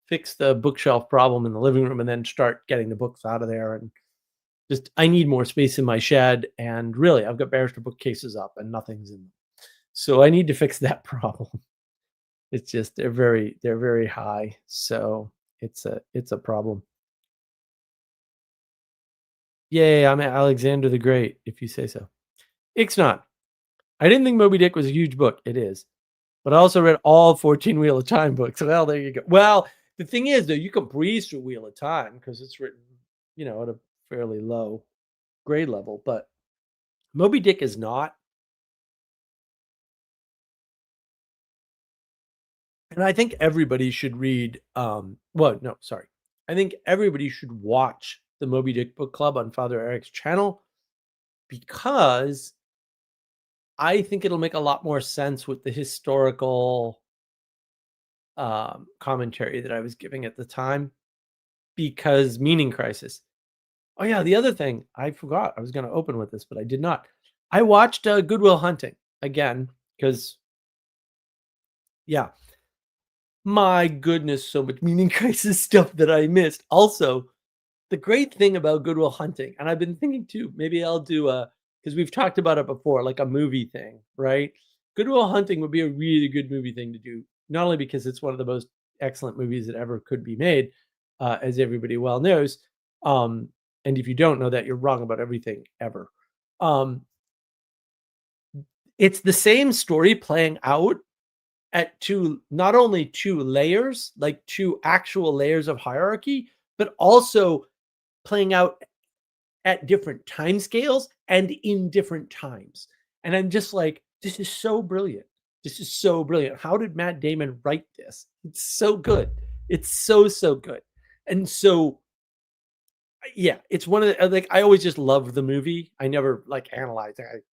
fix the bookshelf problem in the living room and then start getting the books out of there. And just, I need more space in my shed. And really, I've got barrister bookcases up and nothing's in them. So I need to fix that problem. It's just they're very high, so it's a problem. Yay, I'm Alexander the Great, if you say so. Ixnot, I didn't think Moby Dick was a huge book. It is. But I also read all 14 Wheel of Time books. Well, there you go. Well, the thing is, though, you can breeze through Wheel of Time because it's written, at a fairly low grade level. But Moby Dick is not. And I think everybody should read, well, no, sorry. I think everybody should watch the Moby Dick Book Club on Father Eric's channel. because I think it'll make a lot more sense with the historical commentary that I was giving at the time, because meaning crisis. Oh yeah, the other thing I forgot I was going to open with this, but I did not. I watched Good Will Hunting again because yeah, my goodness, so much meaning crisis stuff that I missed. Also, the great thing about Good Will Hunting, and I've been thinking too, maybe I'll do a, because we've talked about it before, like a movie thing, right? Good Will Hunting would be a really good movie thing to do, not only because it's one of the most excellent movies that ever could be made, as everybody well knows. Um, and if you don't know that, you're wrong about everything ever. Um, it's the same story playing out at two, not only two layers, like two actual layers of hierarchy, but also playing out at different time scales and in different times. And I'm just like, this is so brilliant. This is so brilliant. How did Matt Damon write this? It's so good. It's so, so good. And so, yeah, it's one of the, like, I always just love the movie. I never like analyze it.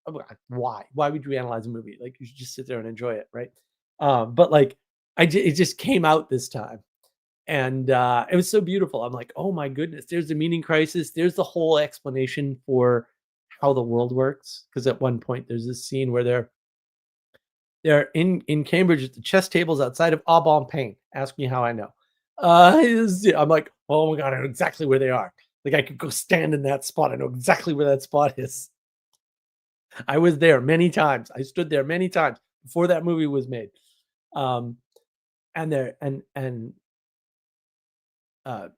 Why? Why would you analyze a movie? Like, you should just sit there and enjoy it, right? But like, it just came out this time, and it was so beautiful. I'm like, oh my goodness, there's the meaning crisis. There's the whole explanation for how the world works. Because at one point, there's this scene where they're in Cambridge at the chess tables outside of Aubin Pain. Ask me how I know. I'm like, oh my god, I know exactly where they are. Like, I could go stand in that spot. I know exactly where that spot is. I was there many times. I stood there many times before that movie was made. Um, and uh,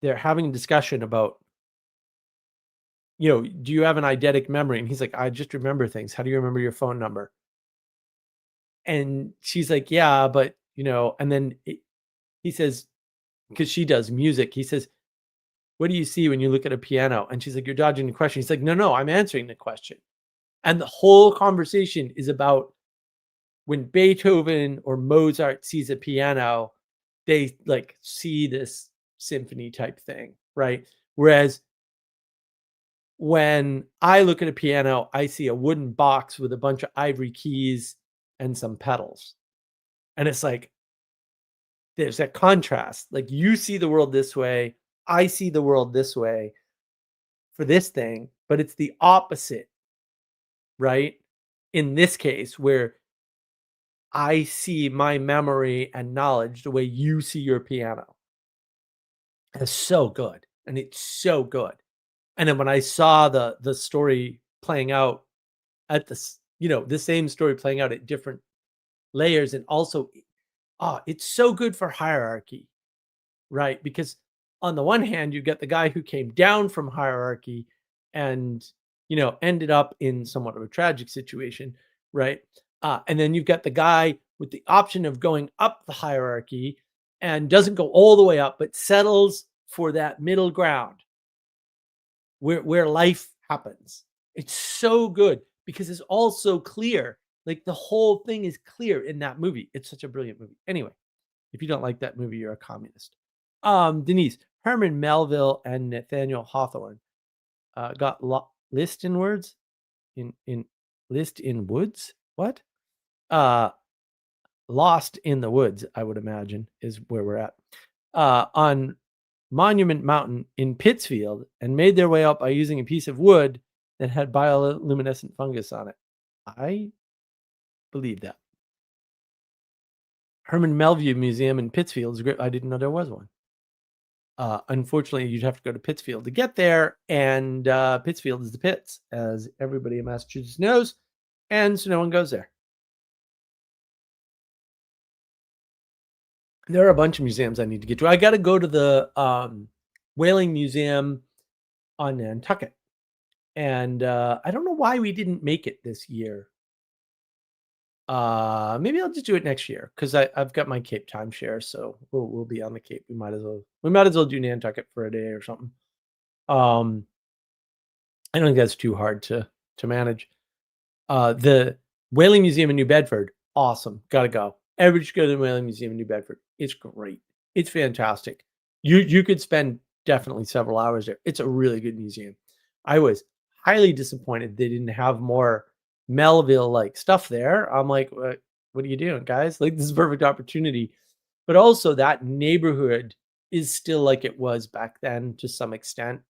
they're having a discussion about, do you have an eidetic memory? And he's like, I just remember things. How do you remember your phone number? And she's like, yeah, but and then he says, because she does music, he says, what do you see when you look at a piano? And she's like, you're dodging the question. He's like, no, I'm answering the question. And the whole conversation is about when Beethoven or Mozart sees a piano, they like see this symphony type thing, right? Whereas when I look at a piano, I see a wooden box with a bunch of ivory keys and some pedals. And it's like, there's that contrast. Like, you see the world this way, I see the world this way for this thing, but it's the opposite, right? In this case, where I see my memory and knowledge the way you see your piano. It's so good. And it's so good. And then when I saw the story playing out at the same story playing out at different layers, and also, it's so good for hierarchy, right? Because on the one hand, you get the guy who came down from hierarchy and, ended up in somewhat of a tragic situation, right? And then you've got the guy with the option of going up the hierarchy and doesn't go all the way up, but settles for that middle ground where life happens. It's so good because it's all so clear. Like, the whole thing is clear in that movie. It's such a brilliant movie. Anyway, if you don't like that movie, you're a communist. Denise, Herman Melville and Nathaniel Hawthorne got list in words in list in woods. What? Lost in the woods, I would imagine, is where we're at. On Monument Mountain in Pittsfield, and made their way up by using a piece of wood that had bioluminescent fungus on it. I believe that. Herman Melville Museum in Pittsfield is great. I didn't know there was one. Unfortunately, you'd have to go to Pittsfield to get there, and Pittsfield is the pits, as everybody in Massachusetts knows, and so no one goes there. There are a bunch of museums I need to get to. I got to go to the Whaling Museum on Nantucket, and I don't know why we didn't make it this year. Maybe I'll just do it next year because I've got my Cape timeshare, so we'll be on the Cape. We might as well do Nantucket for a day or something. I don't think that's too hard to manage. The Whaling Museum in New Bedford, awesome. Gotta go. Everybody should go to the Whaling Museum in New Bedford. It's great. It's fantastic. You could spend definitely several hours there. It's a really good museum. I was highly disappointed they didn't have more Melville like stuff there. I'm like, what are you doing, guys? Like, this is a perfect opportunity. But also, that neighborhood is still like it was back then to some extent.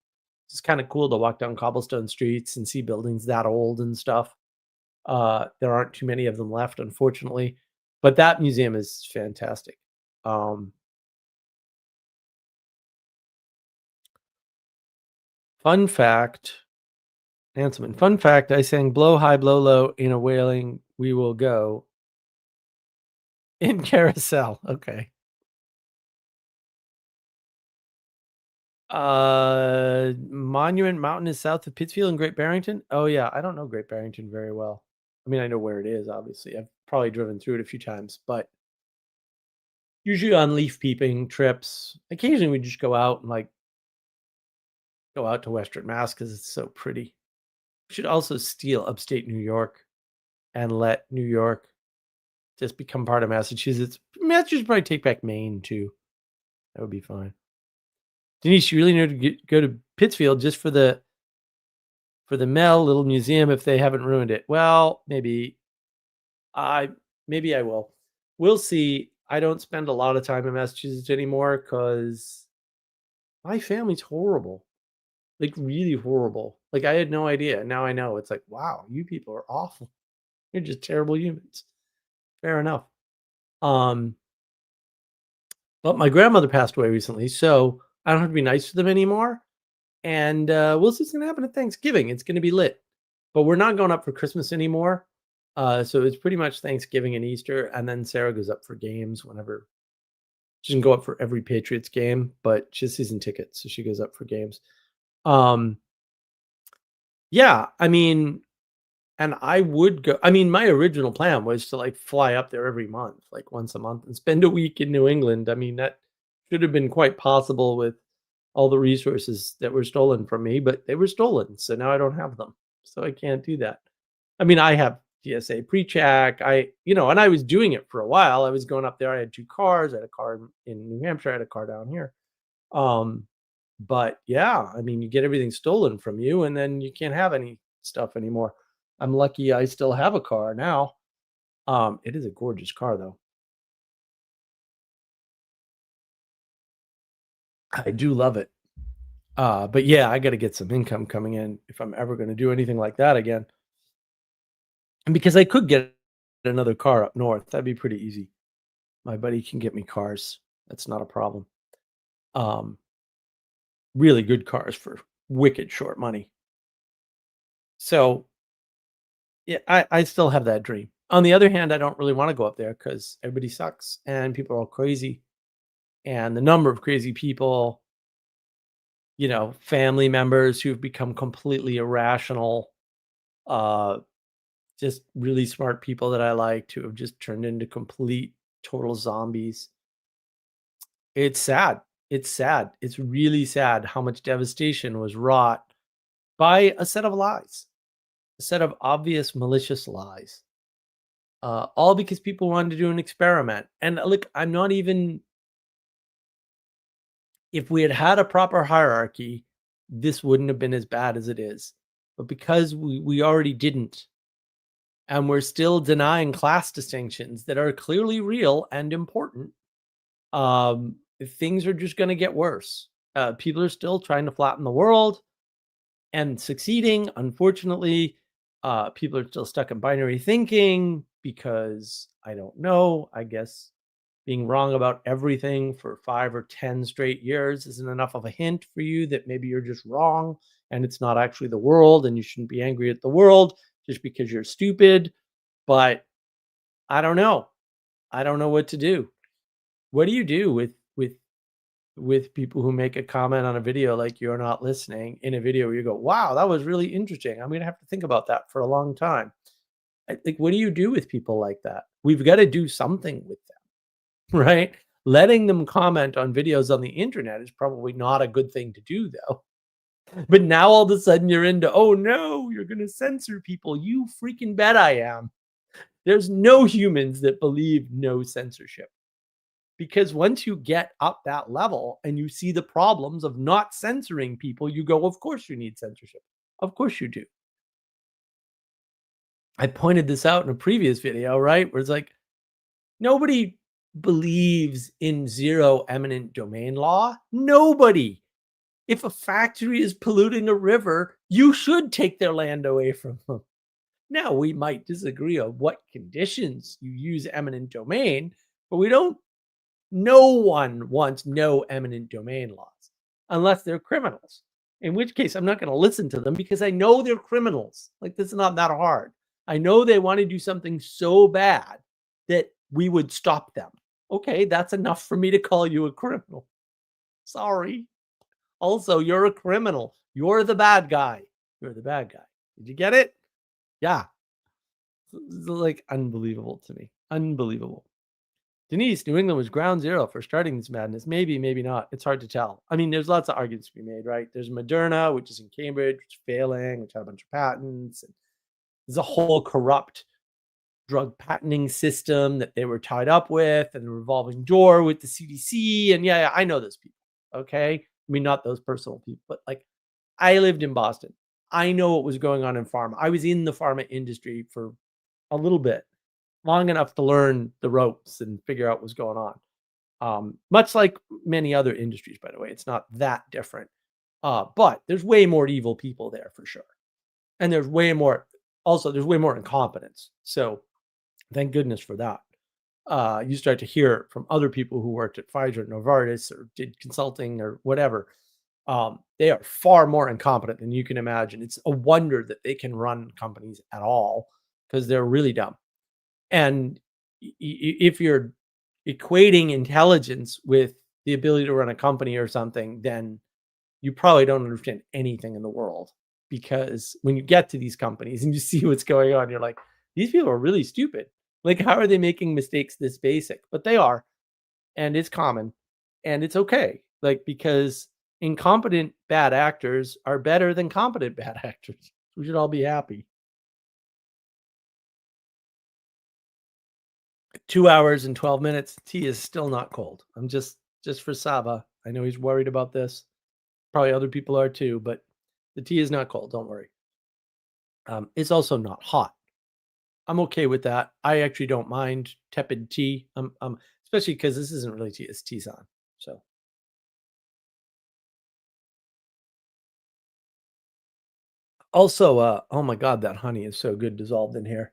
It's kind of cool to walk down cobblestone streets and see buildings that old and stuff. There aren't too many of them left, unfortunately, but that museum is fantastic. Um, Fun fact, Hanselman. Fun fact: I sang "Blow High, Blow Low" in a wailing "We Will Go" in Carousel. Okay. Monument Mountain is south of Pittsfield and Great Barrington. Oh yeah, I don't know Great Barrington very well. I mean, I know where it is. Obviously, I've probably driven through it a few times, but usually on leaf peeping trips. Occasionally, we just go out and like go out to Western Mass because it's so pretty. We should also steal upstate New York and let New York just become part of Massachusetts. Massachusetts probably take back Maine too. That would be fine. Denise, you really need to go to Pittsfield just for the Mel little museum if they haven't ruined it. Well, I maybe I will. We'll see. I don't spend a lot of time in Massachusetts anymore because my family's horrible. Like, really horrible. Like, I had no idea. Now I know. It's like, wow, you people are awful. You're just terrible humans. Fair enough. Um, but my grandmother passed away recently, so I don't have to be nice to them anymore. And we'll see what's gonna happen at Thanksgiving. It's gonna be lit. But we're not going up for Christmas anymore. So it's pretty much Thanksgiving and Easter, and then Sarah goes up for games whenever she doesn't go up for every Patriots game, but she has season tickets, so she goes up for games. Um, yeah, I mean, and I would go. I mean, my original plan was to like fly up there every month, like once a month, and spend a week in New England. I mean, that should have been quite possible with all the resources that were stolen from me, but they were stolen. So now I don't have them. So I can't do that. I mean, I have TSA pre-check. And I was doing it for a while. I was going up there. I had two cars. I had a car in New Hampshire. I had a car down here. Um, but yeah, I mean, you get everything stolen from you, and then you can't have any stuff anymore. I'm lucky I still have a car now. It is a gorgeous car though. I do love it. But yeah, I got to get some income coming in if I'm ever going to do anything like that again. And because I could get another car up north, that'd be pretty easy. My buddy can get me cars. That's not a problem. Um, Really good cars for wicked short money. So yeah, I still have that dream. On the other hand, I don't really want to go up there because everybody sucks and people are all crazy. And the number of crazy people, family members who've become completely irrational, uh, just really smart people that I liked who have just turned into complete total zombies. It's sad. It's sad. It's really sad how much devastation was wrought by a set of lies, a set of obvious malicious lies. All because people wanted to do an experiment. And look, I'm not even if we had had a proper hierarchy, this wouldn't have been as bad as it is. But because we already didn't, and we're still denying class distinctions that are clearly real and important, um, things are just going to get worse. People are still trying to flatten the world and succeeding. Unfortunately, people are still stuck in binary thinking because I don't know. I guess being wrong about everything for 5 or 10 straight years isn't enough of a hint for you that maybe you're just wrong and it's not actually the world and you shouldn't be angry at the world just because you're stupid. But I don't know. I don't know what to do. What do you do with people who make a comment on a video like "you're not listening" in a video where you go, "Wow, that was really interesting. I'm gonna have to think about that for a long time." Like, what do you do with people like that? We've got to do something with them, right? Letting them comment on videos on the internet is probably not a good thing to do, though. But now all of a sudden you're into, "Oh no, you're gonna censor people." You freaking bet I am. There's no humans that believe no censorship. Because once you get up that level and you see the problems of not censoring people, you go, of course you need censorship. Of course you do. I pointed this out in a previous video, right? Where it's like nobody believes in zero eminent domain law. Nobody. If a factory is polluting a river, you should take their land away from them. Now, we might disagree on what conditions you use eminent domain, but we don't. No one wants no eminent domain laws unless they're criminals. In which case, I'm not going to listen to them because I know they're criminals. Like, this is not that hard. I know they want to do something so bad that we would stop them. Okay, that's enough for me to call you a criminal. Sorry. Also, you're a criminal. You're the bad guy. You're the bad guy. Did you get it? Yeah. It's like unbelievable to me. Unbelievable. Denise, New England was ground zero for starting this madness. Maybe, maybe not. It's hard to tell. I mean, there's lots of arguments to be made, right? There's Moderna, which is in Cambridge, which is failing, which had a bunch of patents. And there's a whole corrupt drug patenting system that they were tied up with, and the revolving door with the CDC. And yeah, I know those people. Okay. I mean, not those personal people, but like I lived in Boston. I know what was going on in pharma. I was in the pharma industry for a little bit, long enough to learn the ropes and figure out what was going on. Much like many other industries, by the way, it's not that different. But there's way more evil people there for sure. And there's way more incompetence. So thank goodness for that. You start to hear from other people who worked at Pfizer, Novartis, or did consulting or whatever. They are far more incompetent than you can imagine. It's a wonder that they can run companies at all because they're really dumb. And if you're equating intelligence with the ability to run a company or something, then you probably don't understand anything in the world. Because when you get to these companies and you see what's going on, you're like, these people are really stupid. Like, how are they making mistakes this basic? But they are. And it's common. And it's okay. Like, because incompetent bad actors are better than competent bad actors. We should all be happy. 2 hours and 12 minutes. Tea is still not cold. I'm just for Saba. I know he's worried about this. Probably other people are too, but the tea is not cold. Don't worry. It's also not hot. I'm okay with that. I actually don't mind tepid tea. Especially because this isn't really tea. It's Tisane. So. Also, oh my God, that honey is so good dissolved in here.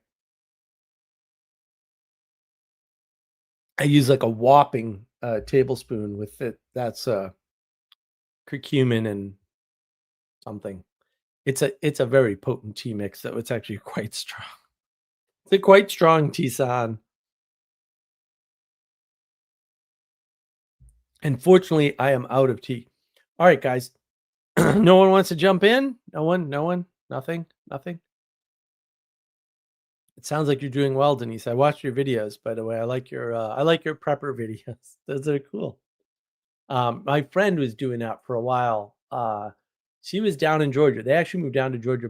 I use like a whopping tablespoon with it. That's curcumin and something. It's a very potent tea mix, so it's actually quite strong. It's a quite strong Tisane. Unfortunately, I am out of tea. All right, guys. No one wants to jump in? No one? Nothing? It sounds like you're doing well, Denise. I watched your videos, by the way. I like your prepper videos. Those are cool. My friend was doing that for a while. She was down in Georgia. They actually moved down to Georgia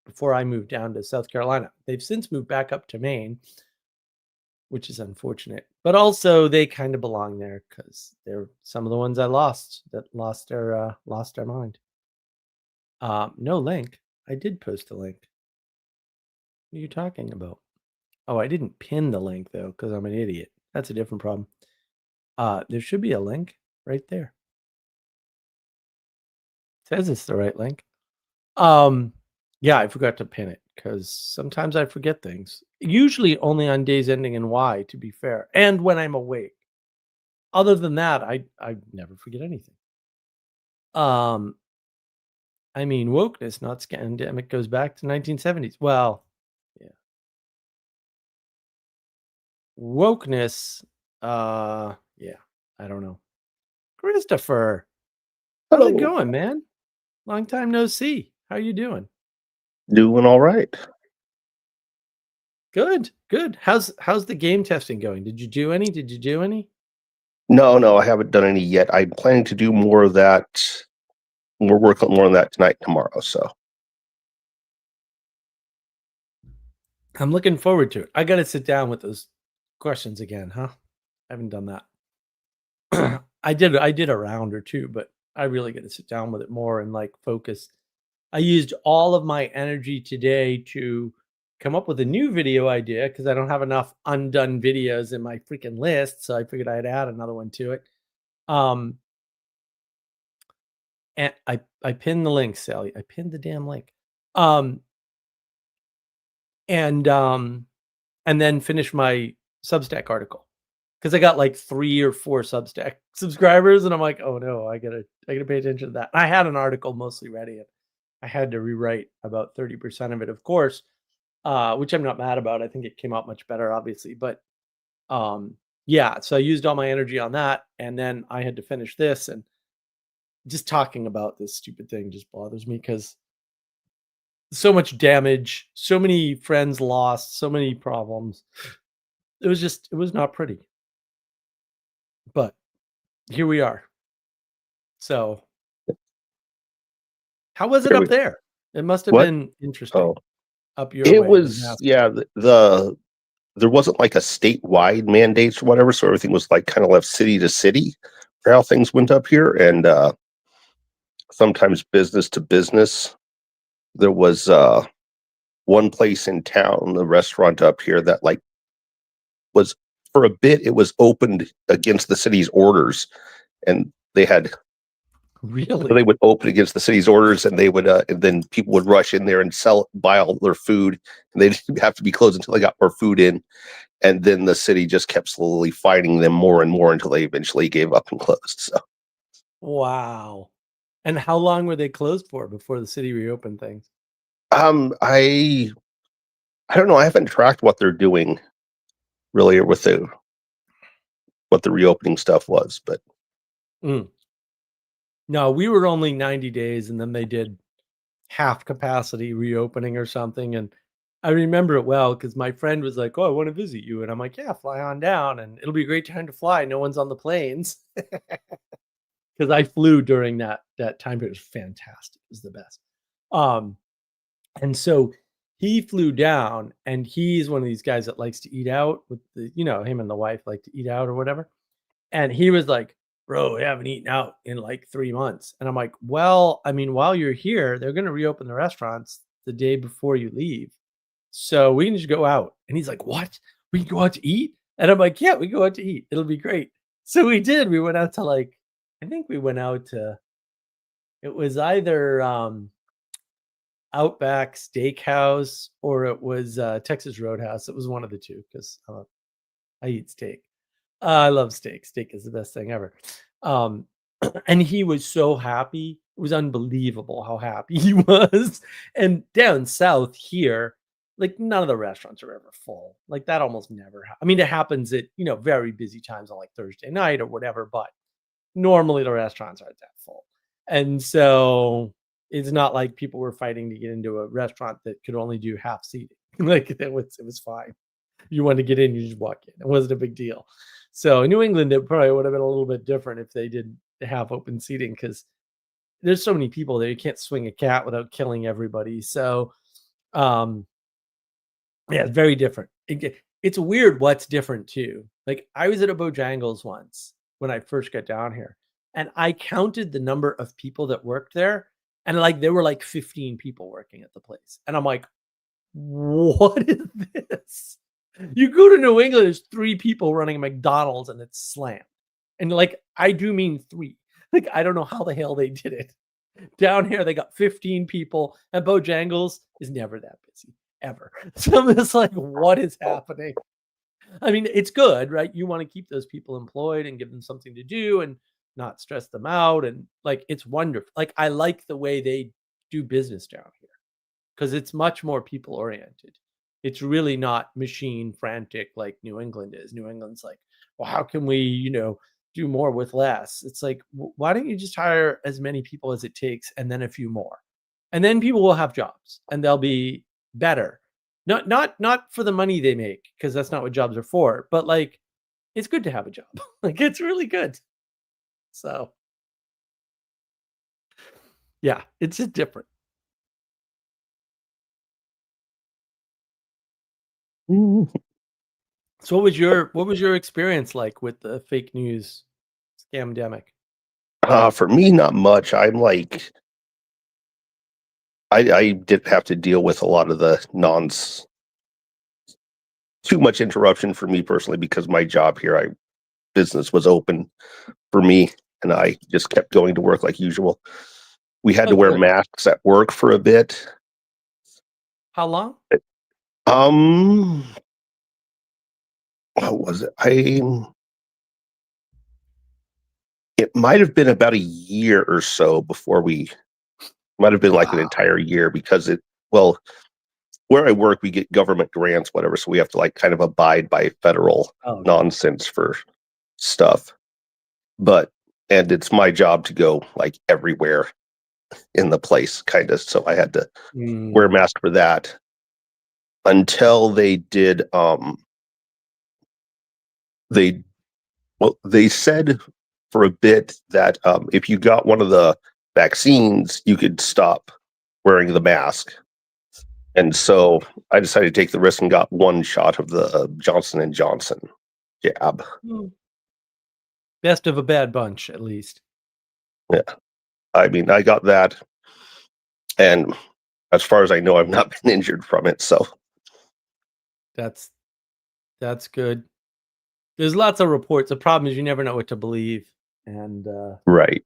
before I moved down to South Carolina. They've since moved back up to Maine, which is unfortunate. But also they kind of belong there because they're some of the ones I lost that lost their mind. No link. I did post a link. What are you talking about? Oh, I didn't pin the link though, because I'm an idiot. That's a different problem. There should be a link right there. It says it's the right link. Yeah, I forgot to pin it because sometimes I forget things. Usually only on days ending in Y, to be fair, and when I'm awake. Other than that, I never forget anything. I mean, wokeness, not scandemic, goes back to 1970s. Well, yeah. Wokeness, yeah, I don't know. Christopher, how's it going, man? Long time no see. How you doing? Doing all right. Good. How's the game testing going? Did you do any? No, I haven't done any yet. I'm planning to do more of that. We're working more on that tonight, tomorrow. So I'm looking forward to it. I got to sit down with those questions again, huh? I haven't done that. I did a round or two, but I really got to sit down with it more and like focus. I used all of my energy today to come up with a new video idea because I don't have enough undone videos in my freaking list. So I figured I'd add another one to it. Um, and I pinned the link, Sally. I pinned the damn link. Um, and um, and then finish my Substack article because I got like 3 or 4 Substack subscribers, and I'm like, oh no, I gotta pay attention to that. I had an article mostly ready, and I had to rewrite about 30% of it, of course, which I'm not mad about. I think it came out much better, obviously, but yeah. So I used all my energy on that, and then I had to finish this, and just talking about this stupid thing just bothers me because so much damage, so many friends lost, so many problems. It was not pretty, but here we are. So, how was it Here up we there? It must have what? been interesting Oh, up your it way in was, Nebraska. yeah, there wasn't like a statewide mandates or whatever, so everything was like kind of left city to city for how things went up here, and sometimes business to business. There was one place in town, the restaurant up here that like was for a bit it was opened against the city's orders, and Really? they would open against the city's orders, and they would and then people would rush in there and buy all their food, and they'd have to be closed until they got more food in, and then the city just kept slowly fighting them more and more until they eventually gave up and closed. So Wow. And how long were they closed for before the city reopened things? I don't know, I haven't tracked what they're doing really, or with the what the reopening stuff was, but Mm. No, we were only 90 days, and then they did half capacity reopening or something, and I remember it well because my friend was like, "Oh, I wanna visit you," and I'm like, "Yeah, fly on down, and it'll be a great time to fly, no one's on the planes." Because I flew during that time period. It was fantastic, it was the best. Um, and so he flew down, and he's one of these guys that likes to eat out with him and the wife like to eat out or whatever. And he was like, "Bro, we haven't eaten out in like 3 months." And I'm like, "Well, I mean, while you're here, they're gonna reopen the restaurants the day before you leave. So we can just go out." And he's like, "What? We can go out to eat?" And I'm like, "Yeah, we go out to eat. It'll be great." So we did. We went out to like I think we went out to it was either Outback Steakhouse or it was Texas Roadhouse. It was one of the two because I eat steak. I love steak. Steak is the best thing ever. Um, and he was so happy. It was unbelievable how happy he was. And down south here, like none of the restaurants are ever full. Like that almost never. I mean, it happens at very busy times on like Thursday night or whatever, but normally the restaurants aren't that full. And so it's not like people were fighting to get into a restaurant that could only do half seating. Like it was fine. You wanted to get in, you just walk in. It wasn't a big deal. So in New England, it probably would have been a little bit different if they did have open seating because there's so many people there. You can't swing a cat without killing everybody. So um yeah, it's very different. It's weird what's different too. Like I was at a Bojangles once when I first got down here, and I counted the number of people that worked there, and like there were like 15 people working at the place. And I'm like, what is this? You go to New England, there's 3 people running a McDonald's and it's slammed. And like, I do mean 3. Like, I don't know how the hell they did it. Down here, they got 15 people, and Bojangles is never that busy, ever. So I'm just like, what is happening? I mean, it's good, right? You want to keep those people employed and give them something to do and not stress them out. And like, it's wonderful. Like, I like the way they do business down here because it's much more people oriented. It's really not machine frantic like New England is. New England's like, well, how can we, do more with less? It's like, why don't you just hire as many people as it takes and then a few more? And then people will have jobs and they'll be better. Not for the money they make, because that's not what jobs are for, but like it's good to have a job. Like it's really good. So yeah, it's just different. So what was your experience like with the fake news scamdemic? for me, not much. I'm like, I didn't have to deal with a lot of the too much interruption for me personally, because my job here, business was open for me, and I just kept going to work like usual. We had to Oh, wear good. masks at work for a bit. How long? What was it? It might have been about a year or so before might have been like an Wow. entire year, because well, where I work, we get government grants, whatever, so we have to like kind of abide by federal Oh, yeah. nonsense for stuff. And it's my job to go like everywhere in the place, kind of. So I had to wear a mask for that until they did. They said for a bit that if you got one of the vaccines, you could stop wearing the mask. And so I decided to take the risk and got one shot of the Johnson & Johnson jab. Best of a bad bunch, at least. Yeah. I mean, I got that. And as far as I know, I've not been injured from it. So That's good. There's lots of reports. The problem is you never know what to believe. And right.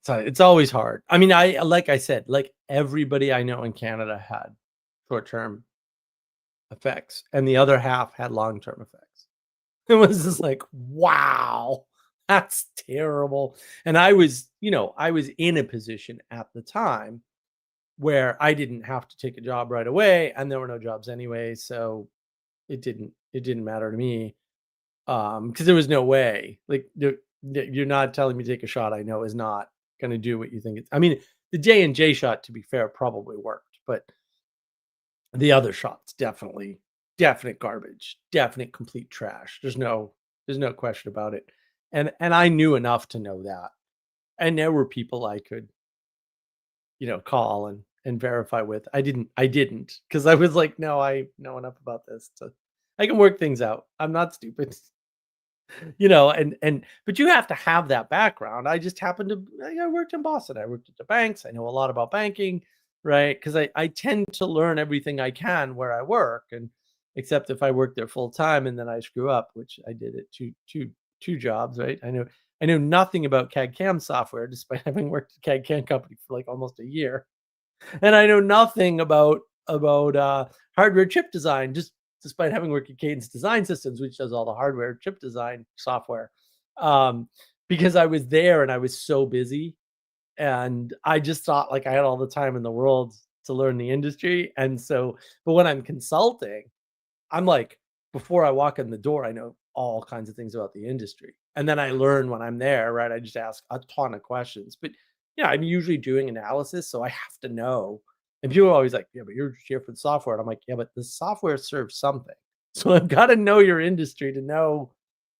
it's always hard. I mean, like I said, like everybody I know in Canada had short-term effects, and the other half had long-term effects. It was just like, wow, that's terrible. And I was in a position at the time where I didn't have to take a job right away, and there were no jobs anyway, so it didn't matter to me, because there was no way. Like, you're not telling me to take a shot I know is not going to do what you think it's. I mean, the J&J shot, to be fair, probably worked, but the other shots definite garbage, definite complete trash. There's no question about it. And I knew enough to know that. And there were people I could, call and verify with. I didn't, because I was like, no, I know enough about this I can work things out. I'm not stupid. But you have to have that background. I just happened to, I worked in Boston. I worked at the banks. I know a lot about banking, right? Because I tend to learn everything I can where I work, and except if I work there full time and then I screw up, which I did at two jobs, right? I know nothing about CAD CAM software, despite having worked at a CAD CAM company for like almost a year, and I know nothing about hardware chip design, just despite having worked at Cadence Design Systems, which does all the hardware chip design software, because I was there and I was so busy, and I just thought like I had all the time in the world to learn the industry. And so, but when I'm consulting, I'm like, before I walk in the door, I know all kinds of things about the industry. And then I learn when I'm there, right? I just ask a ton of questions. But yeah, I'm usually doing analysis, so I have to know. And people are always like, yeah, but you're here for the software. And I'm like, yeah, but the software serves something. So I've got to know your industry to know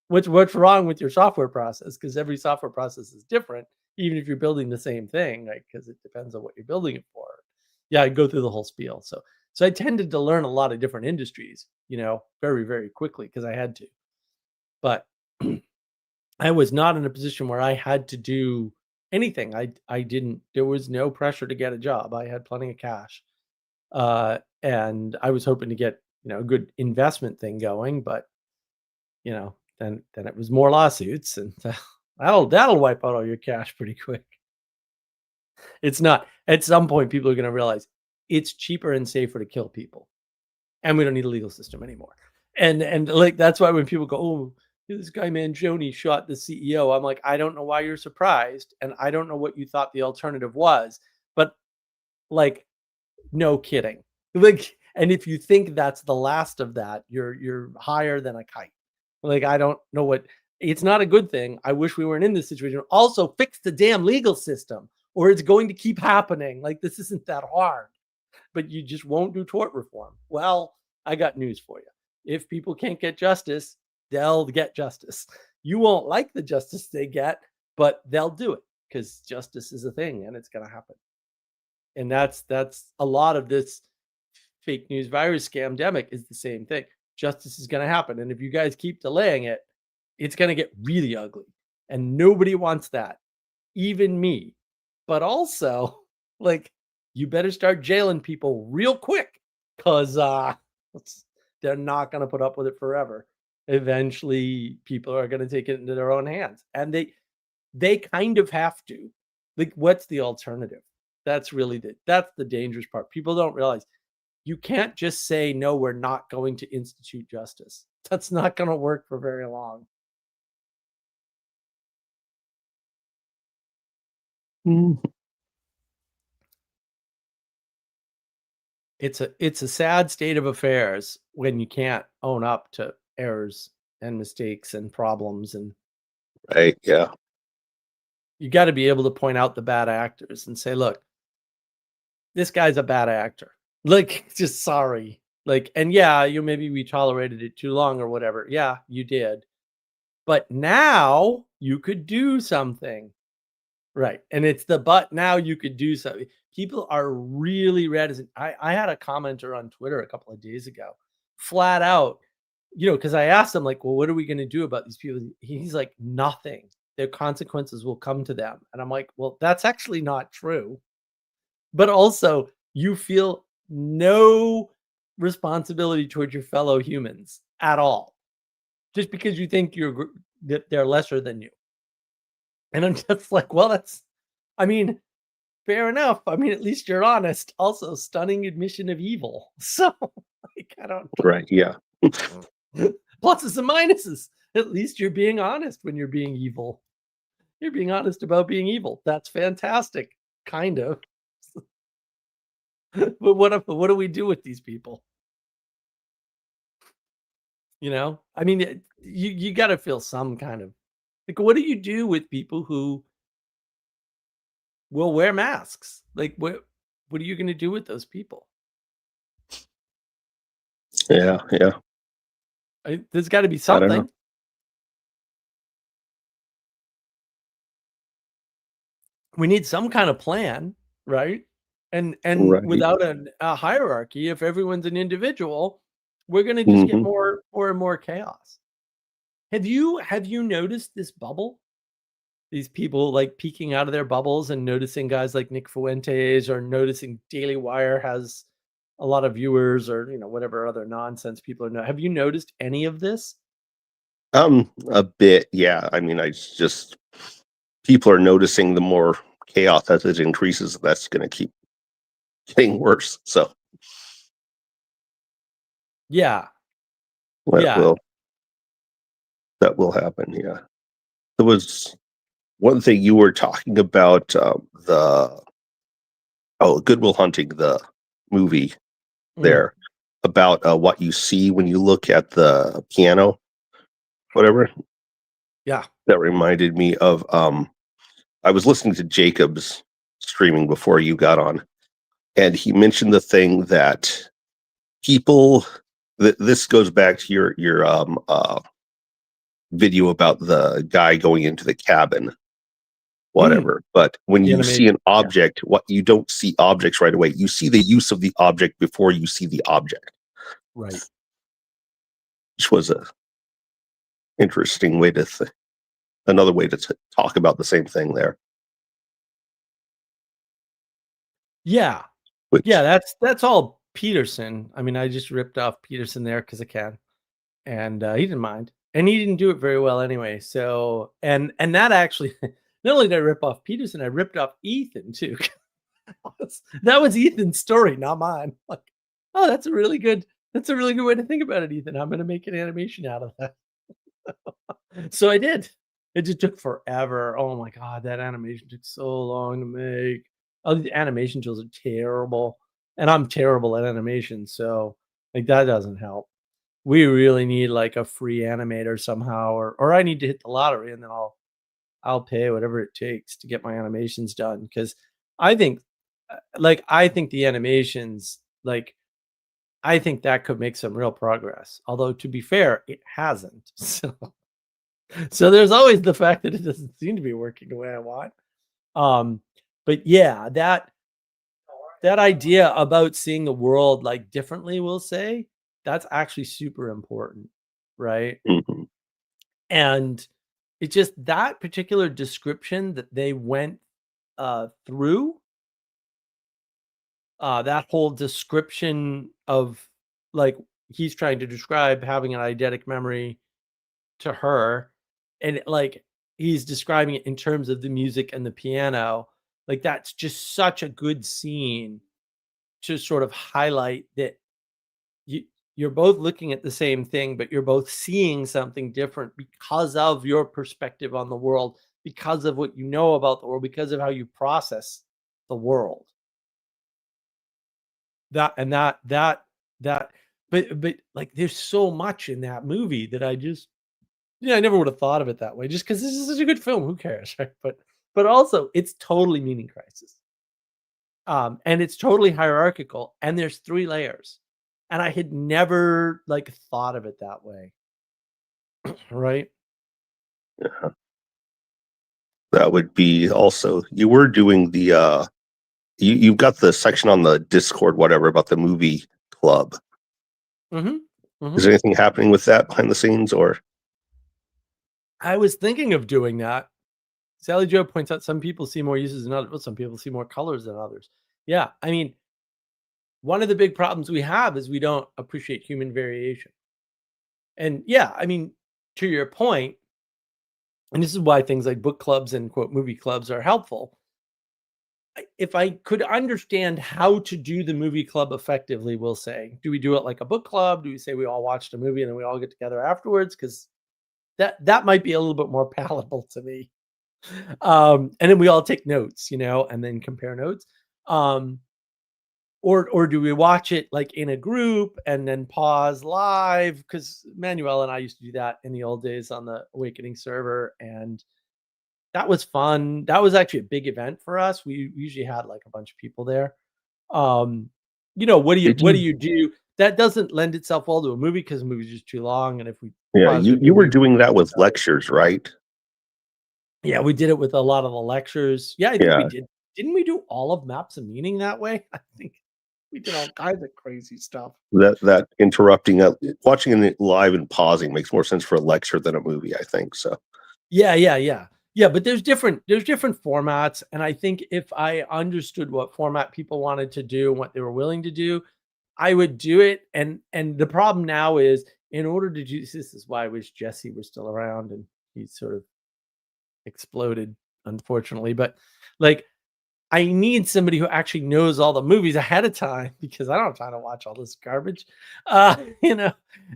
what's wrong with your software process, because every software process is different, even if you're building the same thing, like, because it depends on what you're building it for. Yeah, I go through the whole spiel. So I tended to learn a lot of different industries, very, very quickly, because I had to. But I was not in a position where I had to do anything. I didn't. There was no pressure to get a job. I had plenty of cash, and I was hoping to get a good investment thing going. But then it was more lawsuits, and that'll wipe out all your cash pretty quick. It's not. At some point, people are going to realize it's cheaper and safer to kill people, and we don't need a legal system anymore. And like, that's why when people go, oh, this guy Mangione shot the CEO, I'm like, I don't know why you're surprised, and I don't know what you thought the alternative was, but like, no kidding. Like, and if you think that's the last of that, you're higher than a kite. Like, I don't know what. It's not a good thing. I wish we weren't in this situation. Also, fix the damn legal system, or it's going to keep happening. Like, this isn't that hard. But you just won't do tort reform. Well, I got news for you. If people can't get justice, they'll get justice. You won't like the justice they get, but they'll do it, because justice is a thing and it's going to happen. And that's a lot of this fake news virus scamdemic is the same thing. Justice is going to happen. And if you guys keep delaying it, it's going to get really ugly. And nobody wants that, even me. But also, Like, you better start jailing people real quick because they're not going to put up with it forever. Eventually, people are going to take it into their own hands, and they kind of have to. Like, what's the alternative? That's the dangerous part. People don't realize you can't just say, no, we're not going to institute justice. That's not going to work for very long. It's a sad state of affairs when you can't own up to errors and mistakes and problems, and Right. Yeah. you got to be able to point out the bad actors and say, look, this guy's a bad actor. Like, just sorry. Like, and yeah, maybe we tolerated it too long or whatever. Yeah, you did. But now you could do something. Right. And it's but now you could do something. People are really reticent. I had a commenter on Twitter a couple of days ago, flat out, because I asked him, like, well, what are we going to do about these people? He's like, nothing. Their consequences will come to them. And I'm like, well, that's actually not true. But also, you feel no responsibility towards your fellow humans at all, just because you think that they're lesser than you. And I'm just like, well, fair enough. At least you're honest. Also, stunning admission of evil. So, like, I don't. Right. Yeah. Pluses and minuses. At least you're being honest when you're being evil. You're being honest about being evil. That's fantastic. Kind of. But what do we do with these people? You got to feel some kind of, like, what do you do with people who will wear masks? Like, what are you going to do with those people? Yeah. Yeah. There's got to be I don't know. something. We need some kind of plan, right? And Right. without a hierarchy, if everyone's an individual, we're going to just get Mhm. more and more chaos. Have you noticed this bubble? These people, like, peeking out of their bubbles and noticing guys like Nick Fuentes, or noticing Daily Wire has a lot of viewers, or whatever other nonsense people are. Have you noticed any of this? A bit. Yeah. I just people are noticing the more chaos as it increases. That's going to keep getting worse. So Yeah. that Yeah. will happen. Yeah. There was one thing you were talking about, Good Will Hunting, the movie there, about what you see when you look at the piano, whatever. Yeah. That reminded me of I was listening to Jacob's streaming before you got on, and he mentioned the thing that people this goes back to your video about the guy going into the cabin, whatever. But when The you see an animation, yeah. object, what you don't see objects right away. You see the use of the object before you see the object. Right. Which was a interesting way to another way to talk about the same thing there. Yeah. Which, Yeah, that's all Peterson. I just ripped off Peterson there because I can. And he didn't mind. And he didn't do it very well anyway. So, and that actually, not only did I rip off Peterson, I ripped off Ethan too. That was Ethan's story, not mine. Like, oh, that's a really good way to think about it, Ethan. I'm going to make an animation out of that. So I did. It just took forever. Oh my God, that animation took so long to make. Oh, the animation tools are terrible. And I'm terrible at animation. So, like, that doesn't help. We really need, like, a free animator somehow, or I need to hit the lottery, and then I'll pay whatever it takes to get my animations done. Because I think, I think the animations, like, I think that could make some real progress. Although, to be fair, it hasn't. So there's always the fact that it doesn't seem to be working the way I want. But yeah, that idea about seeing the world, like, differently, we'll say, that's actually super important, right? mhm. And it's just that particular description that they went through that whole description of like he's trying to describe having an eidetic memory to her, and like he's describing it in terms of the music and the piano. Like that's just such a good scene to sort of highlight that you're both looking at the same thing, but you're both seeing something different because of your perspective on the world, because of what you know about the world, because of how you process the world. That and that but like there's so much in that movie that I just I never would have thought of it that way just because this is such a good film. Who cares, right? But also it's totally meaning crisis. And it's totally hierarchical, and there's 3 layers. And I had never like thought of it that way. Right? That would be also, you were doing the you've got the section on the Discord, whatever, about the movie club. Mhm. Is there anything happening with that behind the scenes, or? I was thinking of doing that. Sally Joe points out some people see more uses than others. Well, some people see more colors than others. Yeah, I mean, one of the big problems we have is we don't appreciate human variation. And yeah, I mean, to your point, and this is why things like book clubs and quote movie clubs are helpful. If I could understand how to do the movie club effectively, we'll say, do we do it like a book club? Do we say we all watched a movie and then we all get together afterwards? Because that might be a little bit more palatable to me. And then we all take notes, and then compare notes. Or do we watch it like in a group and then pause live? Because Manuel and I used to do that in the old days on the Awakening server, and that was fun. That was actually a big event for us. We usually had like a bunch of people there. What do you do? That doesn't lend itself well to a movie because the movie's just too long. And if we You were doing that with lectures, right? Yeah, we did it with a lot of the lectures. Yeah, I think we Yeah. did. Didn't we do all of Maps of Meaning that way? I think we did all kinds of crazy stuff. That interrupting, watching it live and pausing makes more sense for a lecture than a movie, I think. So Yeah, but there's different formats, and I think if I understood what format people wanted to do and what they were willing to do, I would do it. And the problem now is, in order to do this is why I wish Jesse was still around, and he's sort of exploded, unfortunately. But like, I need somebody who actually knows all the movies ahead of time because I don't have time to watch all this garbage. And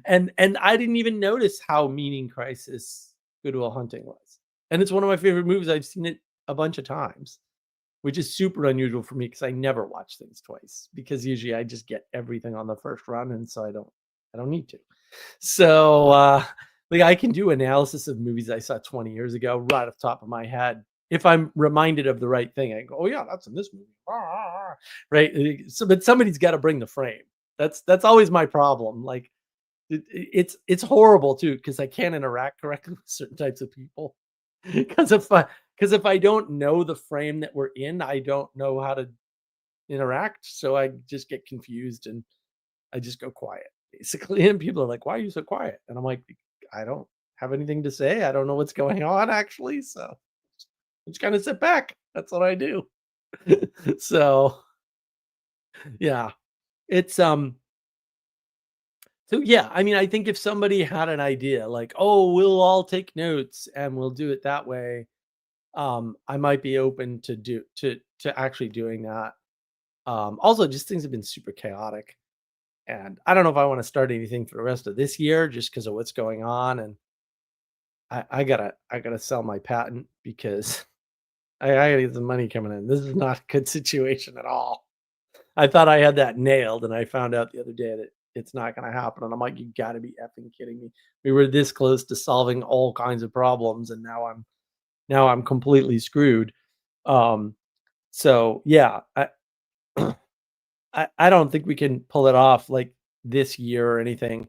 I didn't even notice how Meaning Crisis Good Will Hunting was. And it's one of my favorite movies. I've seen it a bunch of times, which is super unusual for me because I never watch things twice, because usually I just get everything on the first run, and so I don't need to. So like I can do analysis of movies I saw 20 years ago right off the top of my head. If I'm reminded of the right thing, I go, oh yeah, that's in this movie. Right. So, but somebody's got to bring the frame. That's always my problem. Like it's horrible too, because I can't interact correctly with certain types of people. Because if I don't know the frame that we're in, I don't know how to interact. So I just get confused and I just go quiet, basically. And people are like, why are you so quiet? And I'm like, I don't have anything to say. I don't know what's going on, actually. So I just kind of sit back. That's what I do. So yeah, it's so yeah, I mean, I think if somebody had an idea like, oh, we'll all take notes and we'll do it that way, I might be open to actually doing that. Also, just things have been super chaotic, and I don't know if I want to start anything for the rest of this year just because of what's going on. And I gotta sell my patent because I gotta get some money coming in. This is not a good situation at all. I thought I had that nailed, and I found out the other day that it's not going to happen. And I'm like, you got to be effing kidding me. We were this close to solving all kinds of problems, and now I'm completely screwed. So yeah, I don't think we can pull it off like this year or anything.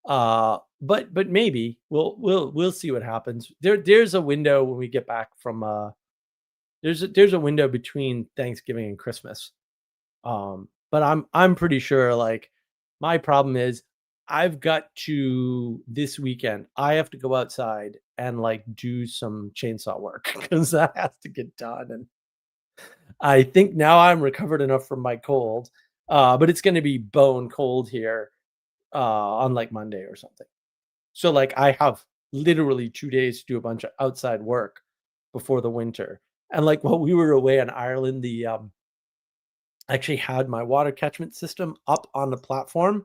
But maybe we'll see what happens. There's a window when we get back from there's a window between Thanksgiving and Christmas. But I'm pretty sure like my problem is I've got to this weekend, I have to go outside and like do some chainsaw work because that has to get done. And I think now I'm recovered enough from my cold But it's going to be bone cold here on like Monday or something. So like I have literally 2 days to do a bunch of outside work before the winter. And like while we were away in Ireland, I actually had my water catchment system up on the platform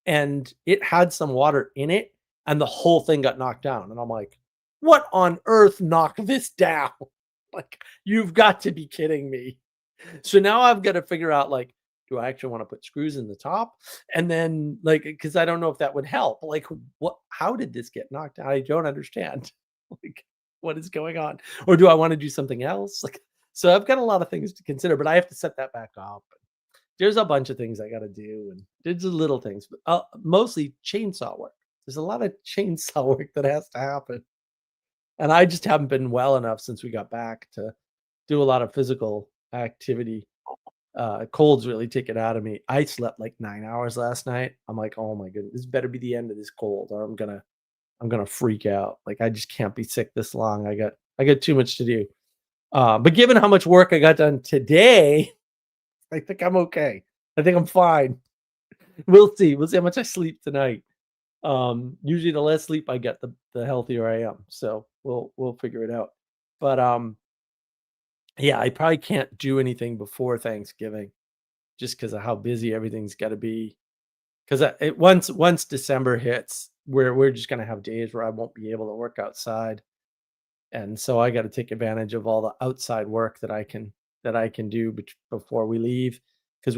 and it had some water in it and the whole thing got knocked down. And I'm like, what on earth knocked this down? Like, you've got to be kidding me. So now I've got to figure out like, do I actually want to put screws in the top? And then like, because I don't know if that would help. Like, what? How did this get knocked down? I don't understand. Like, what is going on? Or do I want to do something else? Like, so I've got a lot of things to consider, but I have to set that back up. There's a bunch of things I got to do, and there's the little things, but mostly chainsaw work. There's a lot of chainsaw work that has to happen, and I just haven't been well enough since we got back to do a lot of physical activity. Cold's really taken out of me. I slept like 9 hours last night. I'm like, oh my goodness, this better be the end of this cold, or I'm gonna freak out. Like I just can't be sick this long. I got too much to do. But given how much work I got done today, I think I'm okay. I think I'm fine. We'll see. We'll see how much I sleep tonight. Usually the less sleep I get, the healthier I am. So we'll figure it out. But yeah, I probably can't do anything before Thanksgiving just because of how busy everything's got to be. Because once December hits, we're just gonna have days where I won't be able to work outside, and so I got to take advantage of all the outside work that I can do before we leave, because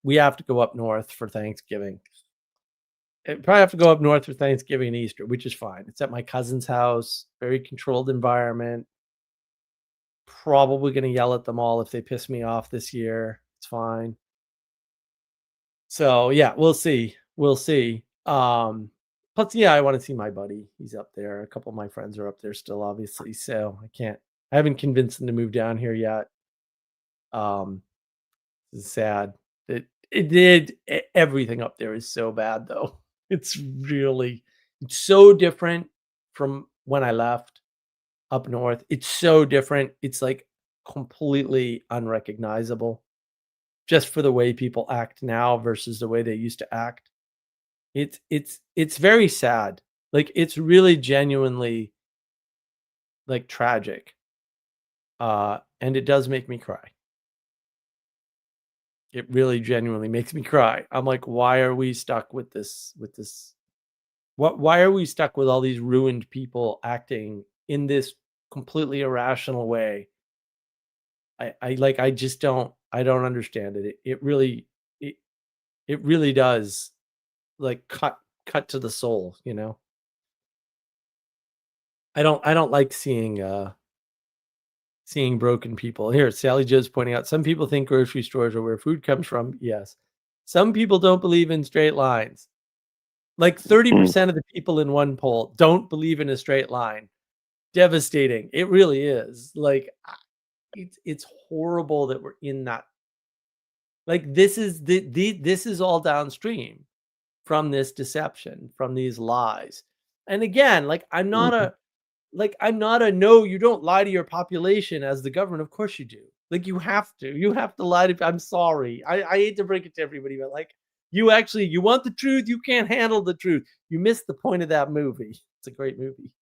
we have to go up north for Thanksgiving. Probably have to go up north for Thanksgiving and Easter, which is fine. It's at my cousin's house, very controlled environment. Probably going to yell at them all if they piss me off this year. It's fine. So yeah, we'll see. We'll see. Plus, yeah, I want to see my buddy. He's up there. A couple of my friends are up there still, obviously. So I haven't convinced them to move down here yet. It's sad. Everything up there is so bad though. It's so different from when I left up north. It's so different. It's like completely unrecognizable just for the way people act now versus the way they used to act. It's very sad. Like it's really genuinely like tragic. And it does make me cry. It really genuinely makes me cry. I'm like, why are we stuck with this? Why are we stuck with all these ruined people acting in this completely irrational way? I just don't understand it. It really does like cut to the soul, you know? I don't like seeing broken people. Here, Sally Joe's pointing out some people think grocery stores are where food comes from. Yes. Some people don't believe in straight lines. Like 30% of the people in one poll don't believe in a straight line. Devastating. It really is. Like it's horrible that we're in that. Like this is this is all downstream from this deception, from these lies. And again, like I'm not a no, you don't lie to your population as the government. Of course you do. Like you have to lie to. I'm sorry. I hate to break it to everybody, but like you want the truth. You can't handle the truth. You missed the point of that movie. It's a great movie.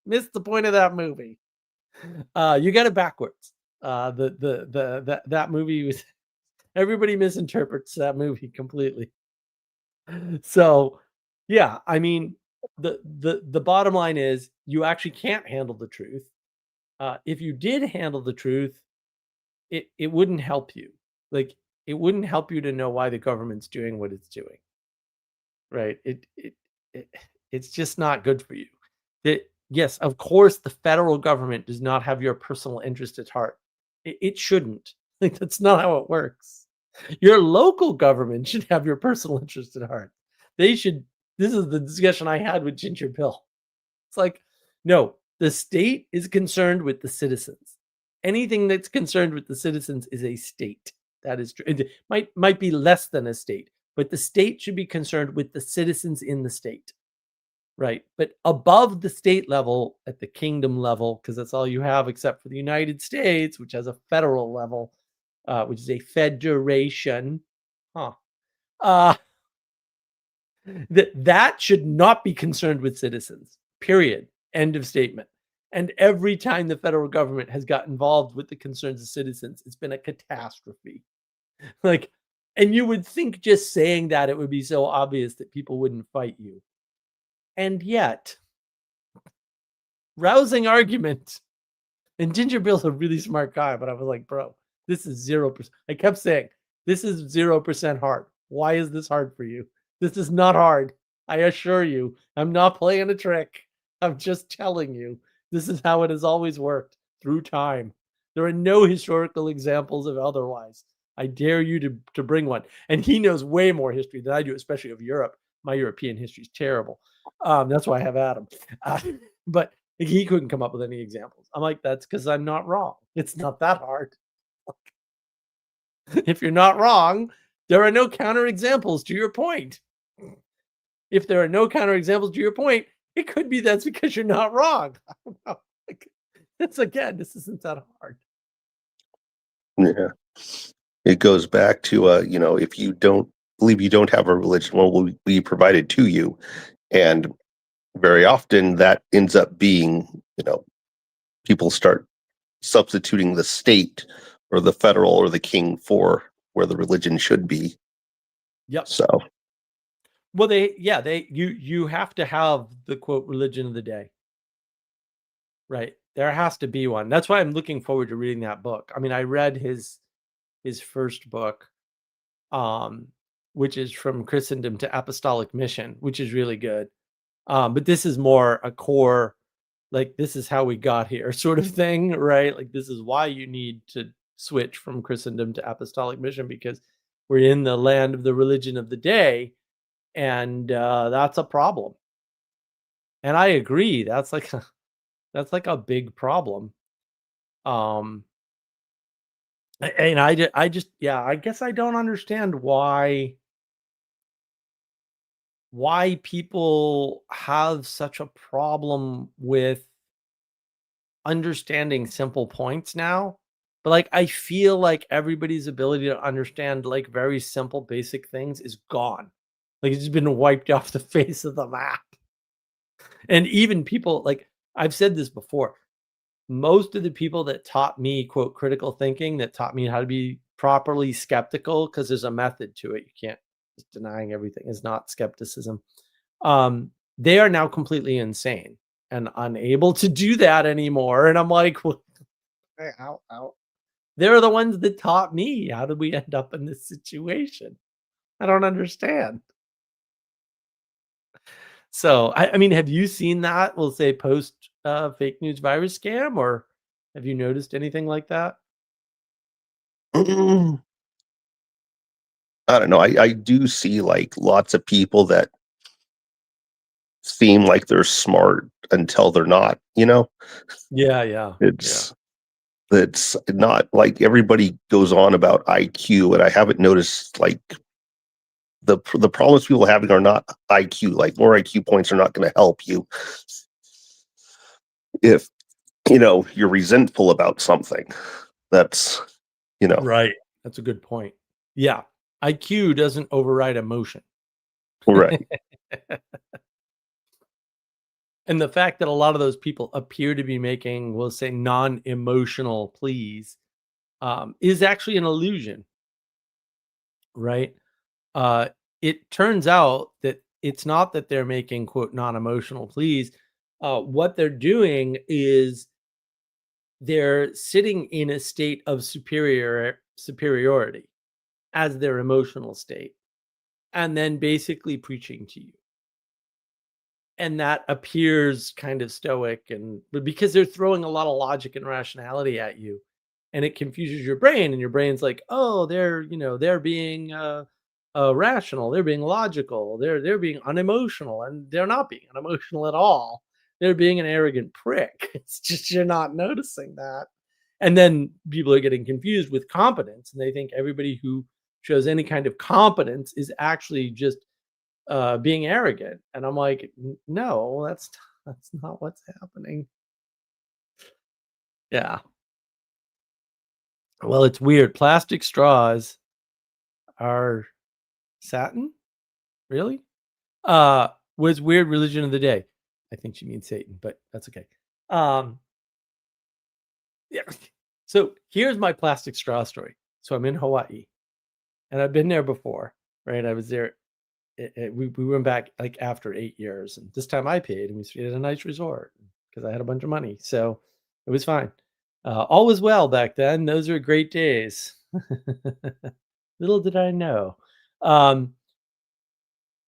Missed the point of that movie. You got it backwards. That movie was everybody misinterprets that movie completely. So yeah, I mean the bottom line is you actually can't handle the truth. If you did handle the truth, it wouldn't help you. Like it wouldn't help you to know why the government's doing what it's doing. Right? It's just not good for you. Yes, of course, the federal government does not have your personal interest at heart. It shouldn't. Like that's not how it works. Your local government should have your personal interest at heart. They should. This is the discussion I had with Ginger Bill. It's like, no, the state is concerned with the citizens. Anything that's concerned with the citizens is a state. That is true. It might be less than a state, but the state should be concerned with the citizens in the state. Right. But above the state level, at the kingdom level, because that's all you have except for the United States, which has a federal level, which is a federation. Huh. Uh, that should not be concerned with citizens. Period. End of statement. And every time the federal government has got involved with the concerns of citizens, it's been a catastrophe. Like, and you would think just saying that it would be so obvious that people wouldn't fight you. And yet, rousing argument. And Ginger Bill's a really smart guy, but I was like, bro, this is 0%. I kept saying, this is 0% hard. Why is this hard for you? This is not hard. I assure you, I'm not playing a trick. I'm just telling you, this is how it has always worked through time. There are no historical examples of otherwise. I dare you to bring one. And he knows way more history than I do, especially of Europe. My European history is terrible. That's why I have Adam. But he couldn't come up with any examples. I'm like, that's because I'm not wrong. It's not that hard. If you're not wrong, there are no counterexamples to your point. If there are no counterexamples to your point, it could be that's because you're not wrong. I don't know. Like, this isn't that hard. Yeah. It goes back to, if you don't believe you don't have a religion, well, will be provided to you. And very often that ends up being, people start substituting the state or the federal or the king for where the religion should be. Yep. So, well, you have to have the quote religion of the day, right? There has to be one. That's why I'm looking forward to reading that book. I mean, I read his first book, which is From Christendom to Apostolic Mission, which is really good. But this is more a core, like, this is how we got here sort of thing, right? Like, this is why you need to switch from Christendom to Apostolic Mission, because we're in the land of the religion of the day, and that's a problem. And I agree, that's like a big problem. And I guess I don't understand why people have such a problem with understanding simple points now. But like, I feel like everybody's ability to understand like very simple basic things is gone. Like, it's just been wiped off the face of the map. And even people, like, I've said this before, most of the people that taught me quote critical thinking, that taught me how to be properly skeptical, because there's a method to it, you can't just denying everything is not skepticism. They are now completely insane and unable to do that anymore. And I'm like, well, ow. They're the ones that taught me. How did we end up in this situation? I don't understand. So, I mean, have you seen that? We'll say post fake news virus scam, or have you noticed anything like that? I don't know. I do see like lots of people that seem like they're smart until they're not, Yeah. It's not like everybody goes on about IQ, and I haven't noticed like the problems people are having are not IQ. Like, more IQ points are not going to help you if you're resentful about something. That's Right. That's a good point. Yeah. IQ doesn't override emotion. right. And the fact that a lot of those people appear to be making, we'll say, non-emotional pleas, is actually an illusion, right? It turns out that it's not that they're making quote non-emotional pleas. What they're doing is they're sitting in a state of superiority as their emotional state, and then basically preaching to you. And that appears kind of stoic, but because they're throwing a lot of logic and rationality at you, and it confuses your brain, and your brain's like, oh, they're being rational, they're being logical, they're being unemotional, and they're not being unemotional at all. They're being an arrogant prick. It's just you're not noticing that. And then people are getting confused with competence, and they think everybody who shows any kind of competence is actually just being arrogant. And I'm like, no, that's not what's happening. Yeah. Well, it's weird. Plastic straws are Saturn? Really? Was weird religion of the day. I think she means Satan, but that's okay. Yeah. So here's my plastic straw story. So I'm in Hawaii, and I've been there before, right? I was there. We went back like after 8 years, and this time I paid, and we stayed at a nice resort because I had a bunch of money, so it was fine. All was well back then. Those were great days. Little did I know. Um,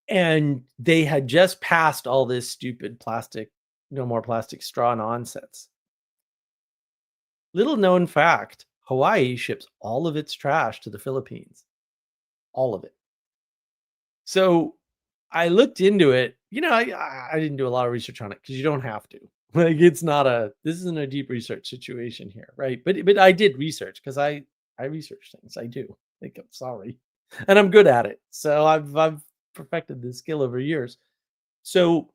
and they had just passed all this stupid plastic, no more plastic straw nonsense. Little known fact, Hawaii ships all of its trash to the Philippines. All of it. So I looked into it. I didn't do a lot of research on it because you don't have to. Like this isn't a deep research situation here, right? But I did research because I research things. I do. Like I'm sorry. And I'm good at it. So I've perfected this skill over years. So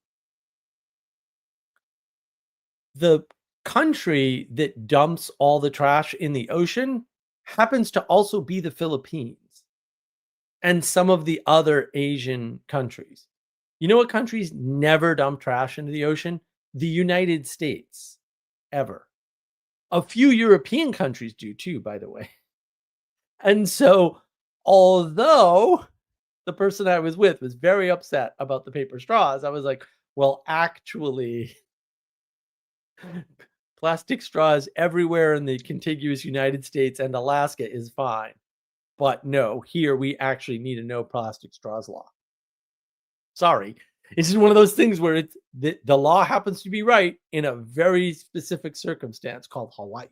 the country that dumps all the trash in the ocean happens to also be the Philippines and some of the other Asian countries. You know what countries never dump trash into the ocean? The United States, ever. A few European countries do too, by the way. And so, although the person I was with was very upset about the paper straws, I was like, well, actually, plastic straws everywhere in the contiguous United States and Alaska is fine. But no, here we actually need a no plastic straws law. Sorry. It's just one of those things where the law happens to be right in a very specific circumstance called Hawaii.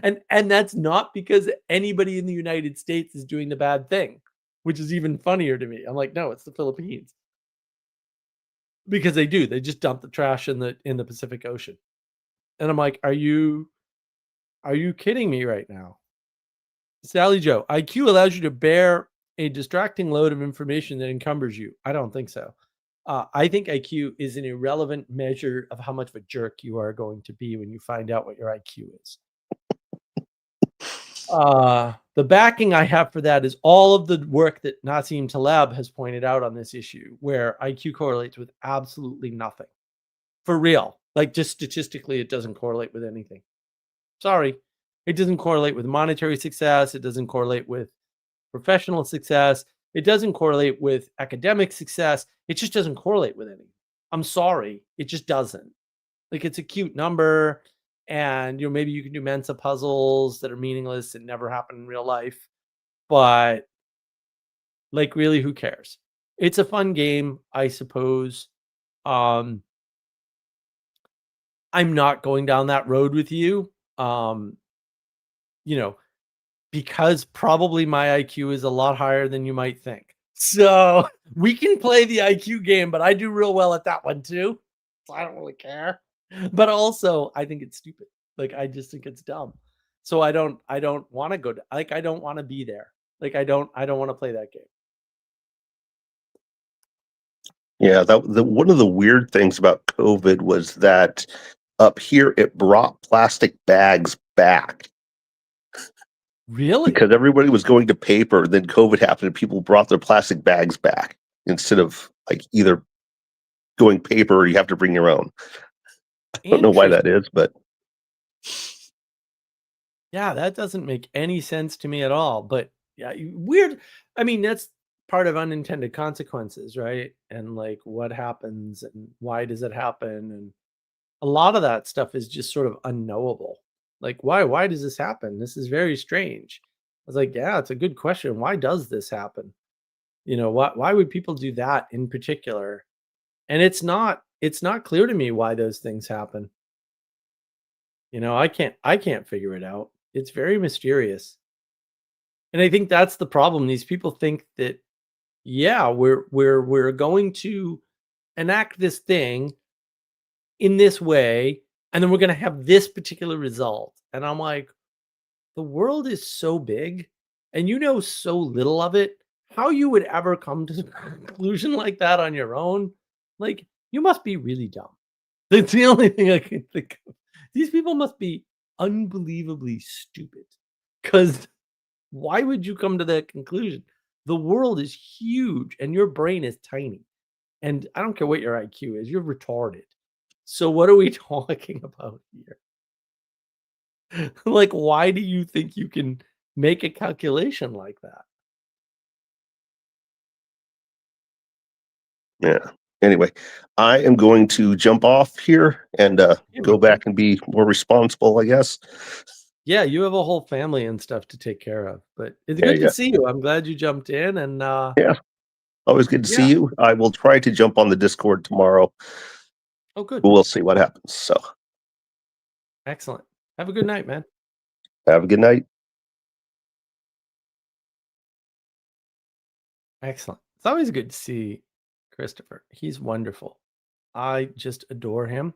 And that's not because anybody in the United States is doing the bad thing, which is even funnier to me. I'm like, no, it's the Philippines. Because they do. They just dump the trash in the Pacific Ocean. And I'm like, are you kidding me right now? Sally Joe, IQ allows you to bear a distracting load of information that encumbers you. I don't think so. I think IQ is an irrelevant measure of how much of a jerk you are going to be when you find out what your IQ is. The backing I have for that is all of the work that Nassim Taleb has pointed out on this issue, where IQ correlates with absolutely nothing. For real. Like just statistically, it doesn't correlate with anything. Sorry. It doesn't correlate with monetary success. It doesn't correlate with professional success. It doesn't correlate with academic success. It just doesn't correlate with anything. I'm sorry. It just doesn't. Like it's a cute number. And maybe you can do Mensa puzzles that are meaningless and never happen in real life. But like really, who cares? It's a fun game, I suppose. I'm not going down that road with you. Because probably my IQ is a lot higher than you might think. So we can play the IQ game, but I do real well at that one too. So I don't really care. But also, I think it's stupid. Like I just think it's dumb. So I don't want to go to, like I don't want to be there. Like I don't want to play that game. Yeah, one of the weird things about COVID was that up here it brought plastic bags back. Really? Because everybody was going to paper, then COVID happened and people brought their plastic bags back instead of like either going paper or you have to bring your own. I don't know why that is, but yeah, that doesn't make any sense to me at all. But yeah, weird. I mean, that's part of unintended consequences, right? And like what happens and why does it happen? And a lot of that stuff is just sort of unknowable. Like, why does this happen? This is very strange. I was like, yeah, it's a good question. Why does this happen? Why would people do that in particular? And it's not clear to me why those things happen. I can't figure it out. It's very mysterious. And I think that's the problem. These people think that, yeah, we're going to enact this thing in this way, and then we're going to have this particular result. And I'm like, the world is so big and so little of it. How you would ever come to a conclusion like that on your own? Like, you must be really dumb. That's the only thing I can think of. These people must be unbelievably stupid. Because why would you come to that conclusion? the world is huge and your brain is tiny. And I don't care what your IQ is, you're retarded. So what are we talking about here? Like, why do you think you can make a calculation like that? Yeah. Anyway, I am going to jump off here and Yeah, go no problem. back and be more responsible, I guess. Yeah, you have a whole family and stuff to take care of, but it's Yeah, good to yeah, see you. I'm glad you jumped in and, yeah. Always good to see yeah. you. I will try to jump on the Discord tomorrow. Oh, good. We'll see what happens. So Excellent. Have a good night, man. have a good night. Excellent. It's always good to see Christopher. He's wonderful. I just adore him.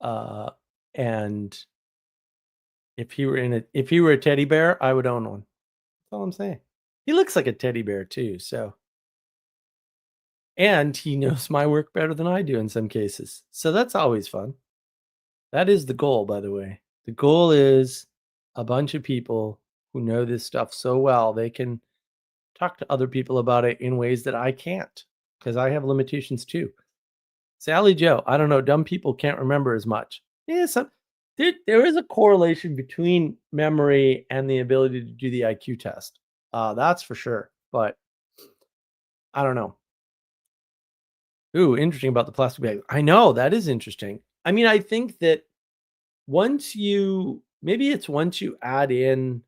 Uh, and if he were a teddy bear, I would own one. That's all I'm saying. He looks like a teddy bear too, so and he knows my work better than I do in some cases. So that's always fun. That is the goal, by the way. The goal is a bunch of people who know this stuff so well, they can talk to other people about it in ways that I can't because I have limitations too. Sally Joe, I don't know, dumb people can't remember as much. Yeah, there is a correlation between memory and the ability to do the IQ test. That's for sure. But I don't know. Ooh, interesting about the plastic bag. I know that is interesting. I mean, I think that once you add in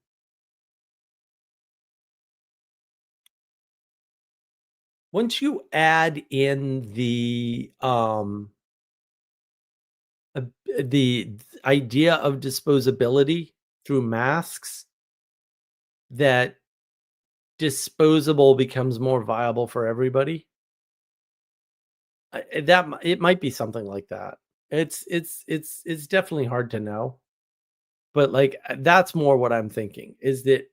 uh, the idea of disposability through masks, that disposable becomes more viable for everybody. It might be something like that. It's definitely hard to know, but like that's more what I'm thinking is that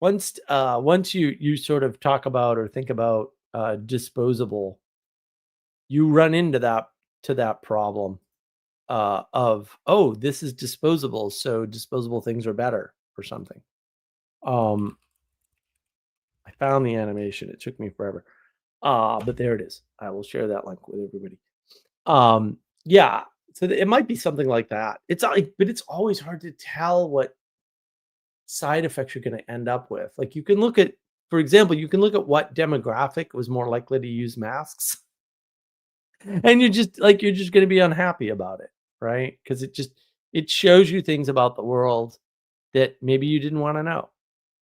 once you sort of talk about or think about disposable, you run into that problem of, oh, this is disposable, so disposable things are better or something. Um, I found the animation. It took me forever. But there it is. I will share that link with everybody. Yeah. So it might be something like that. But it's always hard to tell what side effects you're going to end up with. Like you can look at, for example, you can look at what demographic was more likely to use masks, and you're just going to be unhappy about it, right? Because it shows you things about the world that maybe you didn't want to know,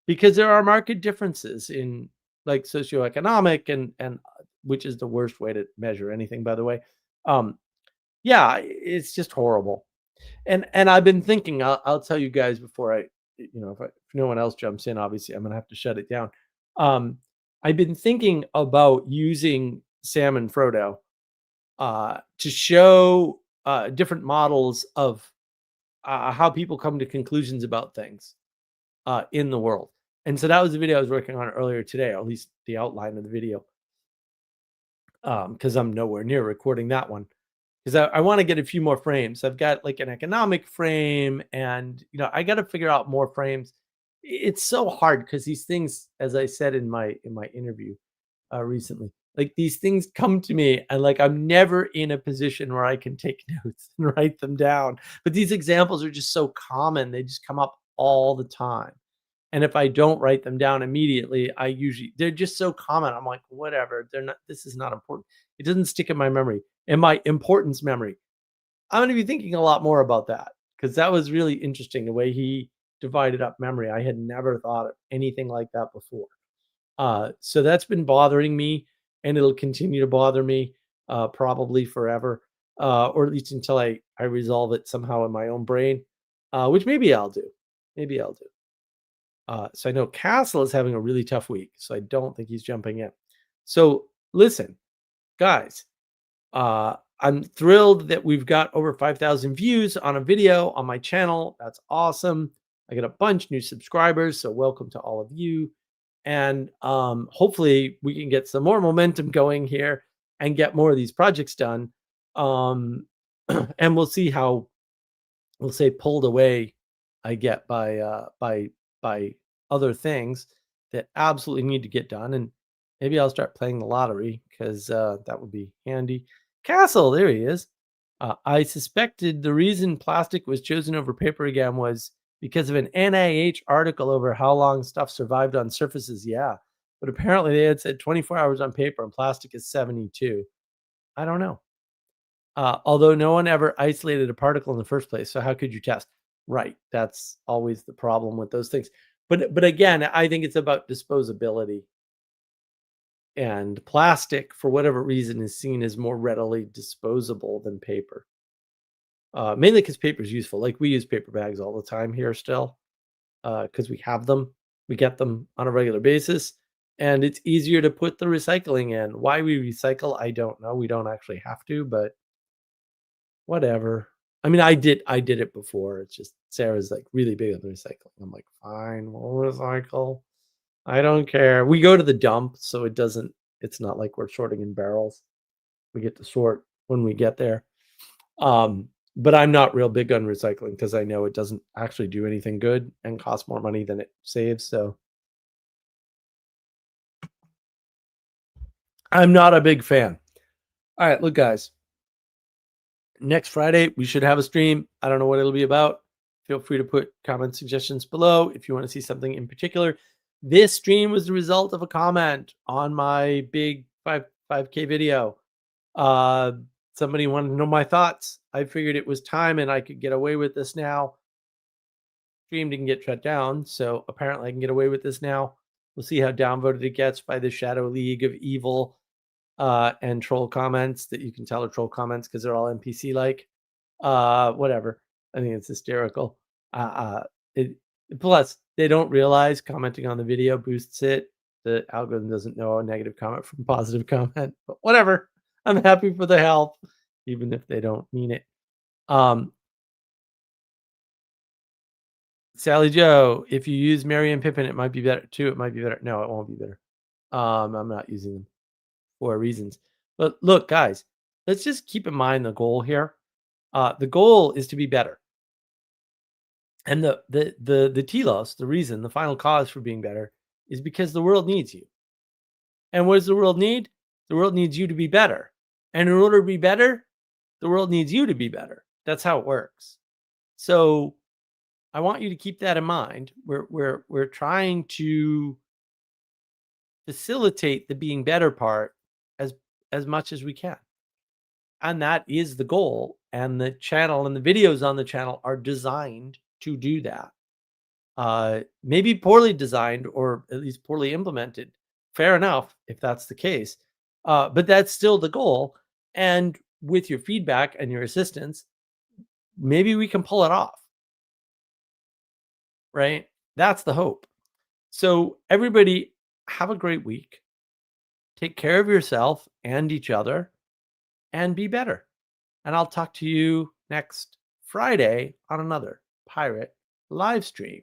because there are market differences in like socioeconomic and which is the worst way to measure anything, by the way. Um, yeah, it's just horrible. And I've been thinking, I'll tell you guys before if no one else jumps in, obviously I'm gonna have to shut it down. Um, I've been thinking about using Sam and Frodo to show different models of how people come to conclusions about things in the world. And so that was the video I was working on earlier today, or at least the outline of the video, because I'm nowhere near recording that one. Because I want to get a few more frames. I've got like an economic frame, and I got to figure out more frames. It's so hard because these things, as I said in my interview recently, like these things come to me, and like I'm never in a position where I can take notes and write them down. But these examples are just so common; they just come up all the time. And if I don't write them down immediately, they're just so common. I'm like, whatever. They're not. This is not important. It doesn't stick in my memory. In my importance memory, I'm going to be thinking a lot more about that because that was really interesting the way he divided up memory. I had never thought of anything like that before. So that's been bothering me, and it'll continue to bother me probably forever, or at least until I resolve it somehow in my own brain, which maybe I'll do. Maybe I'll do. So I know Castle is having a really tough week, so I don't think he's jumping in. So listen, guys, I'm thrilled that we've got over 5,000 views on a video on my channel. That's awesome. I got a bunch new subscribers, so welcome to all of you. And hopefully we can get some more momentum going here and get more of these projects done. And we'll see how, we'll say, pulled away I get by other things. that absolutely need to get done. And maybe I'll start playing the lottery because that would be handy. Castle, there he is. I suspected the reason plastic was chosen over paper again was because of an NIH article over how long stuff survived on surfaces. Yeah. But apparently they had said 24 hours on paper and plastic is 72. I don't know. Although no one ever isolated a particle in the first place. So how could you test? Right. That's always the problem with those things. But again, I think it's about disposability. And plastic, for whatever reason, is seen as more readily disposable than paper. Mainly because paper is useful. Like we use paper bags all the time here still because we have them. We get them on a regular basis. And it's easier to put the recycling in. Why we recycle, I don't know. We don't actually have to, but whatever. I mean, I did it before. It's just Sarah's like really big on the recycling. I'm like, fine, we'll recycle. I don't care. We go to the dump, so it's not like we're sorting in barrels. We get to sort when we get there. But I'm not real big on recycling because I know it doesn't actually do anything good and costs more money than it saves. So I'm not a big fan. All right, look, guys. Next Friday, we should have a stream. I don't know what it'll be about. Feel free to put comment suggestions below if you want to see something in particular. This stream was the result of a comment on my big 5K video. Somebody wanted to know my thoughts. I figured it was time and I could get away with this now. Stream didn't get shut down, so apparently I can get away with this now. We'll see how downvoted it gets by the Shadow League of Evil and troll comments that you can tell are troll comments because they're all NPC like. Whatever. I think it's hysterical. Plus, they don't realize commenting on the video boosts it. The algorithm doesn't know a negative comment from positive comment, but whatever. I'm happy for the help, even if they don't mean it. Sally Joe, if you use Merry and Pippin, it might be better too. It might be better. No, it won't be better. I'm not using them for reasons. But look, guys, let's just keep in mind the goal here. The goal is to be better. And the telos, the reason, the final cause for being better is because the world needs you. And what does the world need? The world needs you to be better. And in order to be better, the world needs you to be better. That's how it works. So I want you to keep that in mind. We're trying to facilitate the being better part as much as we can. And that is the goal. And the channel and the videos on the channel are designed to do that. Maybe poorly designed or at least poorly implemented. Fair enough, if that's the case. But that's still the goal. And with your feedback and your assistance, maybe we can pull it off. Right? That's the hope. So everybody have a great week. Take care of yourself and each other and be better. And I'll talk to you next Friday on another Pirate live stream.